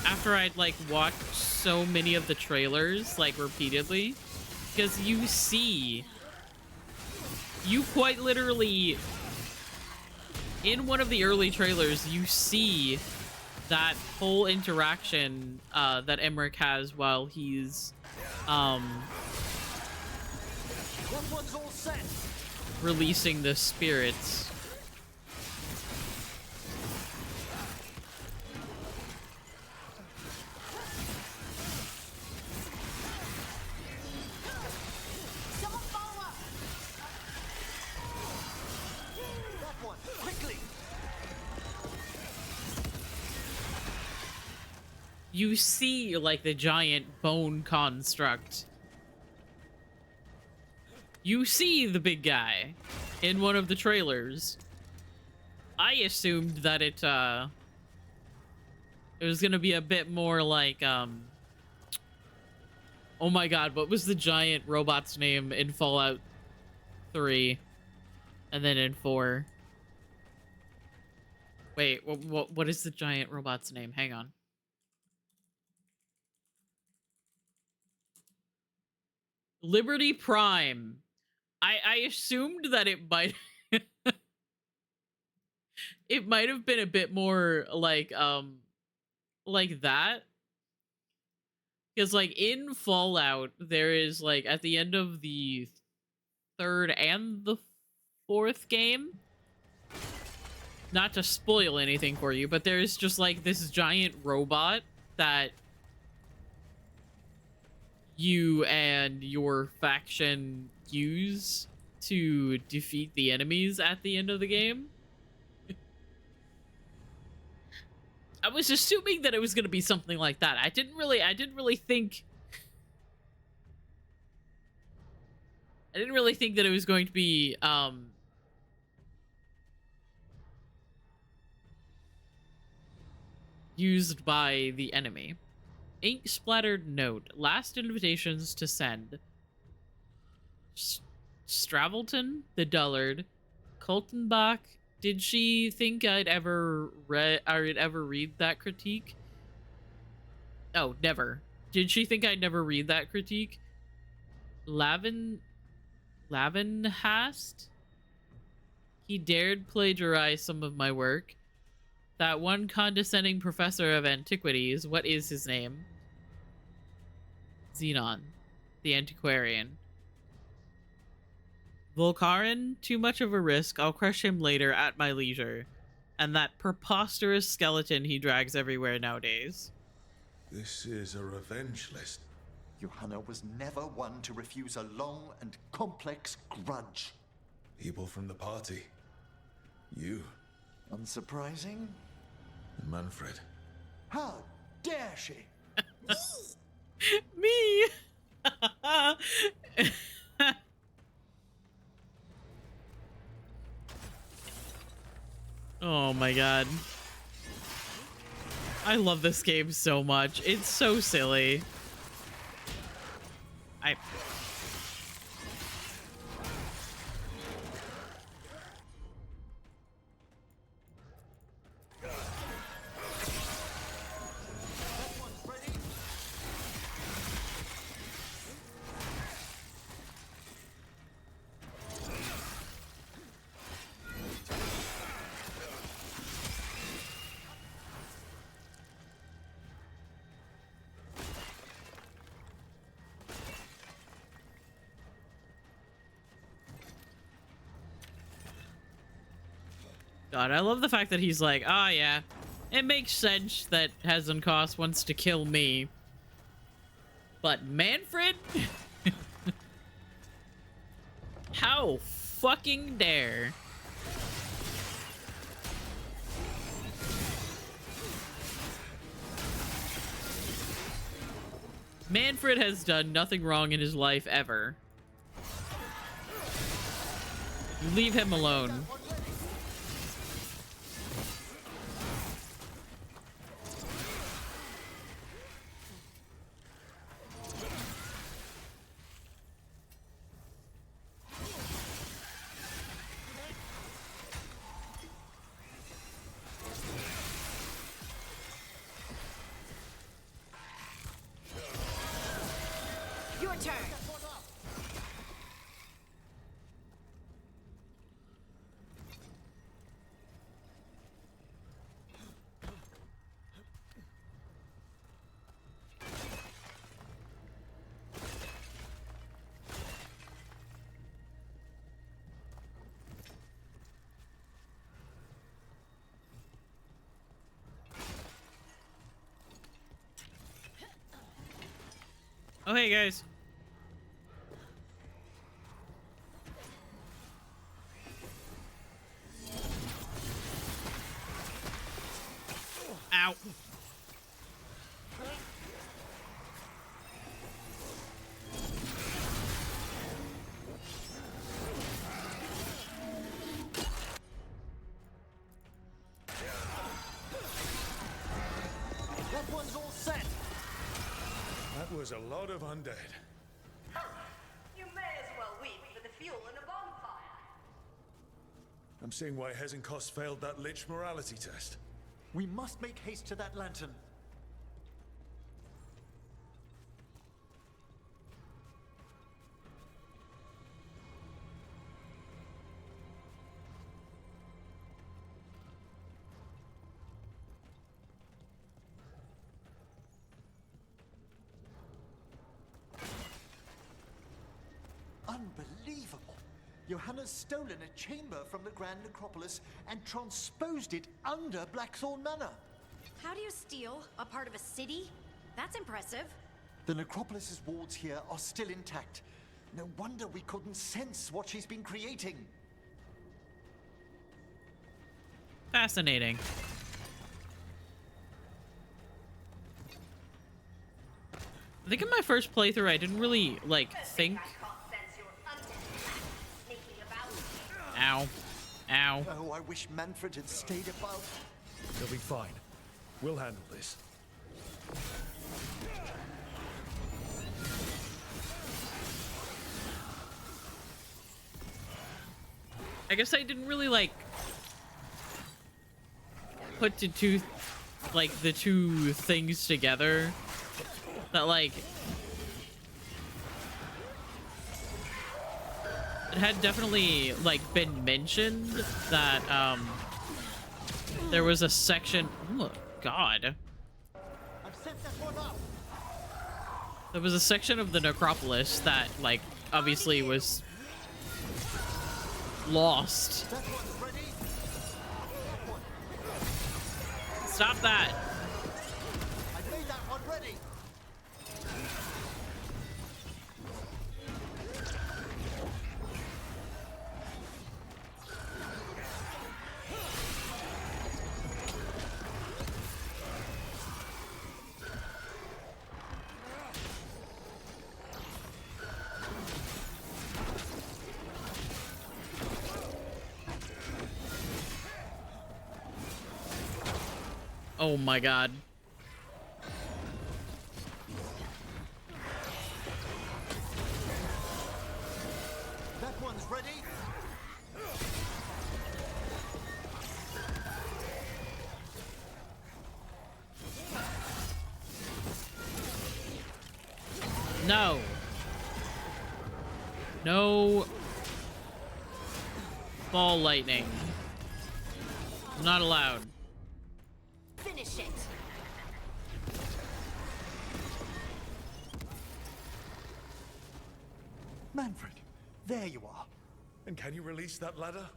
after I'd, like, watched so many of the trailers, like, repeatedly. Because you quite literally, in one of the early trailers, you see that whole interaction that Emmerich has while he's That one's all set. releasing the spirits. Someone follow up! That one, quickly. You see, like, the giant bone construct. You see the big guy in one of the trailers. I assumed that it was gonna be a bit more like, oh my god, what was the giant robot's name in Fallout 3? And then in 4? Wait, what is the giant robot's name? Hang on. Liberty Prime. I assumed that it might it might have been a bit more like that. Because like in Fallout, there is like at the end of the third and the fourth game, not to spoil anything for you, but there's just like this giant robot that you and your faction use to defeat the enemies at the end of the game. I was assuming that it was going to be something like that. I didn't really think that it was going to be used by the enemy. Ink splattered note. Last invitations to send. Stravelton, the dullard. Coltenbach. Did she think I'd ever read that critique? Oh, never. Did she think I'd never read that critique? Lavenhast? He dared plagiarize some of my work. That one condescending professor of antiquities, what is his name? Xenon, the antiquarian. Volcarin, too much of a risk. I'll crush him later at my leisure. And that preposterous skeleton he drags everywhere nowadays. This is a revenge list. Johanna was never one to refuse a long and complex grudge. People from the party. You. Unsurprising? And Manfred. How dare she? Me! Oh my god. I love this game so much. It's so silly. God, I love the fact that he's like, oh yeah, it makes sense that Hazenkos wants to kill me. But Manfred? How fucking dare? Manfred has done nothing wrong in his life ever. Leave him alone. Your turn. Oh, hey guys. Ow. That one's all set. That was a lot of undead. You may as well weep for the fuel in a bonfire. I'm seeing why Hazenkos failed that Lich morality test. We must make haste to that lantern. Johanna's stolen a chamber from the Grand Necropolis and transposed it under Blackthorn Manor. How do you steal a part of a city? That's impressive. The Necropolis's wards here are still intact. No wonder we couldn't sense what she's been creating. Fascinating. I think in my first playthrough, I didn't really, like, think... Ow. Ow. Oh, I wish Manfred had stayed above. He'll be fine. We'll handle this. I guess I didn't really, like, put the two things together. That, like, it had definitely, like, been mentioned that, there was a section... Oh, God. There was a section of the Necropolis that, like, obviously was lost. Stop that. I made that one ready. Oh my God. That one's ready. No. No. Ball lightning. Not allowed. Finish it. Manfred, there you are. And can you release that ladder?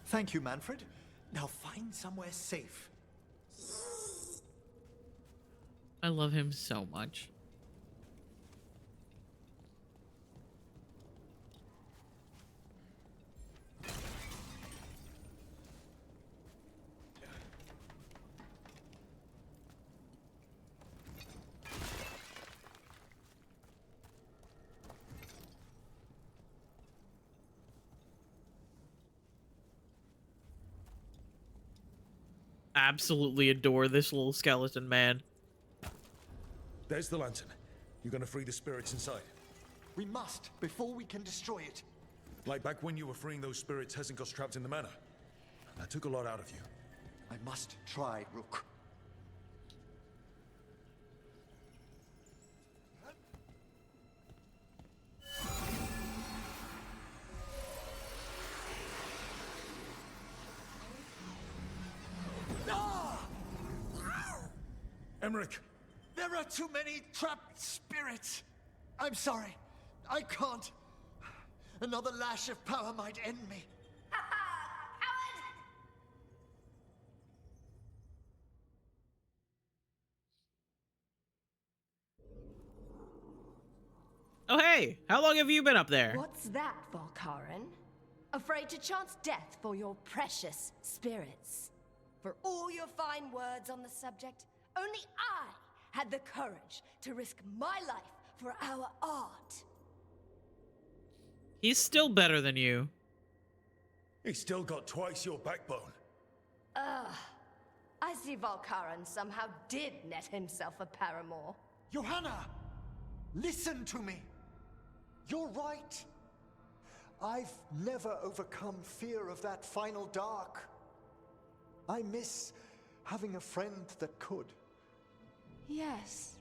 Thank you, Manfred. Now find somewhere safe. I love him so much. Absolutely adore this little skeleton man. There's the lantern. You're gonna free the spirits inside. We must, before we can destroy it. Like back when you were freeing those spirits Hezen got trapped in the manor. That took a lot out of you. I must try, Rook. Emmerich! There are too many trapped spirits. I'm sorry. I can't. Another lash of power might end me. Oh, hey! How long have you been up there? What's that, Valkaran? Afraid to chance death for your precious spirits? For all your fine words on the subject, only I had the courage to risk my life for our art. He's still better than you. He's still got twice your backbone. I see Valkaran somehow did net himself a paramour. Johanna! Listen to me. You're right. I've never overcome fear of that final dark. I miss having a friend that could. Yes.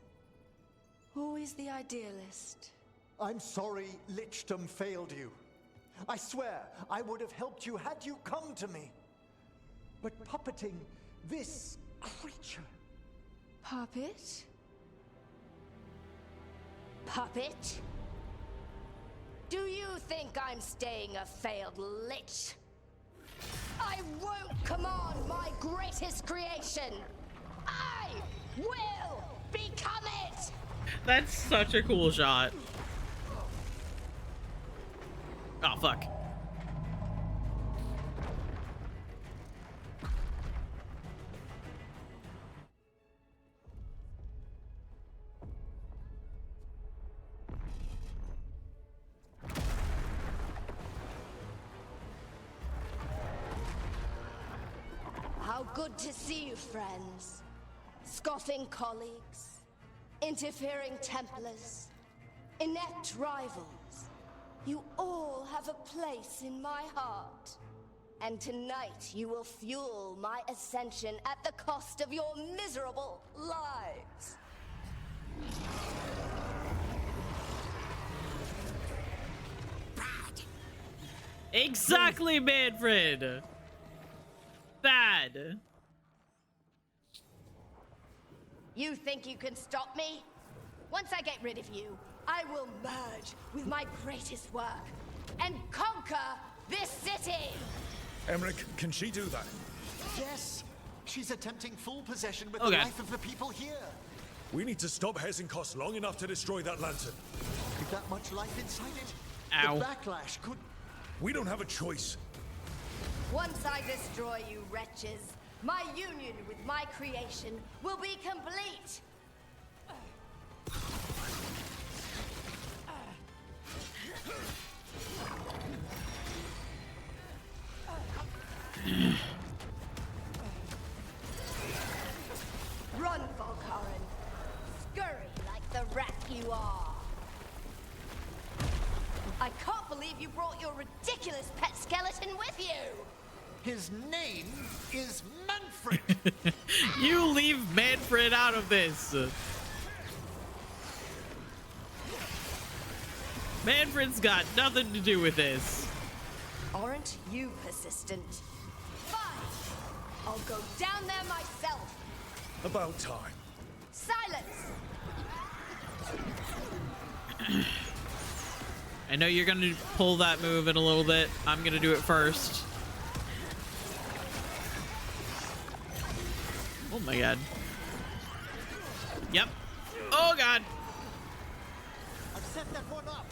Always the idealist. I'm sorry Lichdom failed you. I swear I would have helped you had you come to me. But puppeting this creature... Puppet? Puppet? Do you think I'm staying a failed lich? I won't command my greatest creation. I will become it. That's such a cool shot. Oh, fuck. How good to see you, friends. Scoffing colleagues, interfering Templars, inept rivals. You all have a place in my heart. And tonight you will fuel my ascension at the cost of your miserable lives. Exactly, Manfred. Bad. You think you can stop me? Once I get rid of you, I will merge with my greatest work and conquer this city! Emmerich, can she do that? Yes! She's attempting full possession with Okay. the life of the people here. We need to stop Hesenkos long enough to destroy that lantern. With that much life inside it, Ow. the backlash could... We don't have a choice. Once I destroy you wretches, my union with my creation will be complete! Run, Volkaren. Scurry like the rat you are. I can't believe you brought your ridiculous pet skeleton with you! His name is Manfred! You leave Manfred out of this. Manfred's got nothing to do with this. Aren't you persistent? Fine! I'll go down there myself! About time. Silence! I know you're gonna pull that move in a little bit. I'm gonna do it first. Oh my god. Yep. Oh god. I've set that one up.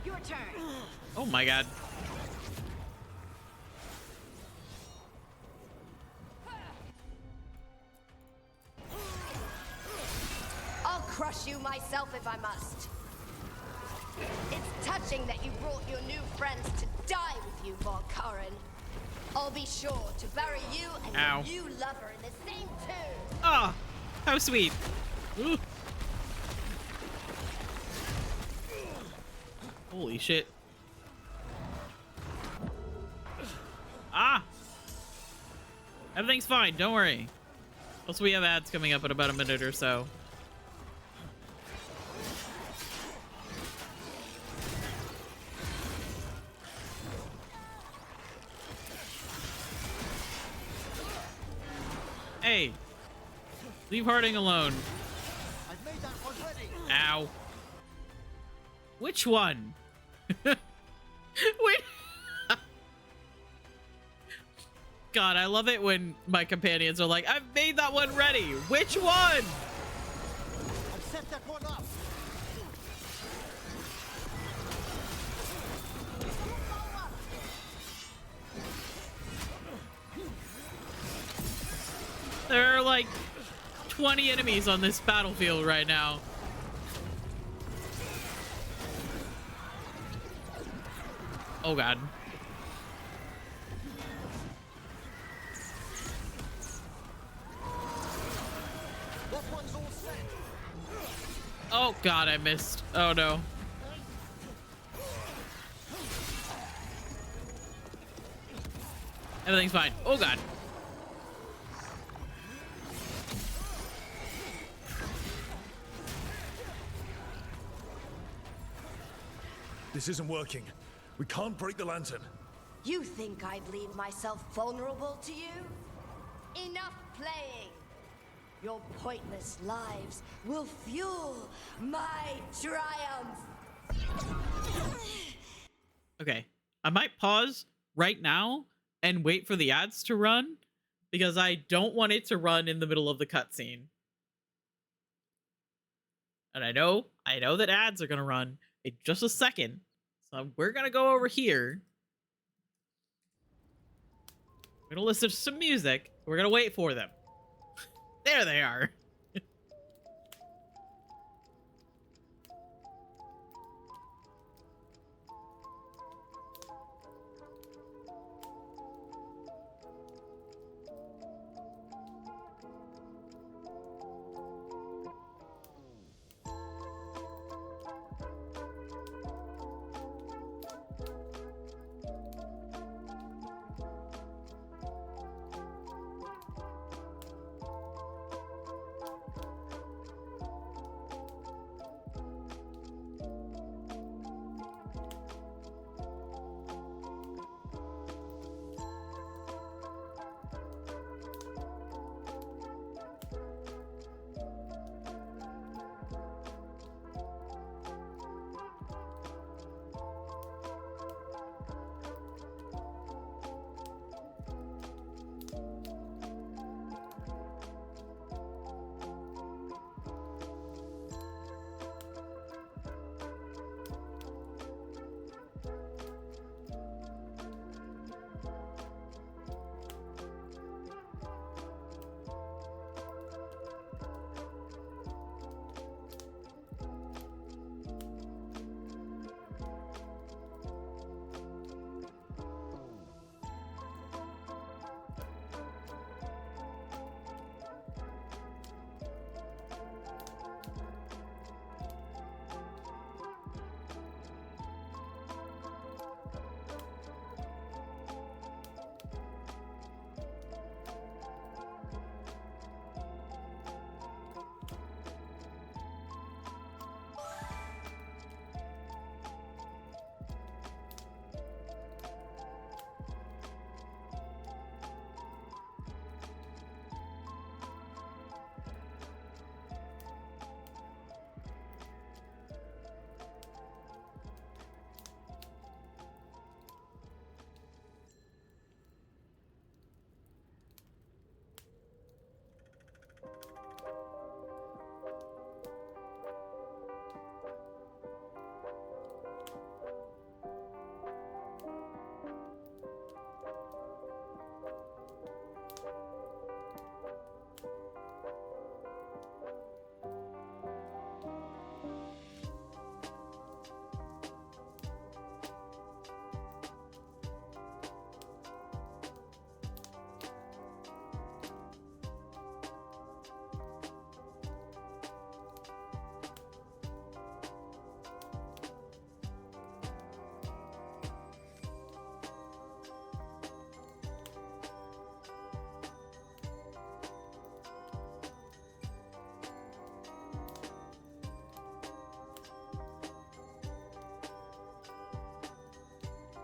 Your turn. Oh my god. I'll crush you myself if I must. It's touching that you brought your new friends to die with you, Volkaren. I'll be sure to bury you and Ow. your new lover in the same tomb. Oh, how sweet. Ooh. Holy shit. Ah! Everything's fine, don't worry. Also, we have ads coming up in about a minute or so. Hey! Leave Harding alone. I've made that one ready. Ow. Which one? Wait. God, I love it when my companions are like, I've made that one ready. Which one? I've set that one up. There are like 20 enemies on this battlefield right now. Oh god. That one's all set. Oh god, I missed. Oh no. Everything's fine. Oh god. This isn't working. We can't break the lantern. You think I'd leave myself vulnerable to you? Enough playing! Your pointless lives will fuel my triumph! Okay, I might pause right now and wait for the ads to run because I don't want it to run in the middle of the cutscene. And I know that ads are gonna run in just a second, so we're gonna go over here. We're gonna listen to some music. We're gonna wait for them. There they are.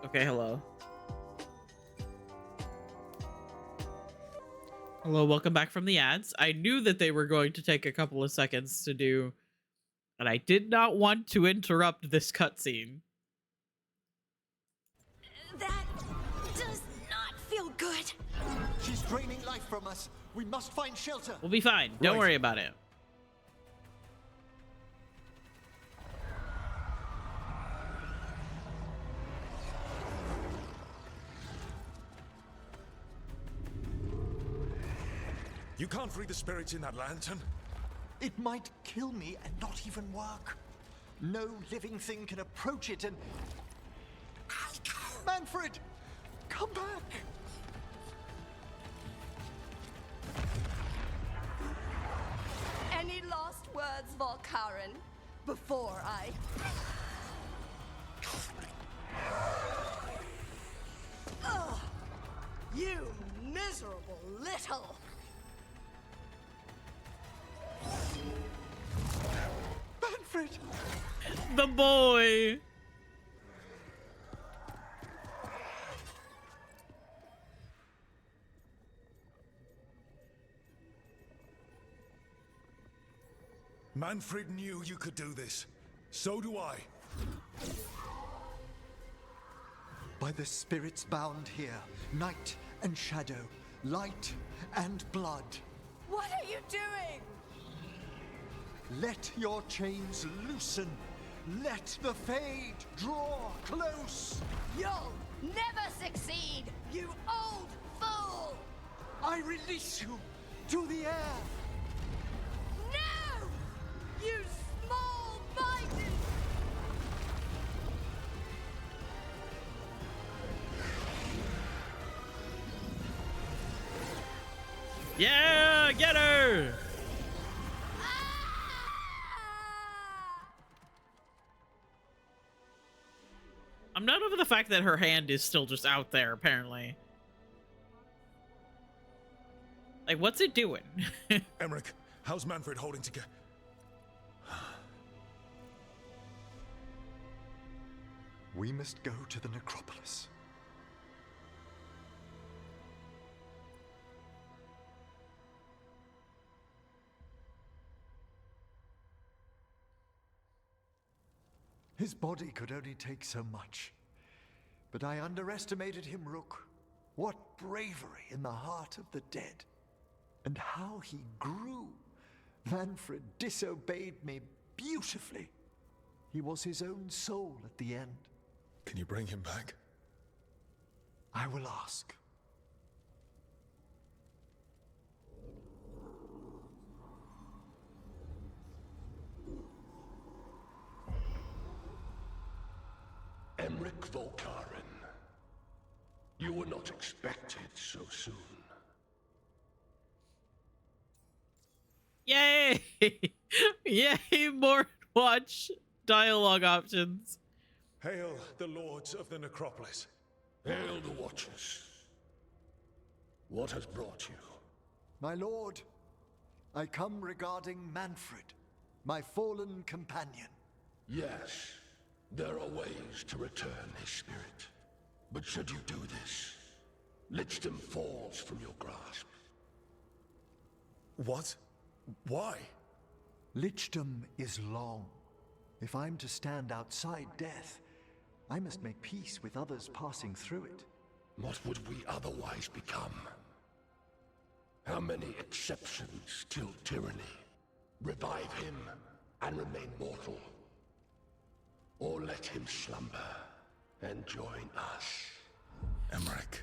Okay, hello. Hello, welcome back from the ads. I knew that they were going to take a couple of seconds to do, and I did not want to interrupt this cutscene. That does not feel good. She's draining life from us. We must find shelter. We'll be fine. Don't worry about it. You can't free the spirits in that lantern? It might kill me and not even work. No living thing can approach it and... Manfred! Come back! Any last words, Volkaren, before I... Ugh! You miserable little... Manfred! The boy! Manfred knew you could do this. So do I. By the spirits bound here, night and shadow, light and blood. What are you doing? Let your chains loosen. Let the Fade draw close. You'll never succeed, you old fool! I release you to the air. No! You small-minded! Yeah, get her! I'm not over the fact that her hand is still just out there, apparently. Like, what's it doing? Emmerich, how's Manfred holding together? We must go to the necropolis. His body could only take so much. But I underestimated him, Rook. What bravery in the heart of the dead. And how he grew. Manfred disobeyed me beautifully. He was his own soul at the end. Can you bring him back? I will ask. Emmerich Volkaren. You were not expected so soon. Yay! Yay, more watch dialogue options. Hail the lords of the necropolis. Hail the Watchers. What has brought you? My lord, I come regarding Manfred, my fallen companion. Yes, there are ways to return his spirit. But should you do this, Lichdom falls from your grasp. What? Why? Lichdom is long. If I'm to stand outside death, I must make peace with others passing through it. What would we otherwise become? How many exceptions till tyranny? Revive him and remain mortal. Or let him slumber and join us. Emmerich.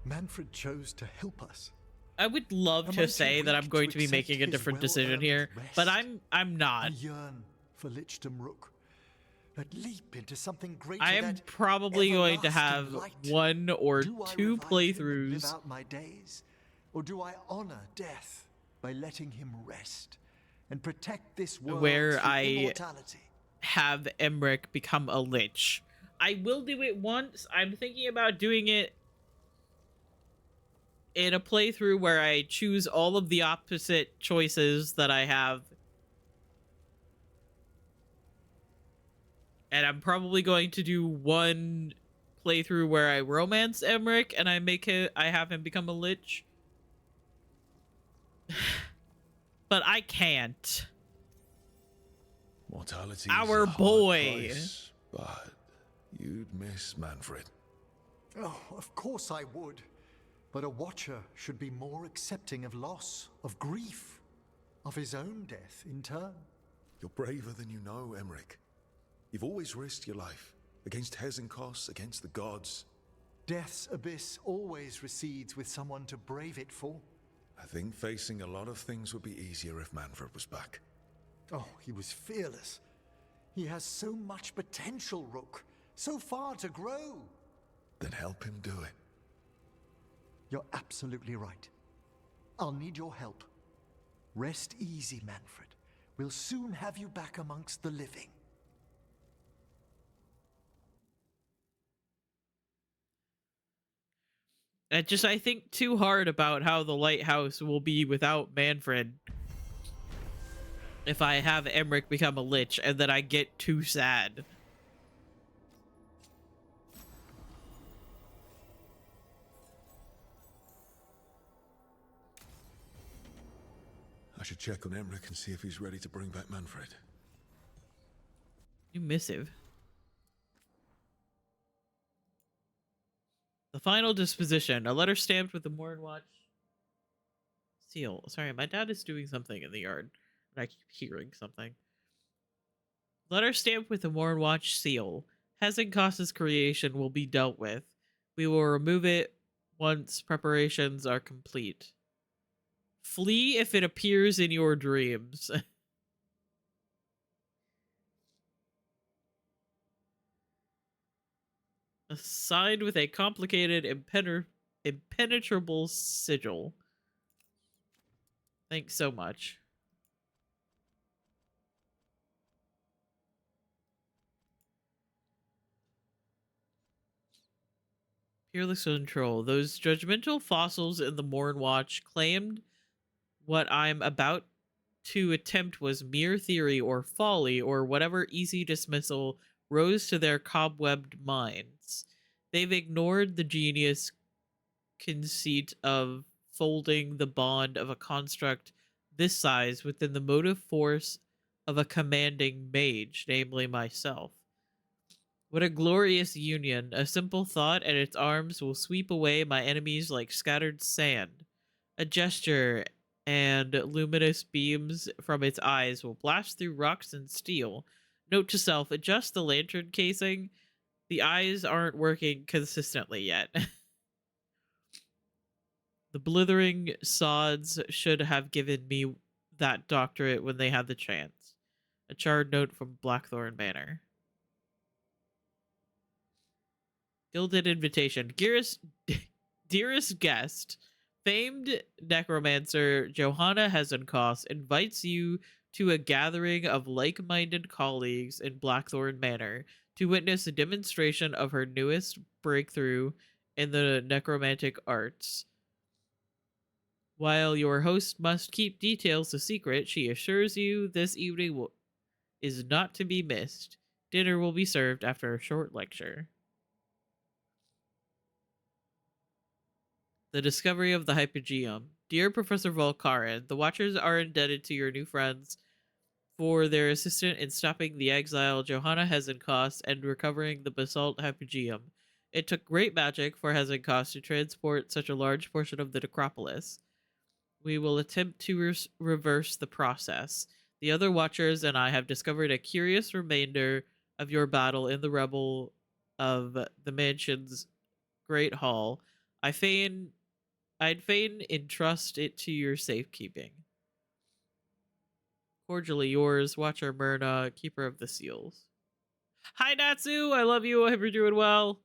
Manfred chose to help us. I would love to say that I'm going to be making a different decision here, but I'm not. I yearn for Lichdom, Rook. That leap into something greater. I am probably going to have one or two playthroughs. Live out my days, or do I honor death by letting him rest and protect this world where through I immortality? Have Emmerich become a lich. I will do it once. I'm thinking about doing it in a playthrough where I choose all of the opposite choices that I have. And I'm probably going to do one playthrough where I romance Emmerich and I have him become a lich. But I can't. Mortality our is a boy hard price, but you'd miss Manfred. Oh, of course I would. But a Watcher should be more accepting of loss, of grief, of his own death in turn. You're braver than you know, Emmerich. You've always risked your life against Hezenkos, against the gods. Death's abyss always recedes with someone to brave it for. I think facing a lot of things would be easier if Manfred was back. Oh, he was fearless. He has so much potential, Rook. So far to grow. Then help him do it. You're absolutely right. I'll need your help. Rest easy, Manfred. We'll soon have you back amongst the living. I think too hard about how the lighthouse will be without Manfred. If I have Emmerich become a lich and then I get too sad. I should check on Emmerich and see if he's ready to bring back Manfred. New missive. The final disposition. A letter stamped with the Mornwatch seal. Sorry, my dad is doing something in the yard, and I keep hearing something. Letter stamped with the Mornwatch seal. Hezenkos's creation will be dealt with. We will remove it once preparations are complete. Flee if it appears in your dreams. Signed with a complicated, impenetrable sigil. Thanks so much. Peerless control. Those judgmental fossils in the Mornwatch claimed what I'm about to attempt was mere theory or folly or whatever easy dismissal rose to their cobwebbed minds. They've ignored the genius conceit of folding the bond of a construct this size within the motive force of a commanding mage, namely myself. What a glorious union. A simple thought and its arms will sweep away my enemies like scattered sand. A gesture and luminous beams from its eyes will blast through rocks and steel. Note to self, adjust the lantern casing. The eyes aren't working consistently yet. The blithering sods should have given me that doctorate when they had the chance. A charred note from Blackthorn Manor. Gilded invitation. Dearest guest, famed necromancer Johanna Hezenkos invites you to a gathering of like-minded colleagues in Blackthorn Manor to witness a demonstration of her newest breakthrough in the necromantic arts. While your host must keep details a secret, she assures you this evening is not to be missed. Dinner will be served after a short lecture. The discovery of the Hypogeum. Dear Professor Volkaren, the Watchers are indebted to your new friends for their assistance in stopping the exile Johanna Hezenkos and recovering the basalt Hypogeum. It took great magic for Hezenkos to transport such a large portion of the necropolis. We will attempt to reverse the process. The other Watchers and I have discovered a curious remainder of your battle in the rubble of the mansion's great hall. I'd fain entrust it to your safekeeping. Cordially yours, Watcher Myrna, Keeper of the Seals. Hi, Natsu! I love you. I hope you're doing well.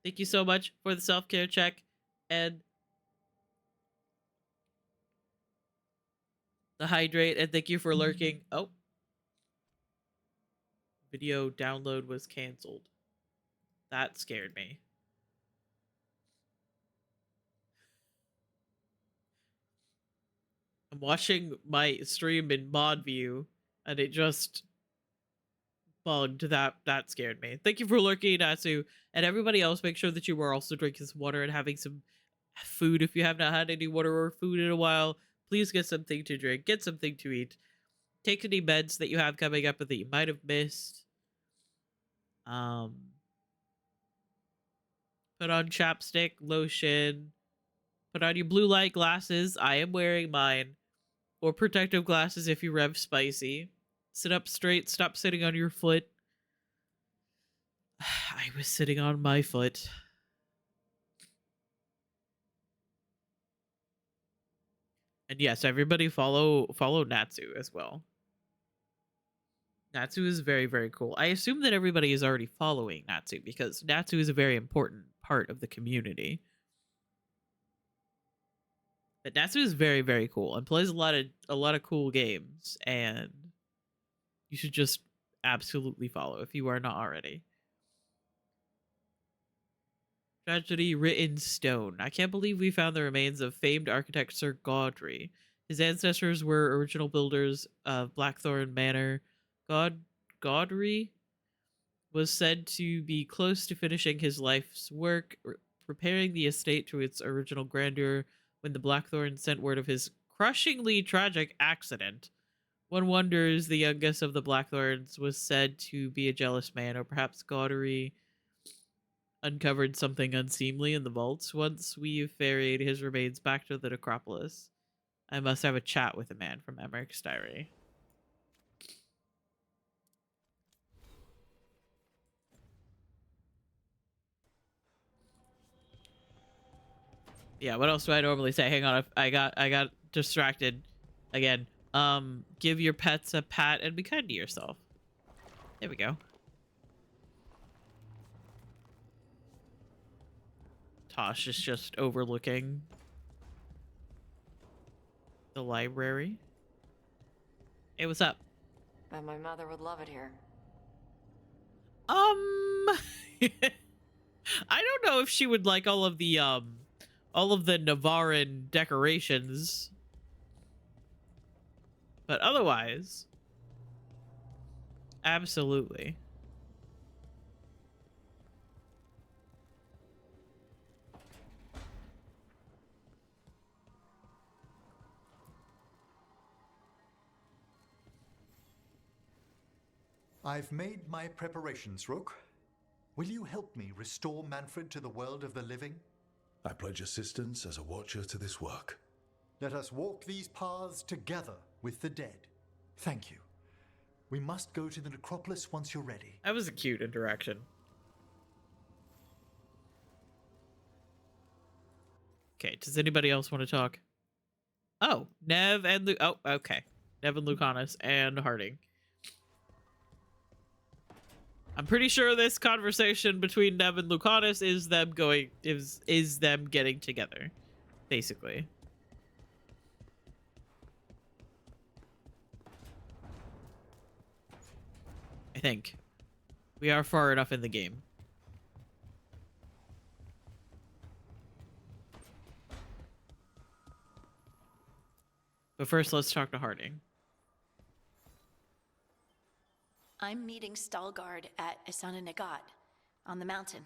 Thank you so much for the self-care check and the hydrate, and thank you for lurking. Oh. Video download was canceled. That scared me. I'm watching my stream in mod view, and it just bugged. That scared me. Thank you for lurking, Natsu. And everybody else, make sure that you are also drinking some water and having some food. If you have not had any water or food in a while, please get something to drink. Get something to eat. Take any meds that you have coming up that you might have missed. Put on chapstick, lotion. Put on your blue light glasses. I am wearing mine. Or protective glasses if you rev spicy. Sit up straight. Stop sitting on your foot. I was sitting on my foot. And yes, everybody follow Natsu as well. Natsu is very, very cool. I assume that everybody is already following Natsu because Natsu is a very important part of the community. But Natsu is very, very cool and plays a lot of cool games, and you should just absolutely follow if you are not already. Tragedy written stone. I can't believe we found the remains of famed architect Sir Gaudry. His ancestors were original builders of Blackthorn Manor. Gaudry was said to be close to finishing his life's work, preparing the estate to its original grandeur when the Blackthorn sent word of his crushingly tragic accident. One wonders the youngest of the Blackthorns was said to be a jealous man, or perhaps Gaudry uncovered something unseemly in the vaults. Once we've ferried his remains back to the necropolis, I must have a chat with the man from Emmerich's diary. Yeah, what else do I normally say? Hang on, I got distracted again. Give your pets a pat and be kind to yourself. There we go. Tosh is just overlooking the library. Hey, what's up? Bet my mother would love it here. I don't know if she would like all of the Navaran decorations. But otherwise, absolutely. I've made my preparations, Rook. Will you help me restore Manfred to the world of the living? I pledge assistance as a watcher to this work. Let us walk these paths together with the dead. Thank you. We must go to the necropolis once you're ready. That was a cute interaction. Okay, does anybody else want to talk? Oh, Nev and oh, okay. Nev and Lucanus and Harding. I'm pretty sure this conversation between Nev and Lucanus is them getting together, basically. I think we are far enough in the game. But first, let's talk to Harding. I'm meeting Stalgard at Asana Nagat on the mountain.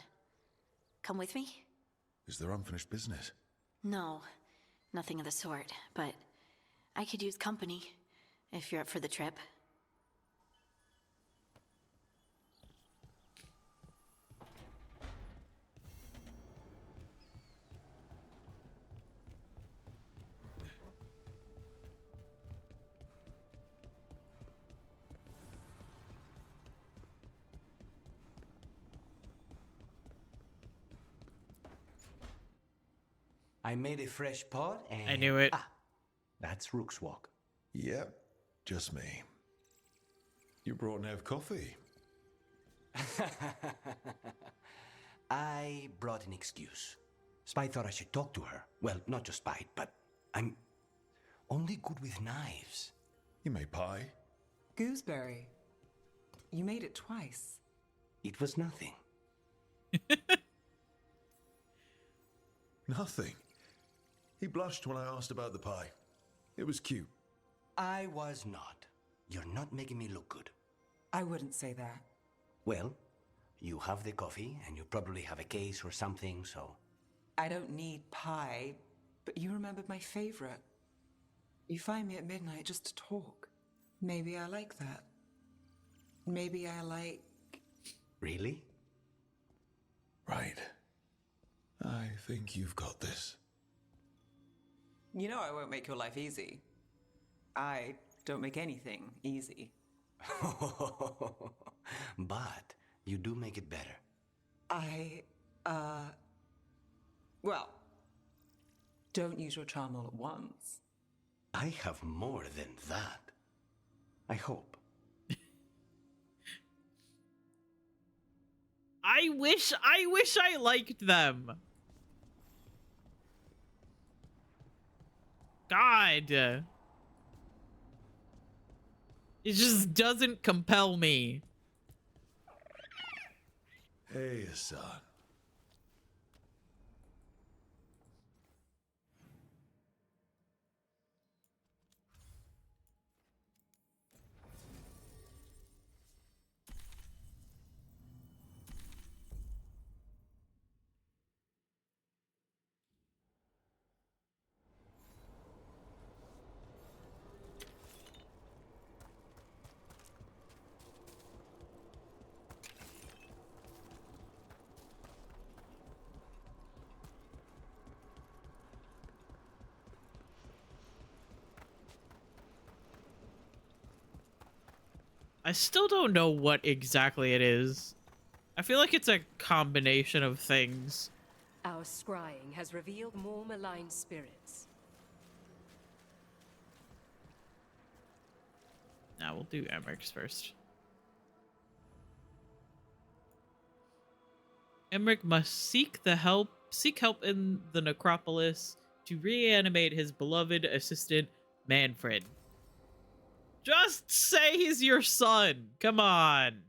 Come with me? Is there unfinished business? No, nothing of the sort, but I could use company if you're up for the trip. I made a fresh pot and... I knew it. Ah, that's Rook's walk. Yep, just me. You brought Nev coffee. I brought an excuse. Spite thought I should talk to her. Well, not just Spite, but I'm only good with knives. You made pie? Gooseberry. You made it twice. It was nothing. Nothing. He blushed when I asked about the pie. It was cute. I was not. You're not making me look good. I wouldn't say that. Well, you have the coffee, and you probably have a case or something, so... I don't need pie, but you remembered my favorite. You find me at midnight just to talk. Maybe I like that. Maybe I like... Really? Right. I think you've got this. You know I won't make your life easy. I don't make anything easy. But you do make it better. Well, don't use your charm all at once. I have more than that. I hope. I wish I liked them. God. It just doesn't compel me. Hey, son. I still don't know what exactly it is. I feel like it's a combination of things. Our scrying has revealed more malign spirits. Now we'll do Emmerich's first. Emmerich must seek help in the necropolis to reanimate his beloved assistant Manfred. Just say he's your son. Come on.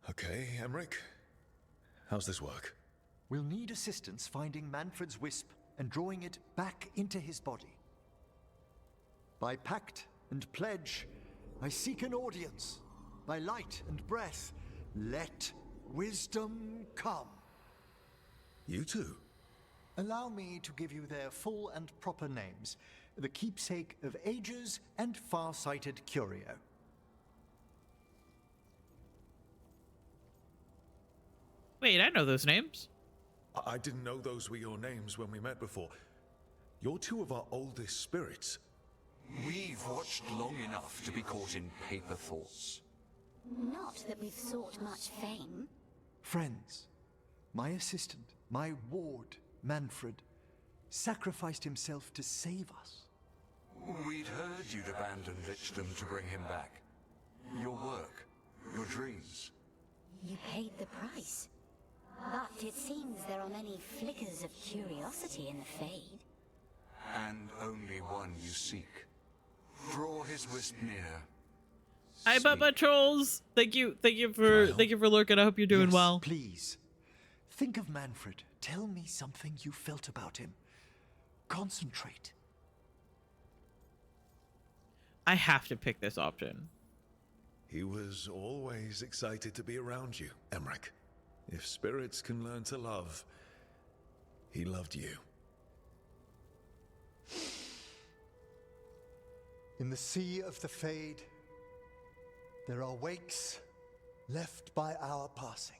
Okay, Emmerich. How's this work? We'll need assistance finding Manfred's wisp and drawing it back into his body. By pact and pledge, I seek an audience. By light and breath, let wisdom come. You too? Allow me to give you their full and proper names, the keepsake of ages and far-sighted curio. Wait, I know those names. I didn't know those were your names when we met before. You're two of our oldest spirits. We've watched long enough to be caught in paper thoughts. Not that we've sought much fame. Friends, my assistant, my ward, Manfred, sacrificed himself to save us. We'd heard you'd abandoned Lichdom to bring him back. Your work, your dreams. You paid the price. But it seems there are many flickers of curiosity in the Fade. And only one you seek. Draw his wisp near. Hi, Bubba Trolls. Thank you for lurking. I hope you're doing well. Please, think of Manfred. Tell me something you felt about him. Concentrate. I have to pick this option. He was always excited to be around you, Emmerich. If spirits can learn to love, he loved you. In the sea of the Fade, there are wakes left by our passing.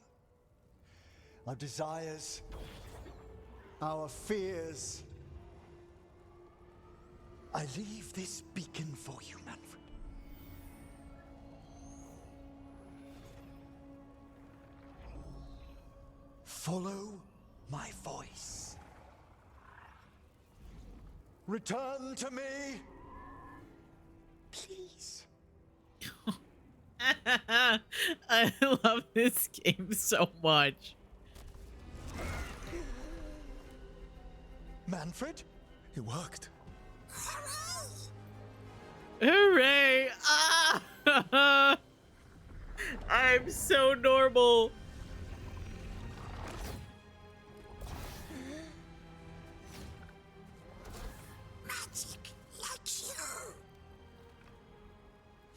Our desires, our fears. I leave this beacon for you, Manfred. Follow my voice. Return to me, please. I love this game so much. Manfred? It worked. Hooray! Ah! I'm so normal. Magic like you.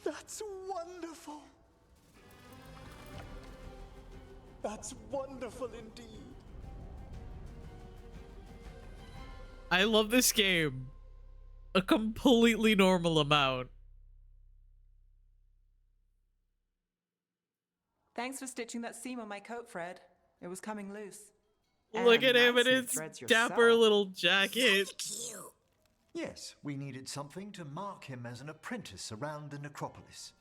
That's wonderful. That's wonderful indeed. I love this game a completely normal amount. Thanks for stitching that seam on my coat, Fred. It was coming loose. Look at him in nicely his threads dapper yourself. little jacket. Yes, we needed something to mark him as an apprentice around the necropolis.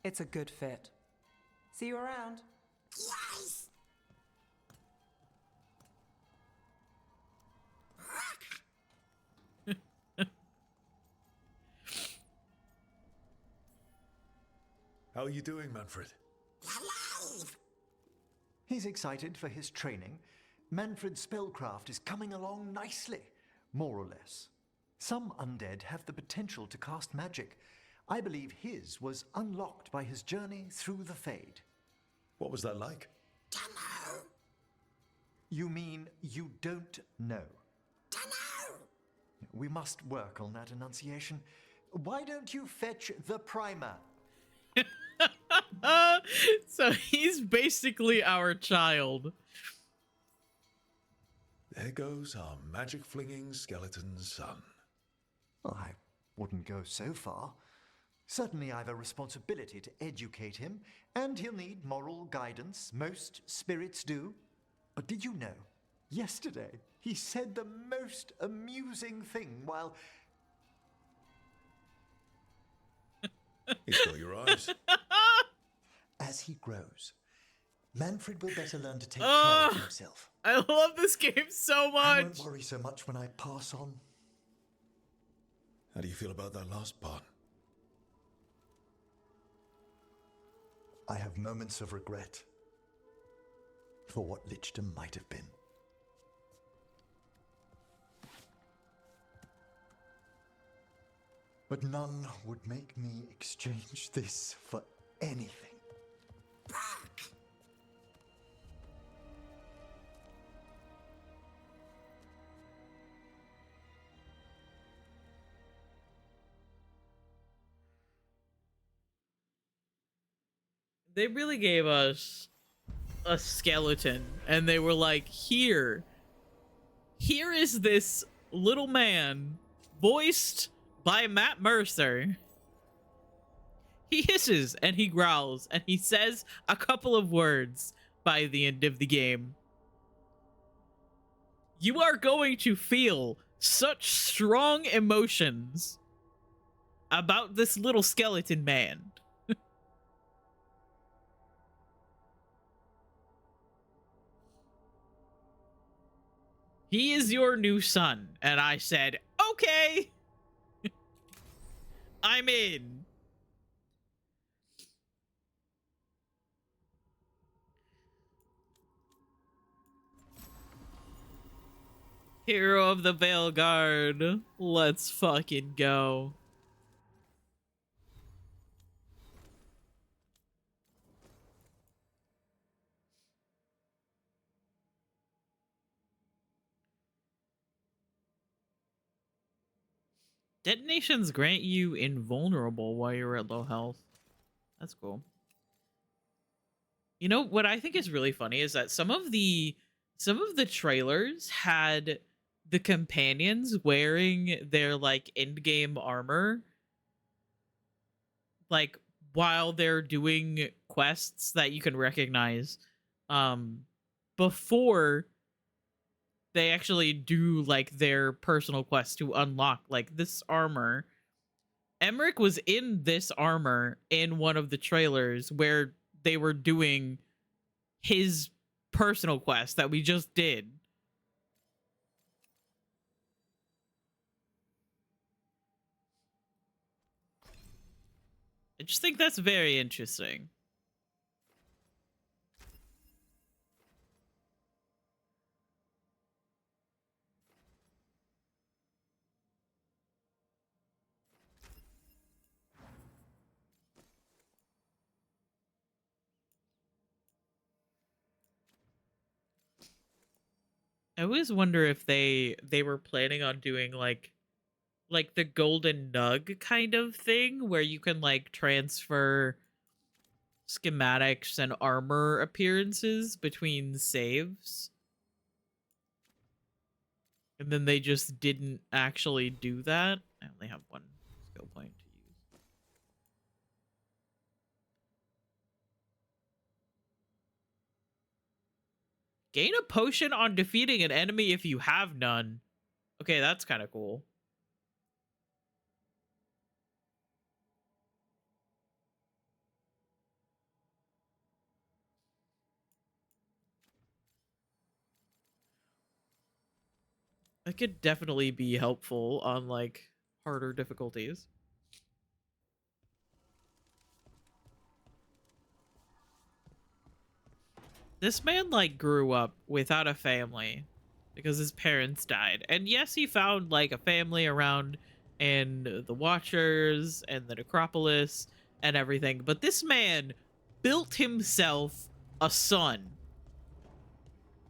It's a good fit. See you around. Yes. How are you doing, Manfred? Alive. He's excited for his training. Manfred's spellcraft is coming along nicely, more or less. Some undead have the potential to cast magic. I believe his was unlocked by his journey through the Fade. What was that like? Dunno. You mean you don't know? Dunno. We must work on that enunciation. Why don't you fetch the primer? So he's basically our child. There goes our magic-flinging skeleton son. I wouldn't go so far. Certainly I've a responsibility to educate him, and he'll need moral guidance. Most spirits do. But did you know, yesterday he said the most amusing thing while... He's got your eyes. As he grows, Manfred will better learn to take care of himself. I love this game so much. I won't worry so much when I pass on. How do you feel about that last part? I have moments of regret for what Lichdom might have been. But none would make me exchange this for anything. They really gave us a skeleton, and they were like, here is this little man voiced by Matt Mercer. He hisses and he growls and he says a couple of words by the end of the game. You are going to feel such strong emotions about this little skeleton man. He is your new son. And I said, okay. I'm in. Hero of the Veilguard. Let's fucking go. Detonations grant you invulnerable while you're at low health. That's cool. You know, what I think is really funny is that some of the trailers had the companions wearing their, like, end-game armor, like, while they're doing quests that you can recognize, before they actually do, like, their personal quest to unlock, like, this armor. Emmerich was in this armor in one of the trailers where they were doing his personal quest that we just did. I just think that's very interesting. I always wonder if they were planning on doing like the golden nug kind of thing where you can like transfer schematics and armor appearances between saves. And then they just didn't actually do that. I only have one skill point to use. Gain a potion on defeating an enemy if you have none. Okay, that's kind of cool. That could definitely be helpful on, like, harder difficulties. This man, like, grew up without a family because his parents died. And yes, he found, like, a family around and the Watchers and the Necropolis and everything. But this man built himself a son.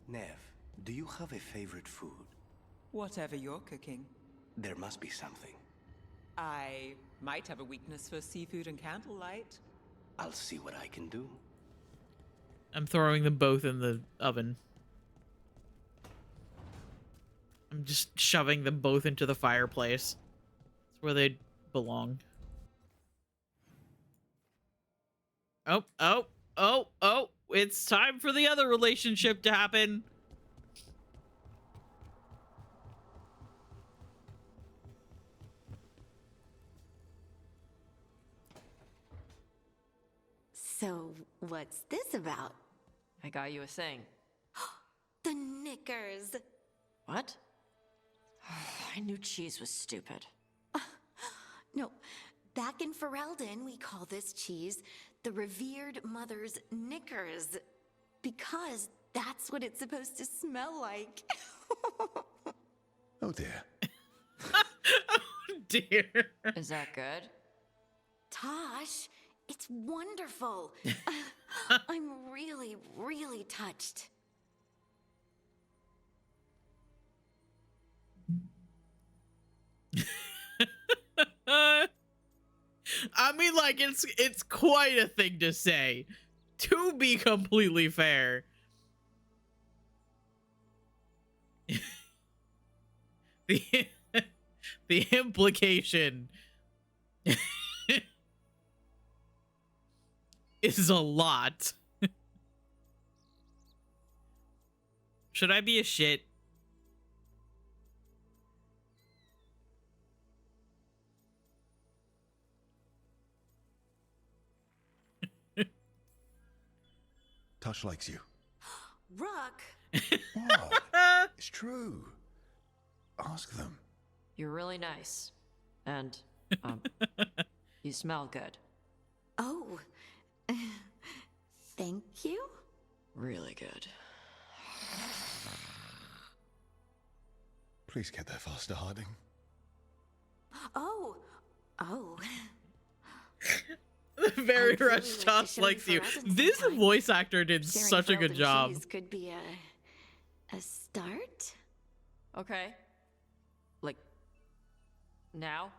Nev, do you have a favorite food? Whatever you're cooking. There must be something. I might have a weakness for seafood and candlelight. I'll see what I can do. I'm throwing them both in the oven. I'm just shoving them both into the fireplace. It's where they belong. Oh, oh, oh, oh. It's time for the other relationship to happen. So, what's this about? I got you a thing. The knickers. What? I knew cheese was stupid. No, back in Ferelden, we call this cheese the revered mother's knickers. Because that's what it's supposed to smell like. Oh dear. Oh dear. Is that good? Tosh, it's wonderful. I'm really, really touched. I mean, like, it's quite a thing to say, to be completely fair. The implication is a lot. Should I be a shit? Tosh likes you. Rook! What? It's true. Ask them. You're really nice. And, you smell good. Oh, thank you? Really good. Please get there faster, Harding. Oh. Very rushed. Tosh likes you. This voice actor did Sharing such a good Ferelden job. cheese could be a start? Okay. Like, now?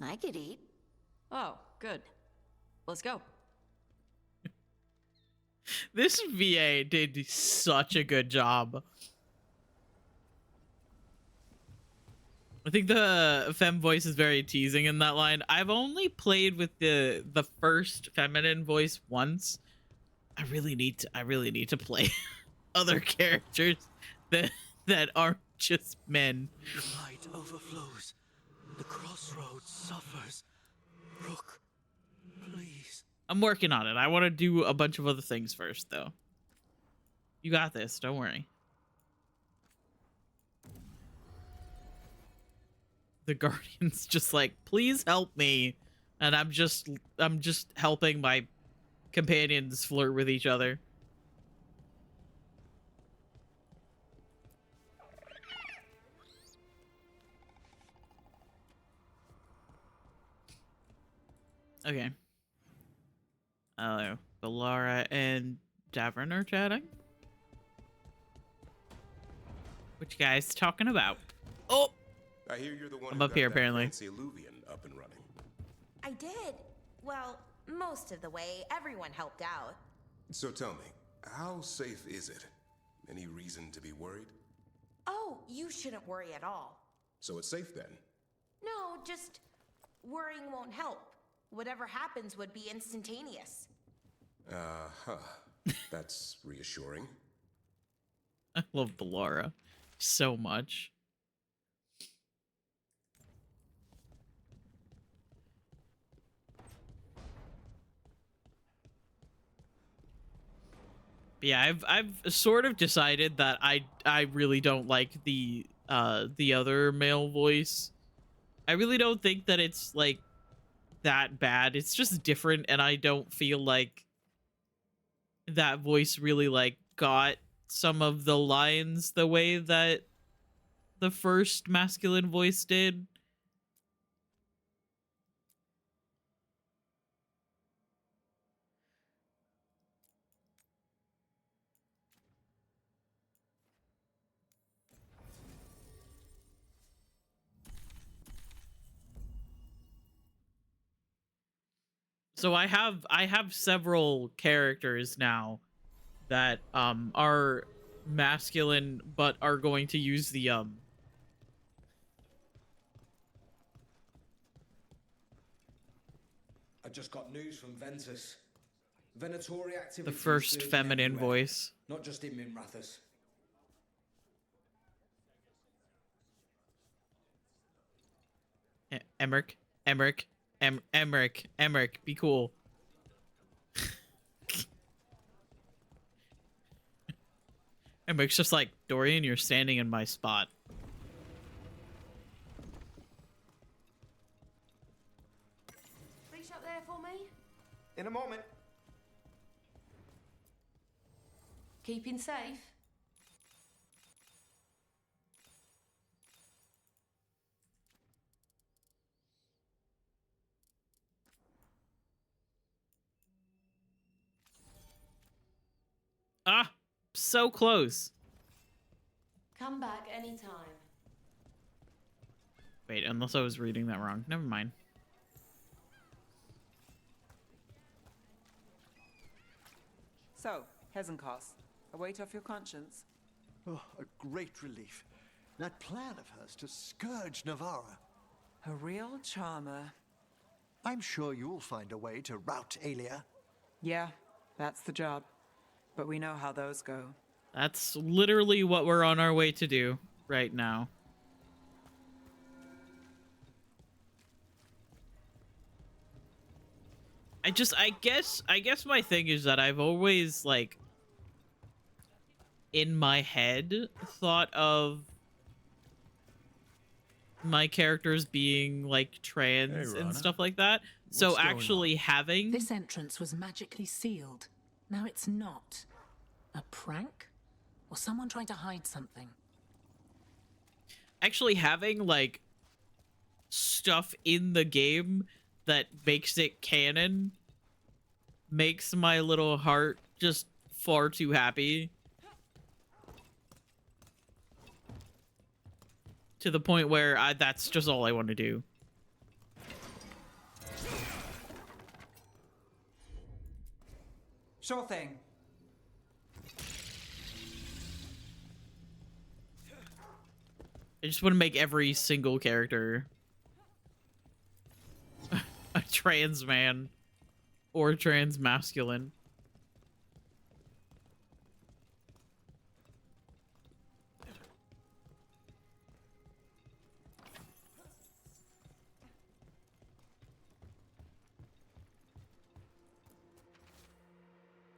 I could eat. Oh, good. Let's go. This VA did such a good job. I think the femme voice is very teasing in that line. I've only played with the first feminine voice once. I really need to play other characters that aren't just men. The light overflows. The crossroads suffers. Rook, please. I'm working on it. I want to do a bunch of other things first, though. You got this. Don't worry. The Guardian's just like, please help me. And I'm just helping my companions flirt with each other. Okay. Oh, Balara and Davern are chatting. What you guys talking about? Oh! I hear you're the one I'm who up got here, that apparently. fancy Illuvian up and running. I did. Well, most of the way. Everyone helped out. So tell me, how safe is it? Any reason to be worried? Oh, you shouldn't worry at all. So it's safe then? No, just worrying won't help. Whatever happens would be instantaneous. That's reassuring. I love Balara so much. Yeah, I've sort of decided that I really don't like the other male voice. I really don't think that it's like that bad. It's just different, and I don't feel like that voice really like got some of the lines the way that the first masculine voice did. So I have several characters now that are masculine but are going to use the I just got news from Ventus. Venatori activity. the first feminine voice. Not just in Minrathous. Emmerich, be cool. And Mick's just like, Dorian, you're standing in my spot. Reach up there for me. In a moment. Keeping safe. Ah, so close. Come back anytime. Wait, unless I was reading that wrong. Never mind. So, Hezenkos, a weight off your conscience? Oh, a great relief. That plan of hers to scourge Navarra. A real charmer. I'm sure you'll find a way to rout Alia. Yeah, that's the job. But we know how those go. That's literally what we're on our way to do right now. I guess my thing is that I've always, like, in my head, thought of my characters being, like, trans and stuff like that. So actually having... This entrance was magically sealed. Now it's not. A prank? Or someone trying to hide something? Actually having, like, stuff in the game that makes it canon makes my little heart just far too happy. To the point where that's just all I want to do. Sure thing. I just want to make every single character a trans man or trans masculine.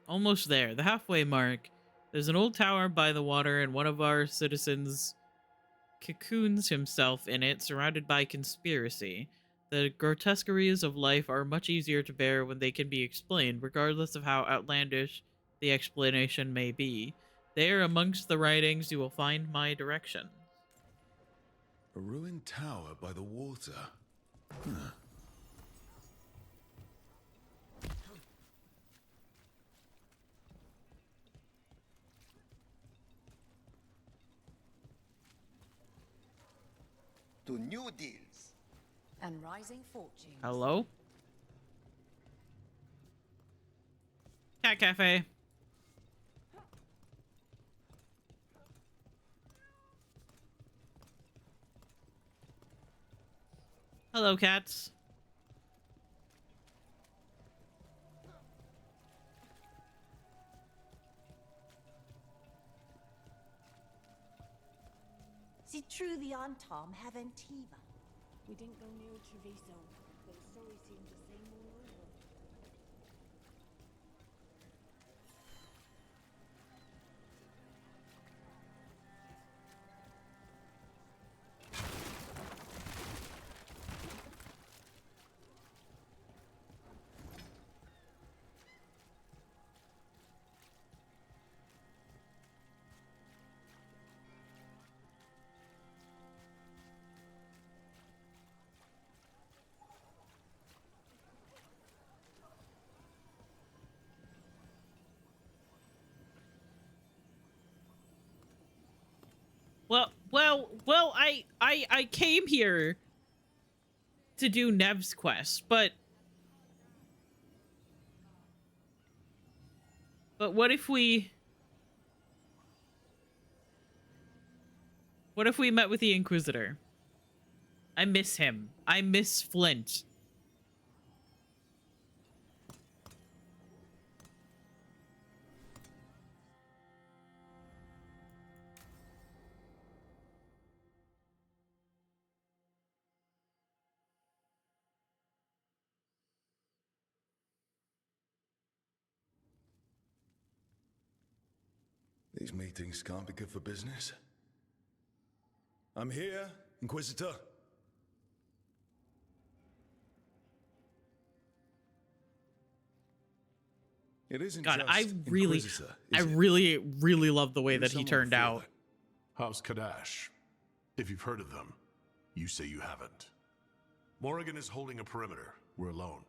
Almost there, the halfway mark. There's an old tower by the water, and one of our citizens cocoons himself in it, surrounded by conspiracy. The grotesqueries of life are much easier to bear when they can be explained, regardless of how outlandish the explanation may be. There, amongst the writings, you will find my directions. A ruined tower by the water. Huh. To new deals. And rising fortunes. Hello? Cat Cafe. Hello, cats. Si true the Antom have Antiva. We didn't go near Treviso, but the story seemed the same all over. Well, I came here to do Nev's quest, but what if we met with the Inquisitor? I miss him. I miss Flint. These meetings can't be good for business. I'm here, Inquisitor. It isn't God, just I really Inquisitor, really love the way You're that he someone turned for out. that. House Kadash. If you've heard of them, you say you haven't. Morrigan is holding a perimeter. We're alone.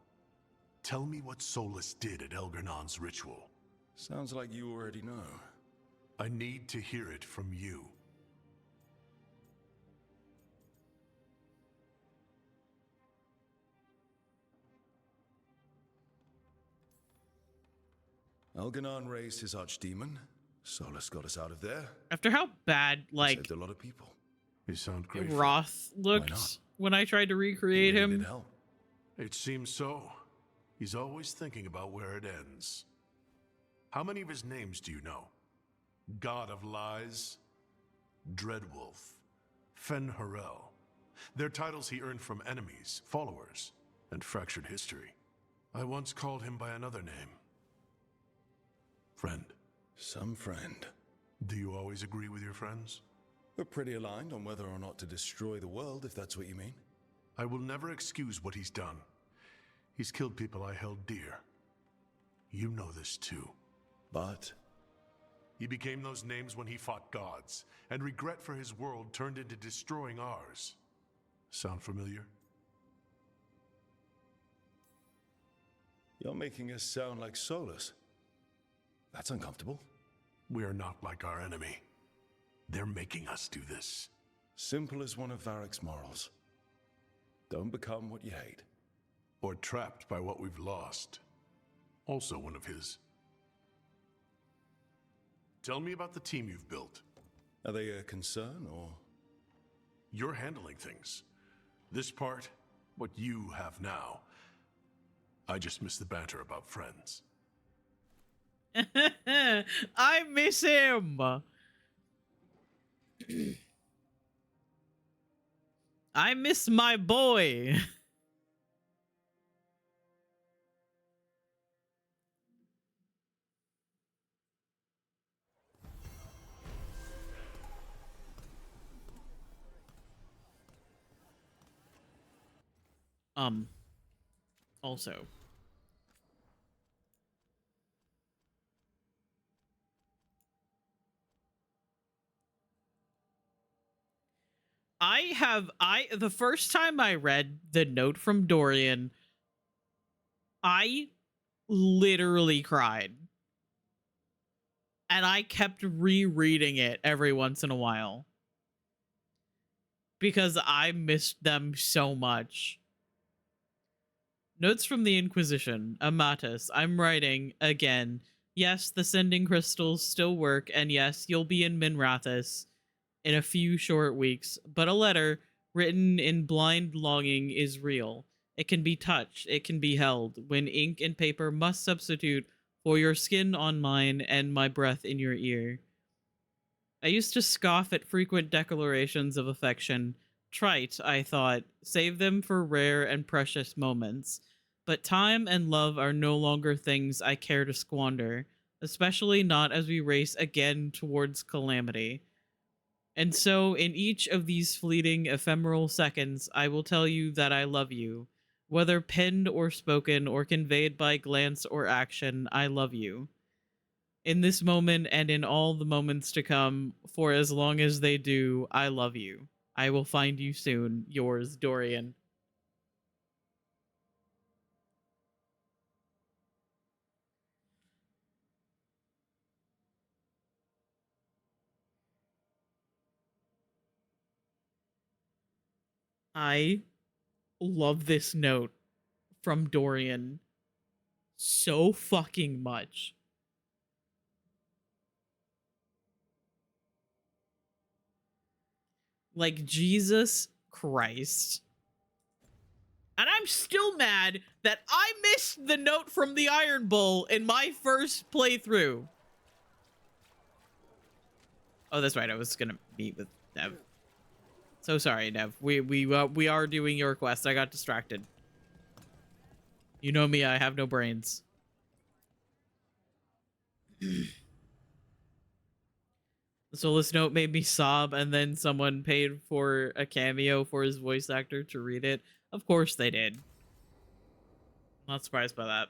Tell me what Solus did at Elgernon's ritual. Sounds like you already know. I need to hear it from you. Elgernon raised his archdemon. Solus got us out of there. After how bad, like, Saved a lot of people. You sound grateful. Roth looked when I tried to recreate him. It seems so. He's always thinking about where it ends. How many of his names do you know? God of Lies, Dreadwolf, Fen-Harel. They're titles he earned from enemies, followers, and fractured history. I once called him by another name. Friend. Some friend. Do you always agree with your friends? We're pretty aligned on whether or not to destroy the world, if that's what you mean. I will never excuse what he's done. He's killed people I held dear. You know this too. But he became those names when he fought gods, and regret for his world turned into destroying ours. Sound familiar? You're making us sound like Solus. That's uncomfortable. We are not like our enemy. They're making us do this. Simple as one of Varric's morals. Don't become what you hate. Or trapped by what we've lost. Also one of his. Tell me about the team you've built. Are they a concern, or? You're handling things. This part, what you have now. I just miss the banter about friends. I miss him. I miss my boy. Also. The first time I read the note from Dorian, I literally cried. And I kept rereading it every once in a while. Because I missed them so much. Notes from the Inquisition. Amatus, I'm writing again. Yes, the sending crystals still work, and yes, you'll be in Minrathous in a few short weeks, but a letter written in blind longing is real. It can be touched, it can be held, when ink and paper must substitute for your skin on mine and my breath in your ear. I used to scoff at frequent declarations of affection. Trite, I thought, save them for rare and precious moments. But time and love are no longer things I care to squander, especially not as we race again towards calamity. And so, in each of these fleeting, ephemeral seconds, I will tell you that I love you. Whether penned or spoken, or conveyed by glance or action, I love you. In this moment, and in all the moments to come, for as long as they do, I love you. I will find you soon. Yours, Dorian. I love this note from Dorian so fucking much. Like, Jesus Christ. And I'm still mad that I missed the note from the Iron Bull in my first playthrough. Oh, that's right. I was gonna meet with Nev. So sorry, Nev. We are doing your quest. I got distracted. You know me. I have no brains. So this note made me sob, and then someone paid for a cameo for his voice actor to read it. Of course they did. Not surprised by that.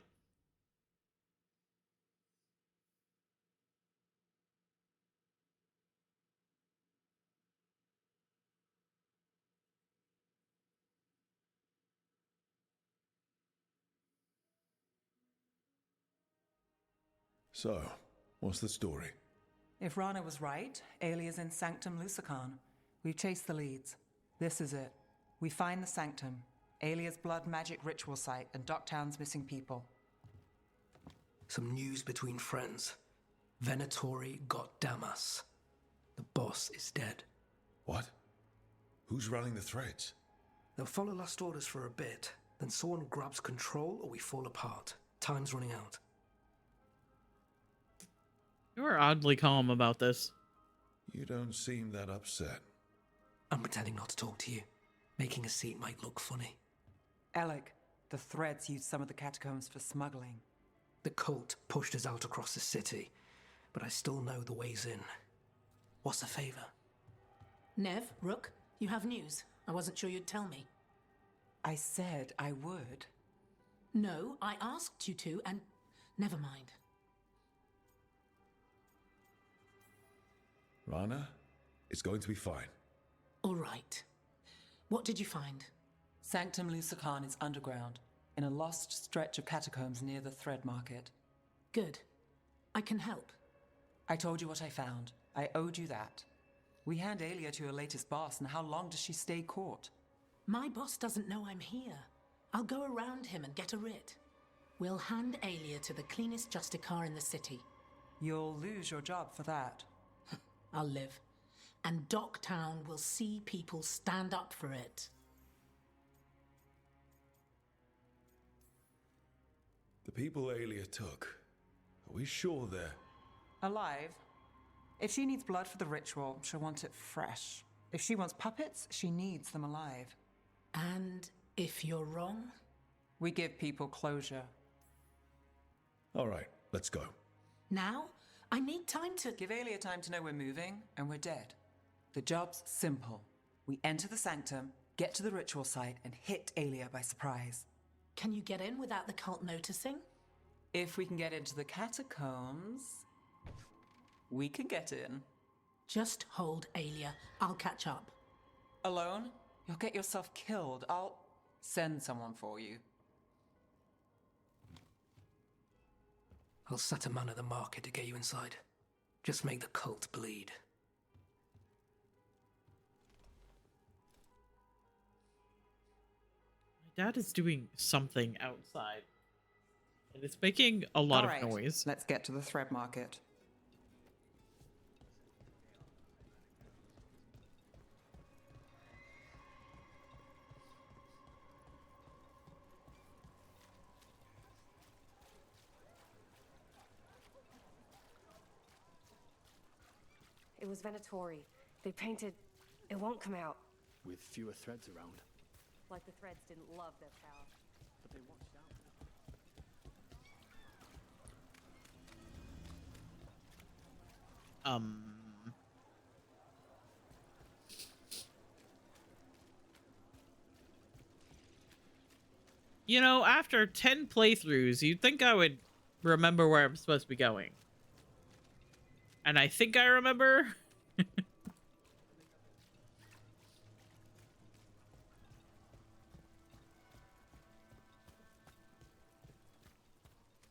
So, what's the story? If Rana was right, Alia's in Sanctum Lucican. We've chased the leads. This is it. We find the Sanctum, Alia's blood magic ritual site, and Docktown's missing people. Some news between friends. Venatori got Damas. The boss is dead. What? Who's running the threads? They'll follow last orders for a bit, then someone grabs control or we fall apart. Time's running out. You are oddly calm about this. You don't seem that upset. I'm pretending not to talk to you. Making a scene might look funny. Alec, the threads used some of the catacombs for smuggling. The cult pushed us out across the city, but I still know the ways in. What's the favor? Nev, Rook, you have news. I wasn't sure you'd tell me. I said I would. No, I asked you to, and never mind. Rana, it's going to be fine. All right. What did you find? Sanctum Lucican is underground, in a lost stretch of catacombs near the Thread Market. Good. I can help. I told you what I found. I owed you that. We hand Alia to her latest boss, and how long does she stay caught? My boss doesn't know I'm here. I'll go around him and get a writ. We'll hand Alia to the cleanest Justicar in the city. You'll lose your job for that. I'll live. And Docktown will see people stand up for it. The people Alia took, are we sure they're... Alive? If she needs blood for the ritual, she'll want it fresh. If she wants puppets, she needs them alive. And if you're wrong? We give people closure. All right, let's go. Now? I need time to... Give Alia time to know we're moving, and we're dead. The job's simple. We enter the Sanctum, get to the ritual site, and hit Alia by surprise. Can you get in without the cult noticing? If we can get into the catacombs, we can get in. Just hold Alia. I'll catch up. Alone? You'll get yourself killed. I'll send someone for you. I'll set a man at the market to get you inside. Just make the cult bleed. My dad is doing something outside. And it's making a lot All of right, noise. Let's get to the Thread Market. It was Venatori. They painted... It won't come out. With fewer threads around. Like the threads didn't love their power. But they watched out. You know, after 10 playthroughs, you'd think I would remember where I'm supposed to be going. And I think I remember.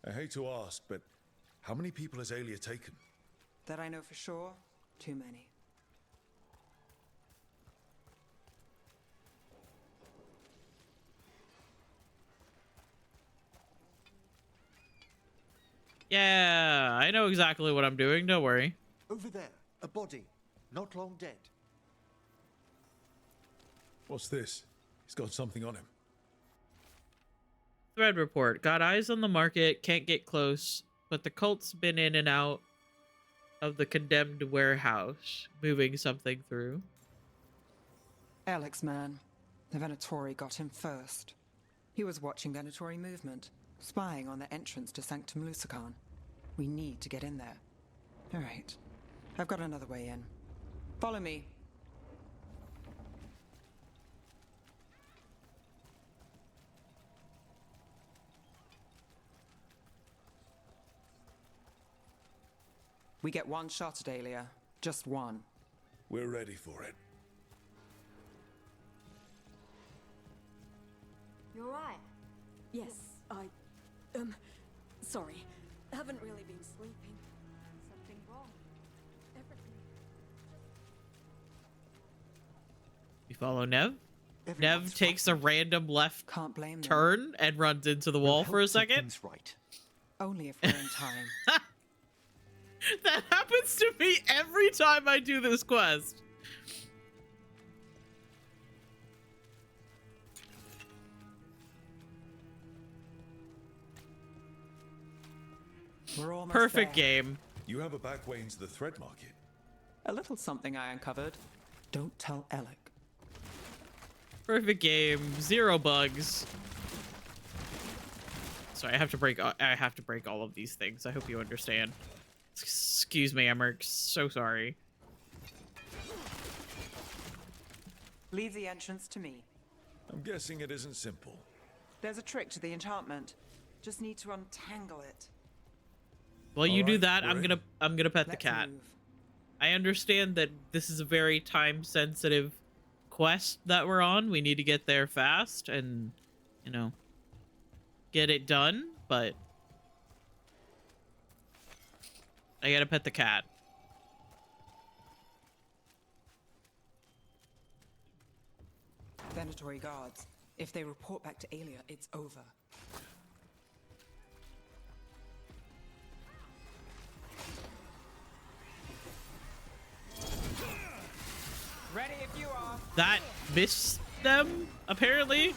I hate to ask, but how many people has Alia taken? That I know for sure, too many. Yeah, I know exactly what I'm doing. Don't worry. Over there, a body, not long dead. What's this? He's got something on him. Thread report. Got eyes on the market. Can't get close. But the cult's been in and out of the condemned warehouse. Moving something through. Alex, man. The Venatori got him first. He was watching Venatori movement, spying on the entrance to Sanctum Lucican. We need to get in there. All right. I've got another way in. Follow me. We get one shot at Aelia. Just one. We're ready for it. You're right. Yes, sorry. Haven't really been sleeping. Something wrong. Everything. We follow Nev. Everyone's Nev takes a random left Can't blame them. turn and runs into the wall for a second. Right. Only if we're in time. That happens to me every time I do this quest. We're almost Perfect there. game. You have a back way into the thread market. A little something I uncovered. Don't tell Alec. Perfect game. 0 bugs. Sorry, I have to break all of these things. I hope you understand. Excuse me, Emmerich. So sorry. Leave the entrance to me. I'm guessing it isn't simple. There's a trick to the enchantment. Just need to untangle it. While you do that, we're I'm gonna pet the Let's cat. move. I understand that this is a very time-sensitive quest that we're on. We need to get there fast and, you know, get it done, but I gotta pet the cat. Venatory guards. If they report back to Aelia, it's over. Ready if you are. That missed them, apparently.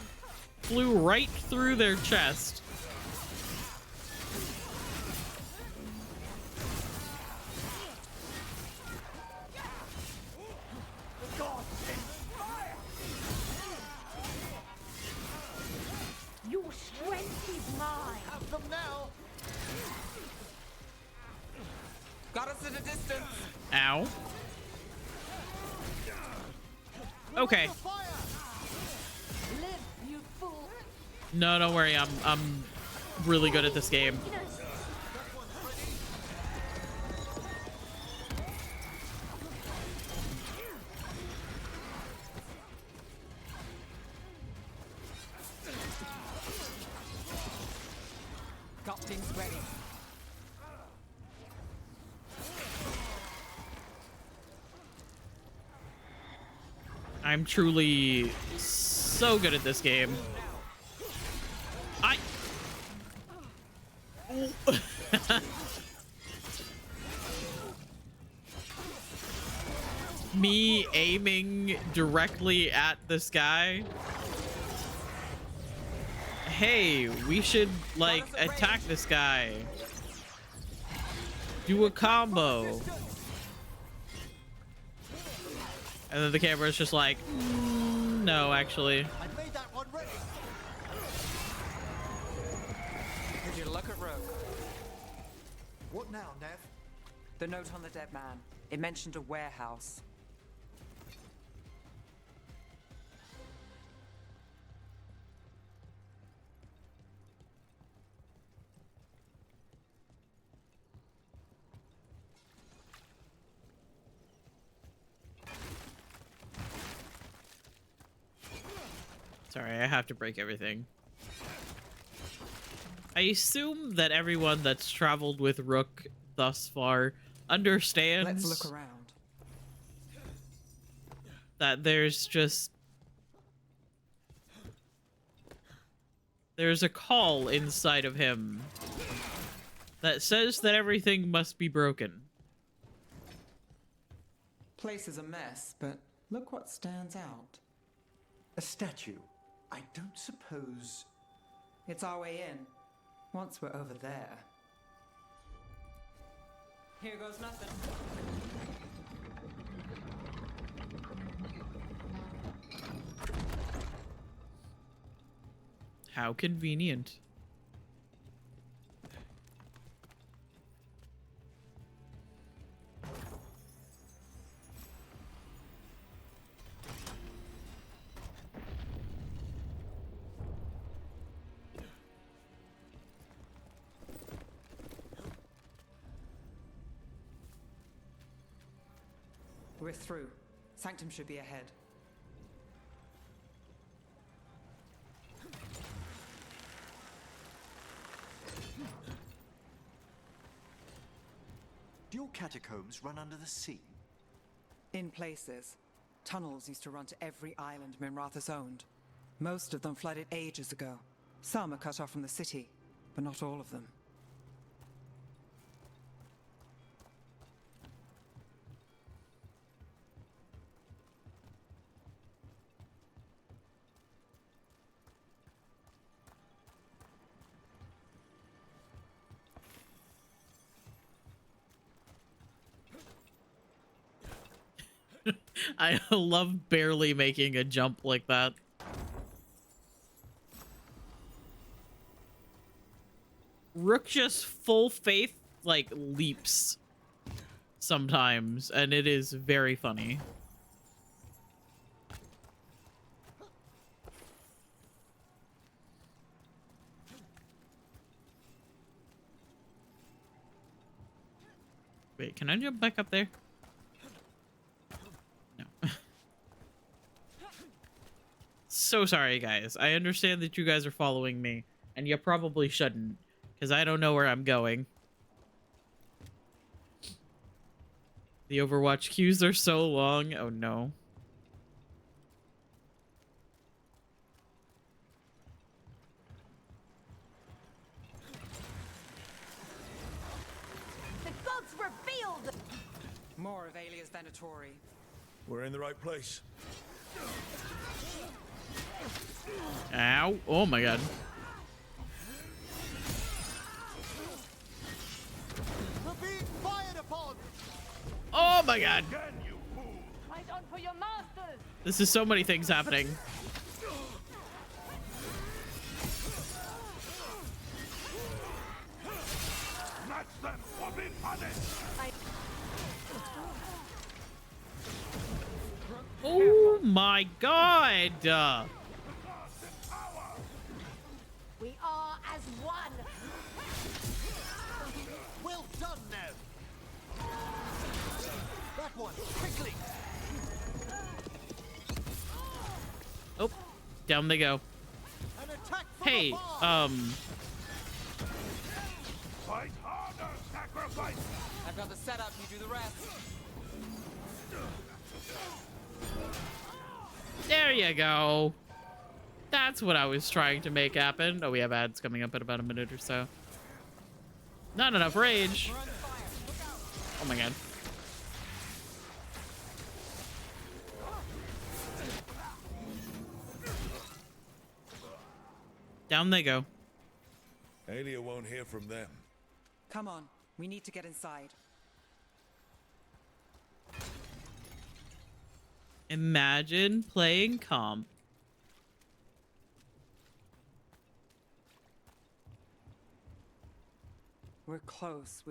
Flew right through their chest. Your strength is mine. Have them now. Got us at a distance. Ow. Okay. Live, you fool. No, don't worry. I'm really good at this game. Got things ready. I'm truly so good at this game. Me aiming directly at this guy. Hey, we should, like, attack this guy. Do a combo. And then the camera's just like, no, actually. I made that one ready. Would you look at Rook? What now, Nev? The note on the dead man. It mentioned a warehouse. Sorry, I have to break everything. I assume that everyone that's traveled with Rook thus far understands. Let's look around. That there's a call inside of him that says that everything must be broken. Place is a mess, but look what stands out. A statue. I don't suppose... It's our way in. Once we're over there. Here goes nothing. How convenient. We're through. Sanctum should be ahead. Do your catacombs run under the sea? In places. Tunnels used to run to every island Minrathous owned. Most of them flooded ages ago. Some are cut off from the city, but not all of them. I love barely making a jump like that. Rook just full faith, like, leaps sometimes, and it is very funny. Wait, can I jump back up there? No. So sorry, guys. I understand that you guys are following me, and you probably shouldn't, because I don't know where I'm going. The Overwatch queues are so long. Oh, no. The gods revealed! More of Alia's Venatori. We're in the right place. Ow. Oh, my God. Oh my God. Fight on for your masters. This is so many things happening. Oh my God. We are as one. Well done, Nev. That one, quickly. Oh, down they go. Hey, Fight harder, sacrifice! I've got the setup, you do the rest. there you go. That's what I was trying to make happen. Oh, we have ads coming up in about a minute or so. Not enough rage. Oh my God. Down they go. Alia won't hear from them. Come on, we need to get inside. Imagine playing comp. We're close,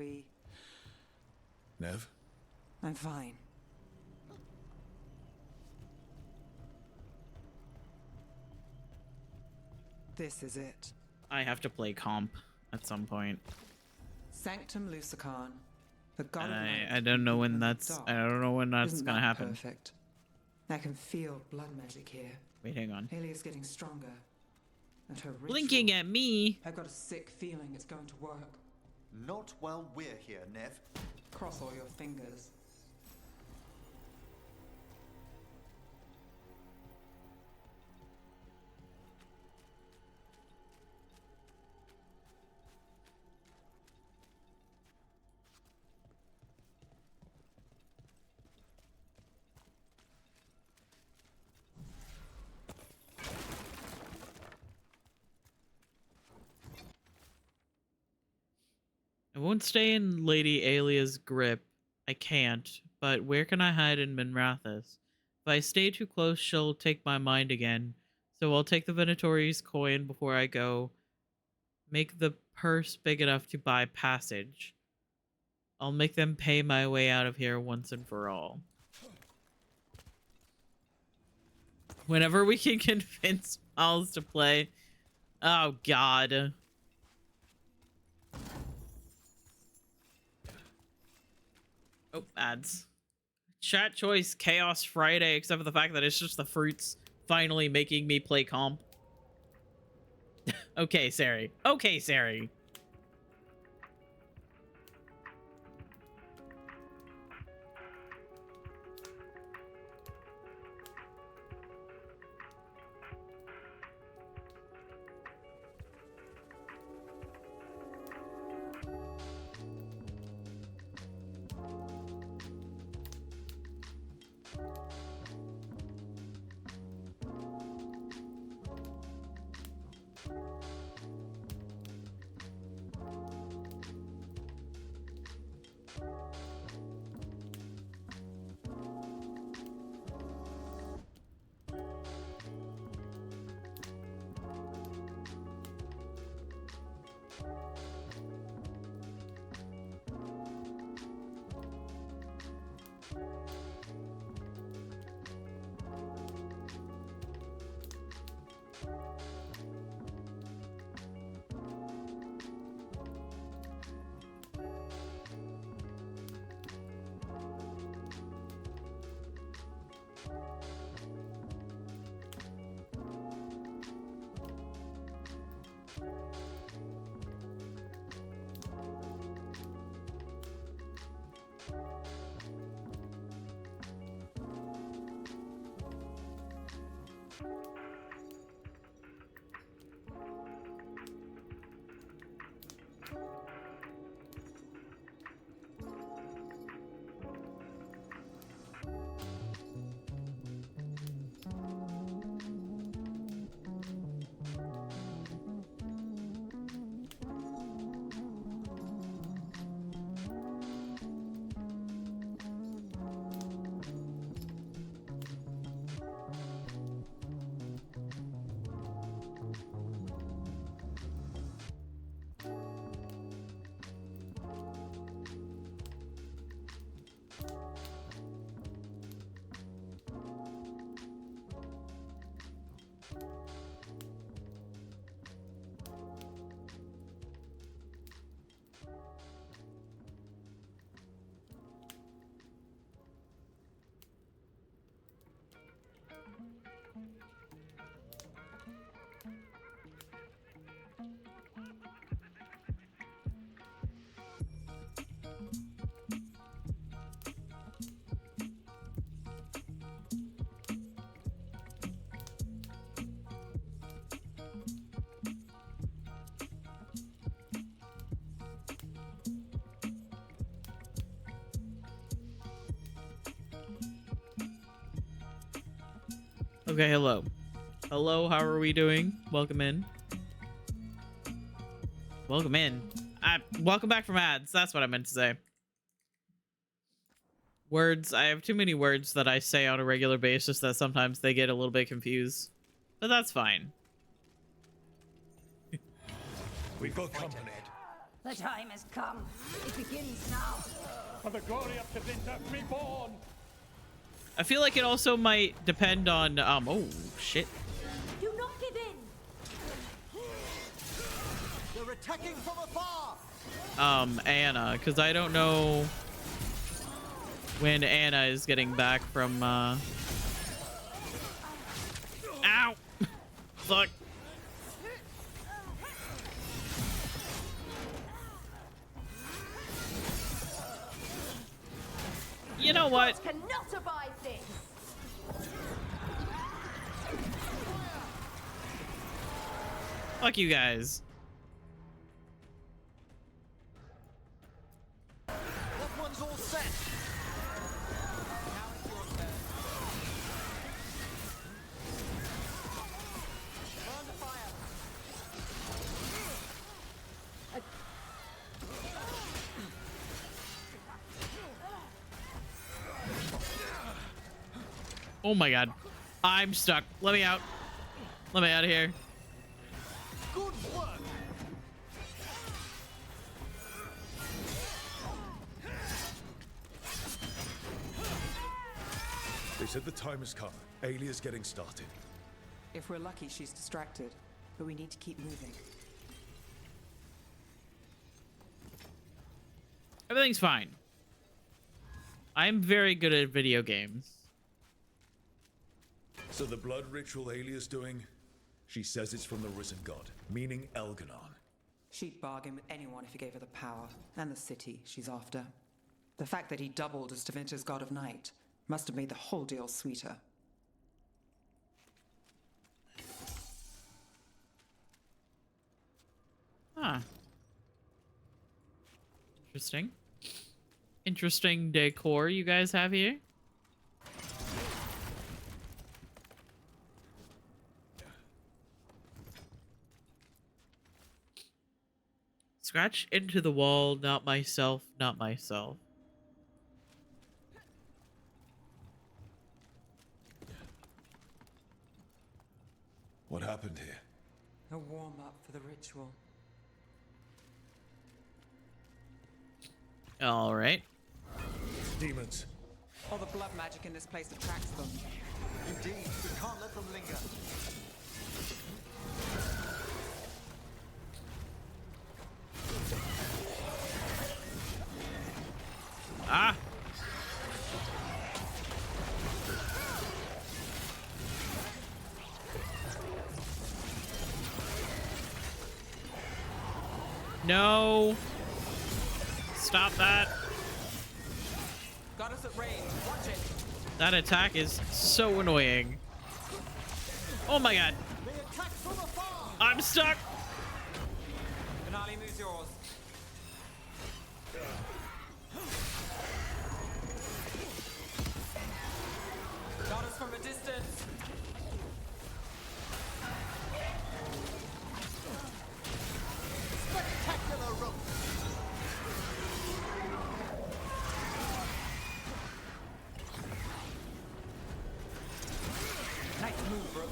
Nev? I'm fine. This is it. I have to play comp at some point. Sanctum Lucican, the god of And light. I don't know when that's dark. I don't know when that's Isn't gonna that happen. Perfect. I can feel blood magic here. Wait, hang on. Alia's getting stronger. And her ritual, Blinking at me. I've got a sick feeling it's going to work. Not while we're here, Nev. Cross all your fingers. I won't stay in Lady Alia's grip. I can't. But where can I hide in Minrathous? If I stay too close, she'll take my mind again. So I'll take the Venatori's coin before I go. Make the purse big enough to buy passage. I'll make them pay my way out of here once and for all. Whenever we can convince Miles to play. Oh, God. Oh, ads. Chat choice Chaos Friday, except for the fact that it's just the fruits finally making me play comp. Okay, Sari. Okay, Sari. Okay, hello. Hello, how are we doing? Welcome in. Welcome in. Welcome back from ads. That's what I meant to say. Words. I have too many words that I say on a regular basis that sometimes they get a little bit confused. But that's fine. We've got company. The time has come. It begins now. For the glory of Tevinter reborn! I feel like it also might depend on, oh, shit. Do not give in! They're attacking from afar! Anna, because I don't know when Anna is getting back from, Ow! Fuck. You know what? Cannot abide this. Fuck you guys. That one's all set. Oh my god. I'm stuck. Let me out. Let me out of here. Good work. They said the time has come. Alia's getting started. If we're lucky, she's distracted. But we need to keep moving. Everything's fine. I'm very good at video games. So the blood ritual Alia's doing, she says it's from the risen god, meaning Elganon. She'd bargain with anyone if he gave her the power, and the city she's after. The fact that he doubled as Tevinter's god of night must have made the whole deal sweeter. Huh. Interesting. Interesting decor you guys have here. Scratch into the wall, not myself, not myself. What happened here? A warm-up for the ritual. All right. Demons. All the blood magic in this place attracts them. Indeed, we can't let them linger. Ah! No! Stop that! Got us at range. Watch it. That attack is so annoying. Oh my god! I'm stuck! Finale moves yours. Got us from a distance. Spectacular rope. Nice move, bro.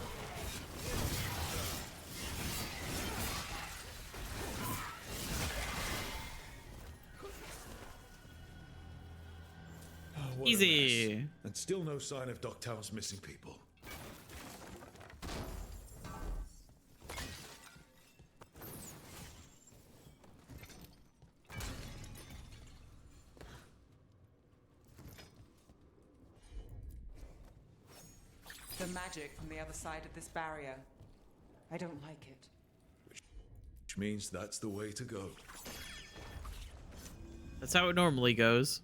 What a Easy. mess. And still no sign of Dogtown's missing people. The magic from the other side of this barrier. I don't like it. Which means that's the way to go. That's how it normally goes.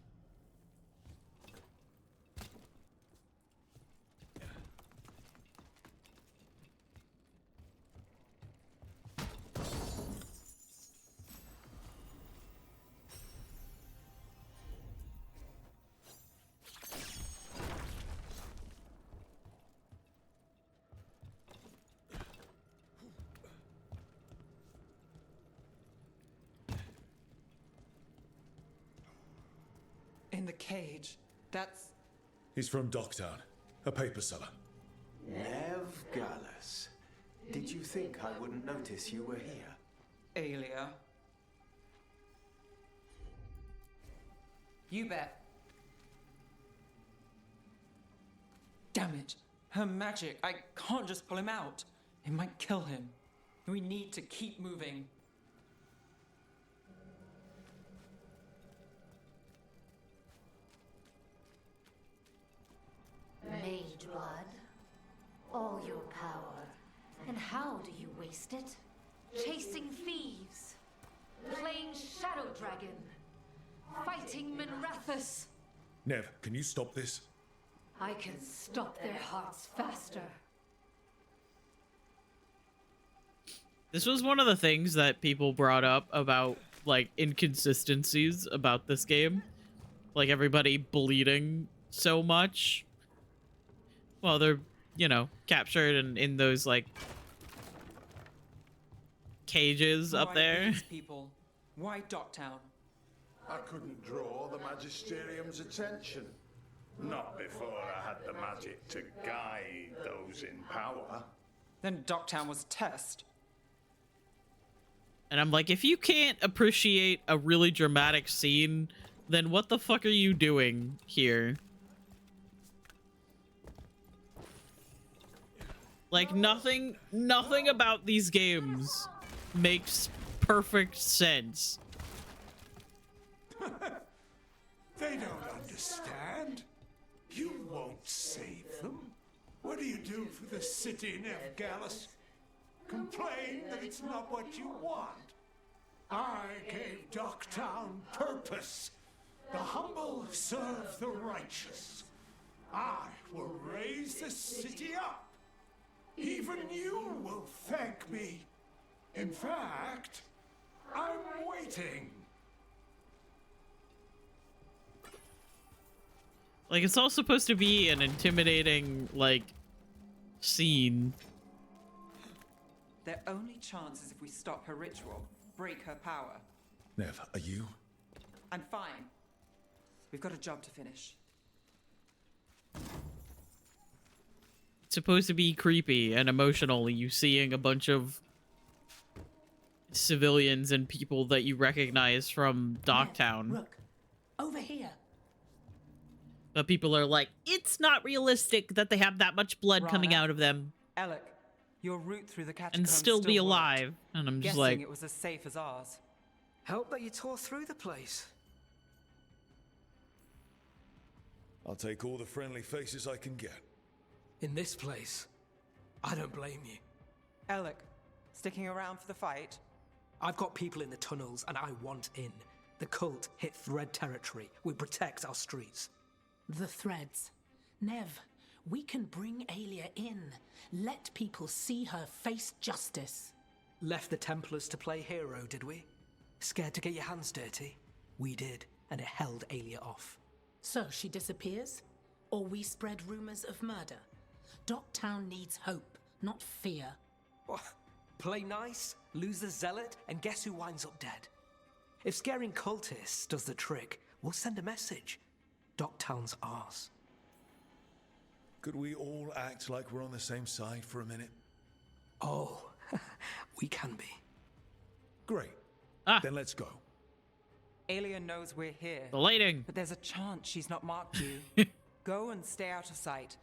In the cage. That's... He's from Dogtown, a paper seller. Nev Gallus. Did you think I wouldn't notice you were here? Aelia. You bet. Damn it. Her magic. I can't just pull him out. It might kill him. We need to keep moving. Mage blood, all your power. And how do you waste it? Chasing thieves, playing Shadow Dragon, fighting Minrathus. Nev, can you stop this? I can stop their hearts faster. This was one of the things that people brought up about, like, inconsistencies about this game. Like, everybody bleeding so much. Well, they're, you know, captured in those, like, cages up there. These people? Why Dogtown? I couldn't draw the Magisterium's attention. Not before I had the magic to guide those in power. Then Dogtown was a test. And I'm like, if you can't appreciate a really dramatic scene, then what the fuck are you doing here? Like, nothing about these games makes perfect sense. They don't understand. the city, Nevgalus. Complain that it's not what you want. I gave Docktown purpose. The humble serve the righteous. I will raise the city up. Even you will thank me. In fact, I'm waiting. Like, it's all supposed to be an intimidating, like, scene. Their only chance is if we stop her ritual, break her power. Nev, are you? I'm fine. We've got a job to finish. It's supposed to be creepy and emotional. You seeing a bunch of civilians and people that you recognize from Docktown. Look, over here. But people are like, it's not realistic that they have that much blood coming out of them. Alec, your route through the catacombs And still be worked. alive. And I'm just Guessing like, it was as safe as ours. Help that you tore through the place. I'll take all the friendly faces I can get. In this place, I don't blame you. Alec, sticking around for the fight? I've got people in the tunnels and I want in. The cult hit Thread territory. We protect our streets. The threads. Nev, we can bring Aelia in. Let people see her face justice. Left the Templars to play hero, did we? Scared to get your hands dirty? We did, and it held Aelia off. So she disappears? Or we spread rumors of murder? Docktown needs hope, not fear. What? Play nice, lose the zealot, and guess who winds up dead? If scaring cultists does the trick, we'll send a message. Docktown's ours. Could we all act like we're on the same side for a minute? Oh, we can be. Great. Then let's go. Aelia knows we're here. The lighting. But there's a chance she's not marked you. Go and stay out of sight.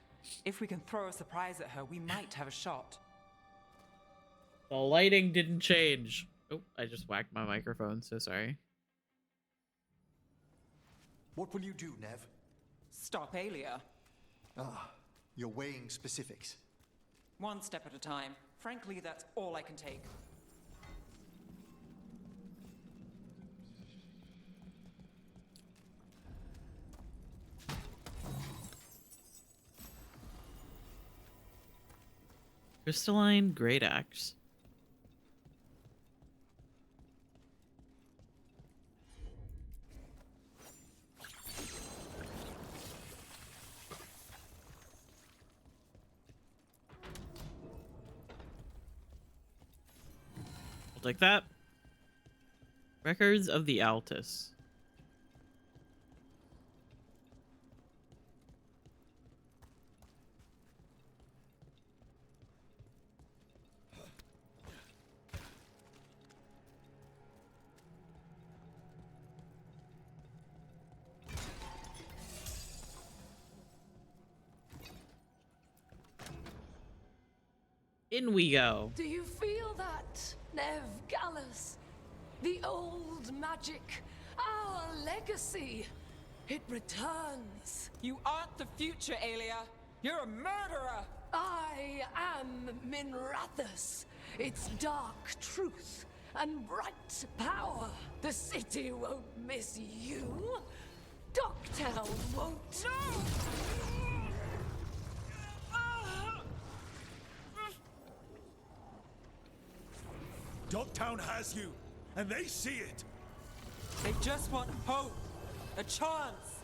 If we can throw a surprise at her, we might have a shot. The lighting didn't change. Oh, I just whacked my microphone, so sorry. What will you do, Nev? Stop Aelia. Ah, you're weighing specifics. One step at a time. Frankly, that's all I can take. Crystalline Great Axe. I'll take that. Records of the Altus. In we go. Do you feel that, Nevgalus? The old magic, our legacy. It returns. You aren't the future, Aelia. You're a murderer. I am Minrathus. Its dark truth and bright power. The city won't miss you. Docktown won't. Docktown has you, and they see it. They just want hope, a chance.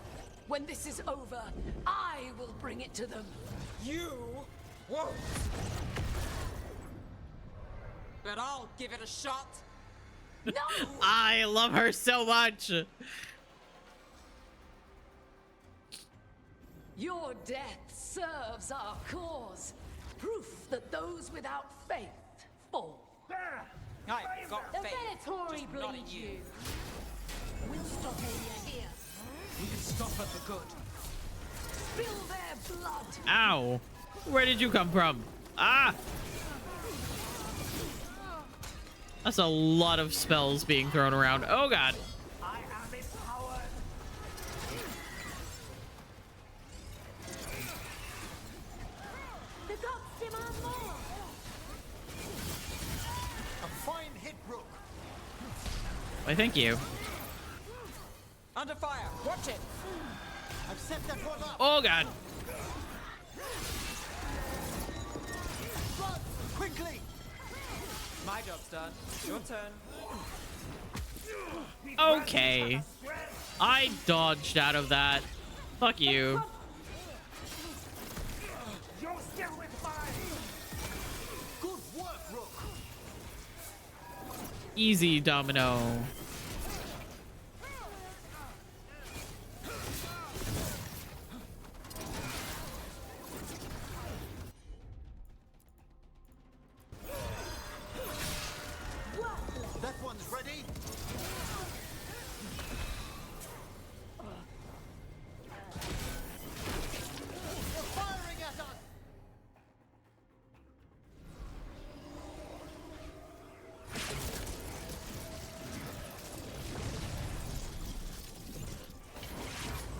When this is over, I will bring it to them. You won't. But I'll give it a shot. No! I love her so much. Your death serves our cause. Proof that those without faith fall. I've got The faith, Venatori just not in bleed you. We'll stop Aelia here. We can stop her for good. Spill their blood. Ow. Where did you come from? Ah! That's a lot of spells being thrown around. Oh god. I am empowered. The gods demand Why, thank you. Under fire! Watch it! I've set that one up! Oh god! Run! Quickly! My job's done. Your turn. Okay. I dodged out of that. Fuck you. You're still with mine! Good work, Rook! Easy, Domino. That one's ready. They're firing at us.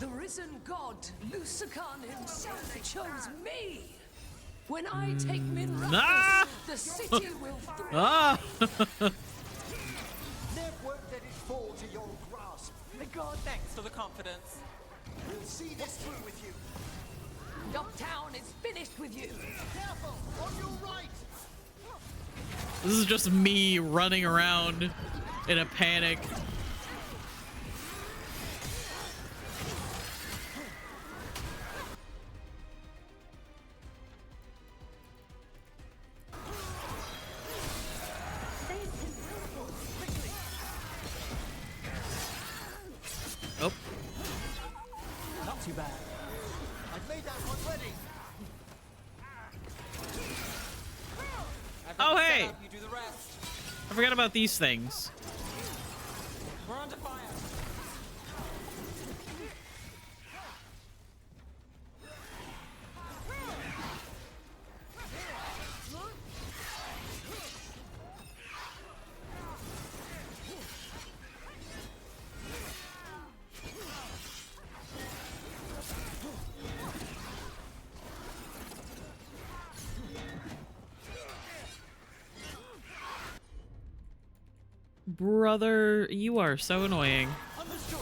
The risen god, Lucican himself, chose me. When I take Minrathous, Ah! the city will thrive. Ah! Never won't let it fall to your grasp. The god thanks for the confidence. We'll see this through with you. Dogtown is finished with you. Careful, on your right. This is just me running around in a panic. Oh. Not too bad. I've made that one ready. Oh, hey! You do the rest. I forgot about these things. We're under fire. Brother, you are so annoying. Understood.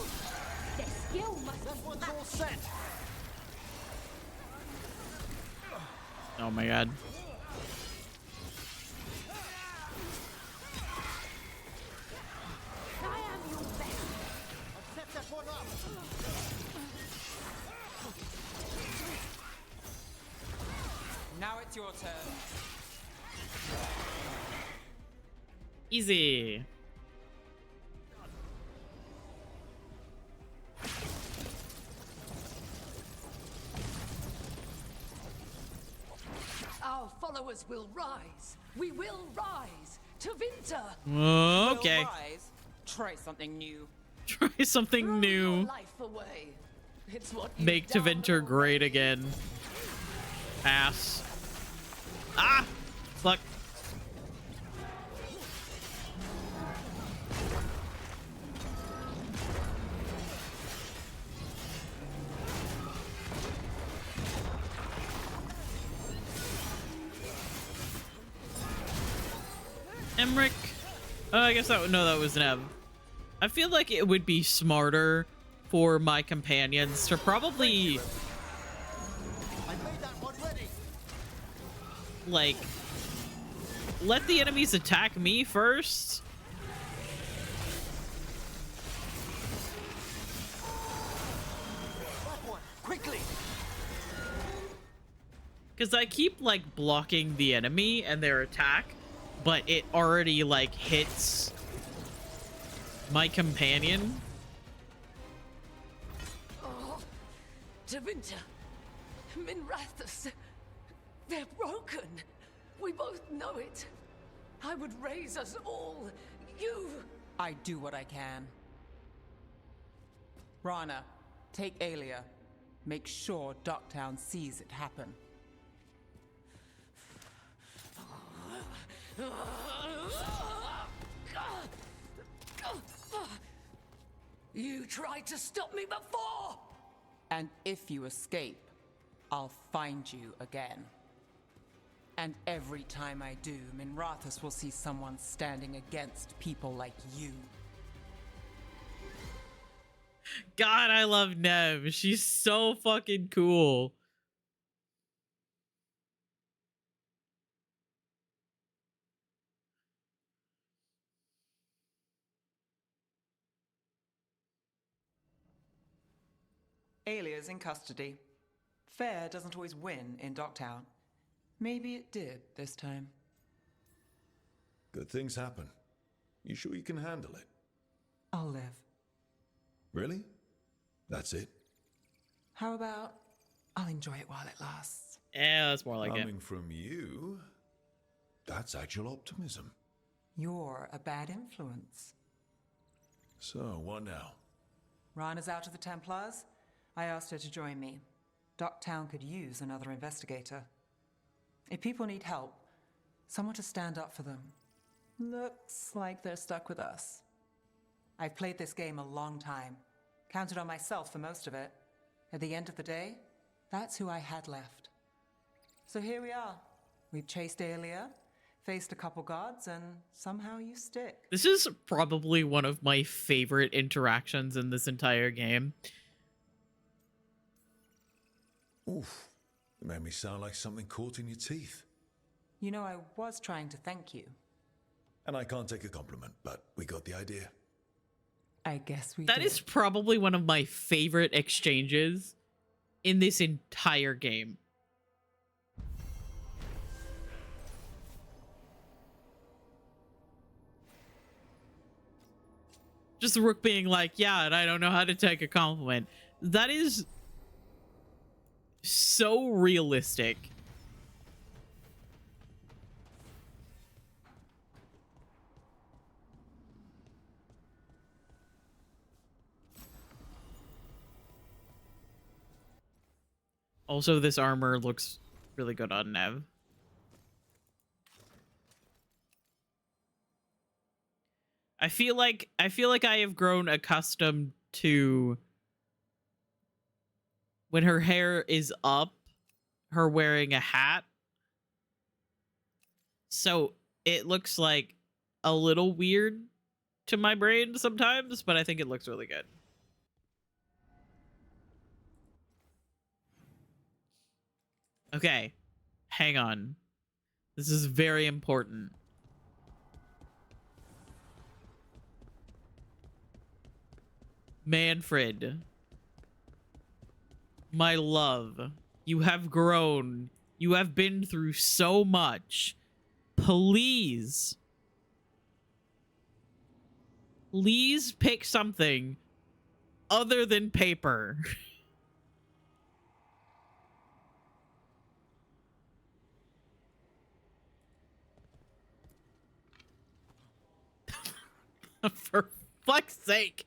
Their skill must That one's all set. Oh my god. I am your best. I've set that one up. Now it's your turn. Easy. Our followers will rise. We will rise to Vinter. Okay. Will rise. Try something new. Try something Throw new. your life away. It's what you've Make done Tevinter great again. Ass. Ah! Fuck. Emmerich. Oh, I guess that no, that was Nev. I feel like it would be smarter for my companions to probably I made that one ready. like let the enemies attack me first. That one, quickly. Because I keep like blocking the enemy and their attack, but it already like hits my companion. Oh, Tevinter, Minrathous, they're broken. We both know it. I would raise us all. You. I do what I can. Rana, take Aelia. Make sure Dogtown sees it happen. You tried to stop me before! And if you escape, I'll find you again. And every time I do, Minrathous will see someone standing against people like you. God, I love Nev. She's so fucking cool. Alia's in custody. Fair doesn't always win in Docktown. Maybe it did this time. Good things happen. You sure you can handle it? I'll live. Really? That's it? How about I'll enjoy it while it lasts? Yeah, that's more like it. Coming from you, that's actual optimism. You're a bad influence. So, what now? Rana's out of the Templars. I asked her to join me. Docktown could use another investigator. If people need help, someone to stand up for them. Looks like they're stuck with us. I've played this game a long time. Counted on myself for most of it. At the end of the day, that's who I had left. So here we are. We've chased Alia, faced a couple guards, and somehow you stick. This is probably one of my favorite interactions in this entire game. Oof. It made me sound like something caught in your teeth. You know, I was trying to thank you. And I can't take a compliment, but we got the idea. I guess we That is probably one of my favorite exchanges in this entire game. Just Rook being like, yeah, and I don't know how to take a compliment. That is so realistic. Also, this armor looks really good on Nev. I feel like I have grown accustomed to when her hair is up, her wearing a hat. So it looks like a little weird to my brain sometimes, but I think it looks really good. Okay, hang on. This is very important. Manfred, my love, you have grown. You have been through so much. Please pick something other than paper. For fuck's sake.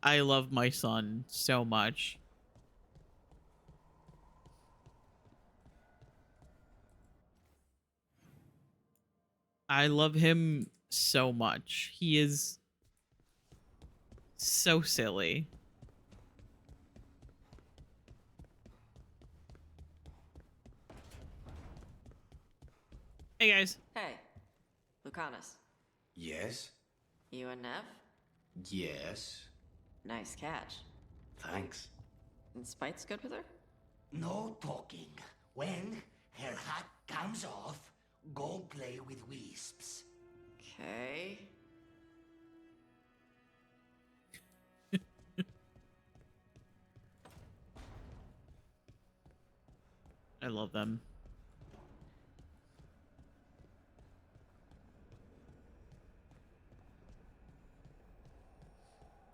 I love my son so much. I love him so much. He is so silly. Hey guys. Hey, Lucanus. Yes? You and Nev? Yes. Nice catch. Thanks. And Spite's good with her? No talking. When her hat comes off, go play with wisps. Okay. I love them.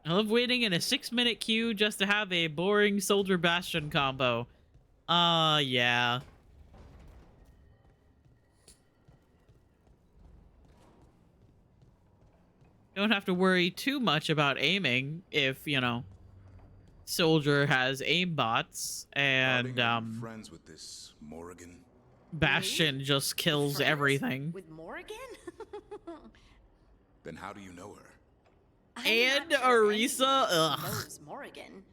I love waiting in a 6-minute queue just to have a boring Soldier Bastion combo. Yeah. Don't have to worry too much about aiming if, you know, soldier has aimbots, and friends with this Morrigan. Bastion just kills everything. With Morrigan? Then how do you know her? And Arisa, ugh. Knows Morrigan.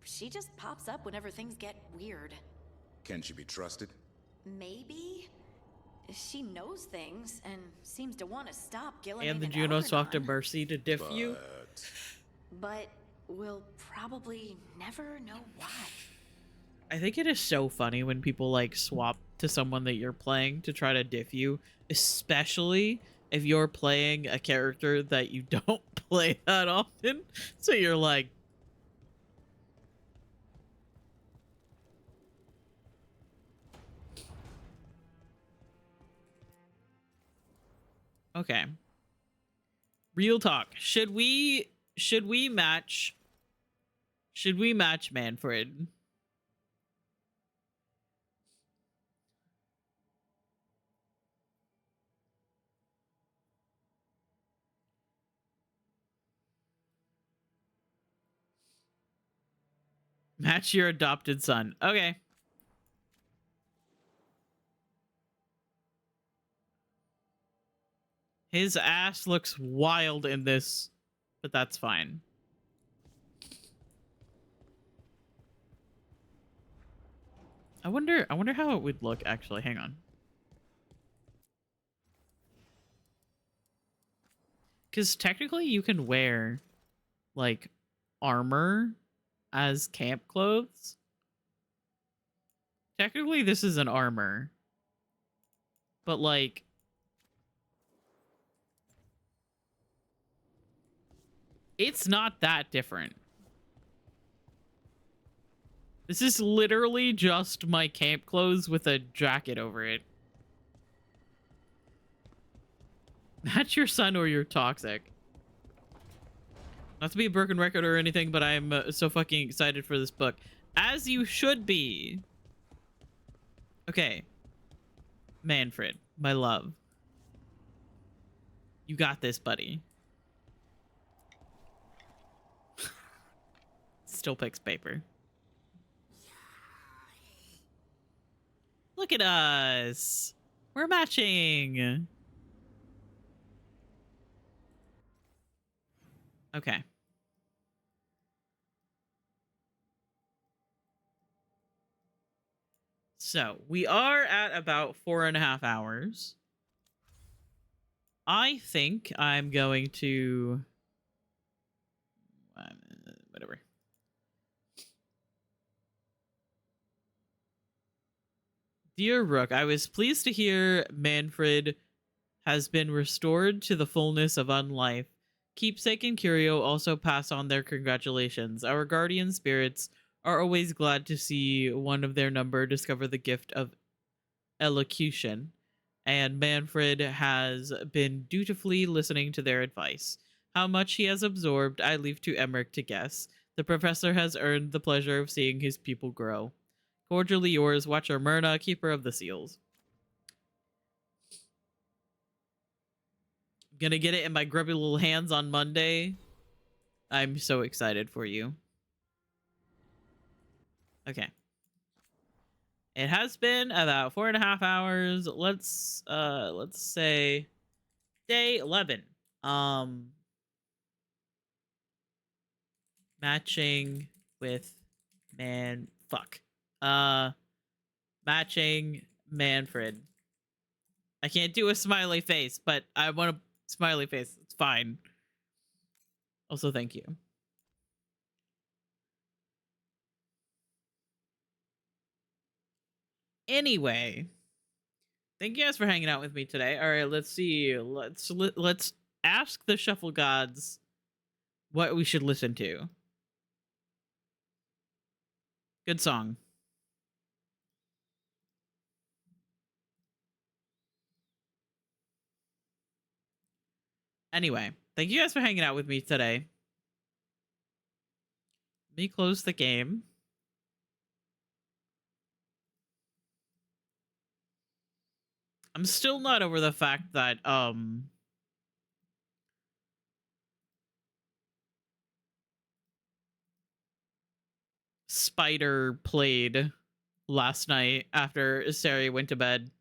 She just pops up whenever things get weird. Can she be trusted? Maybe. She knows things and seems to want to stop Gilliman And the Junos talk to Mercy to diff you. But we'll probably never know why. I think it is so funny when people like swap to someone that you're playing to try to diff you, especially if you're playing a character that you don't play that often. So you're like, okay. Real talk. Should we match Manfred? Match your adopted son. Okay. His ass looks wild in this, but that's fine. I wonder how it would look actually. Hang on. Cuz technically you can wear like armor as camp clothes. Technically this is an armor. But like it's not that different. This is literally just my camp clothes with a jacket over it. Match your son or you're toxic. Not to be a broken record or anything, but I'm so fucking excited for this book. As you should be. Okay. Manfred, my love. You got this, buddy. Still picks paper. Look at us. We're matching. Okay. So we are at about 4.5 hours. I think I'm going to... whatever. Dear Rook, I was pleased to hear Manfred has been restored to the fullness of unlife. Keepsake and Curio also pass on their congratulations. Our guardian spirits are always glad to see one of their number discover the gift of elocution, and Manfred has been dutifully listening to their advice. How much he has absorbed, I leave to Emmerich to guess. The professor has earned the pleasure of seeing his pupil grow. Cordially yours, Watcher Myrna, Keeper of the Seals. I'm gonna get it in my grubby little hands on Monday. I'm so excited for you. Okay. It has been about 4.5 hours. Let's say day 11. Matching with matching Manfred. I can't do a smiley face, but I want a smiley face. It's fine. Also, thank you. Anyway, thank you guys for hanging out with me today. All right, let's see. Let's ask the Shuffle Gods what we should listen to. Good song. Anyway, thank you guys for hanging out with me today. Let me close the game. I'm still not over the fact that, Spider played last night after Sari went to bed.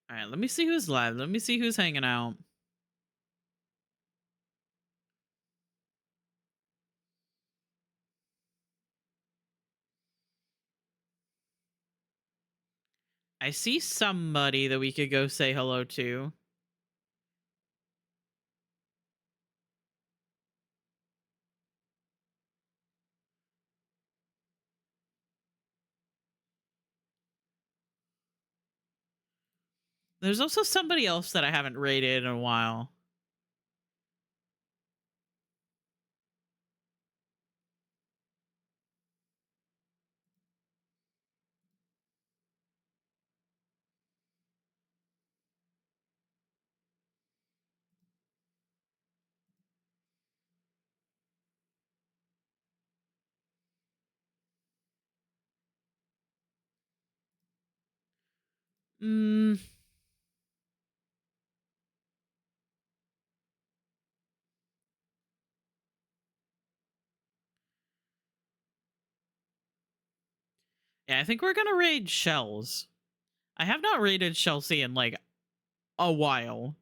All right, let me see who's live. Let me see who's hanging out. I see somebody that we could go say hello to. There's also somebody else that I haven't raided in a while. Yeah, I think we're gonna raid Shells. I have not raided Chelsea in like a while.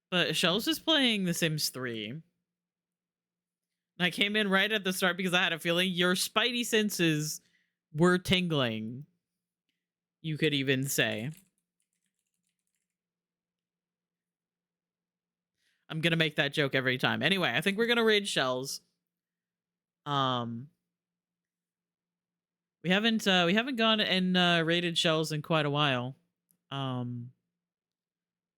But Shells is playing The Sims 3. I came in right at the start because I had a feeling your spidey senses were tingling. You could even say. I'm gonna make that joke every time. Anyway, I think we're gonna raid Shells. We haven't gone and raided Shells in quite a while.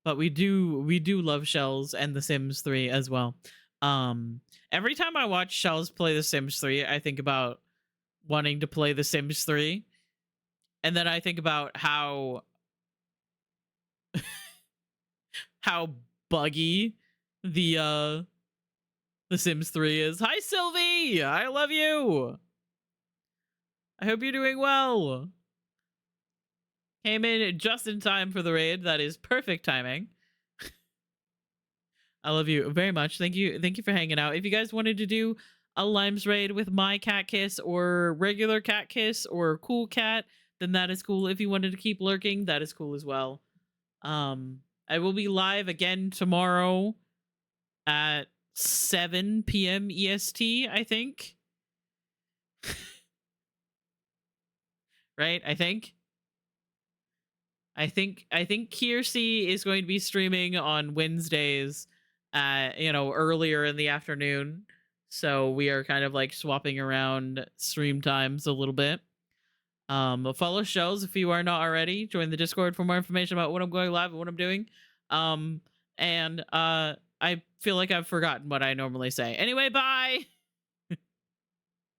But we do love Shells and The Sims 3 as well. Every time I watch Shells play The Sims 3, I think about wanting to play The Sims 3. And then I think about how buggy the Sims 3 is. Hi Sylvie! I love you! I hope you're doing well. Came in just in time for the raid. That is perfect timing. I love you very much. Thank you for hanging out. If you guys wanted to do a Limes raid with my cat kiss or regular cat kiss or cool cat, then that is cool. If you wanted to keep lurking, that is cool as well. I will be live again tomorrow at 7 p.m. EST, I think. Right? I think Kiersey is going to be streaming on Wednesdays earlier in the afternoon. So we are kind of like swapping around stream times a little bit. Follow Shells if you are not already. Join the Discord for more information about when I'm going live and what I'm doing. I feel like I've forgotten what I normally say. Anyway, bye!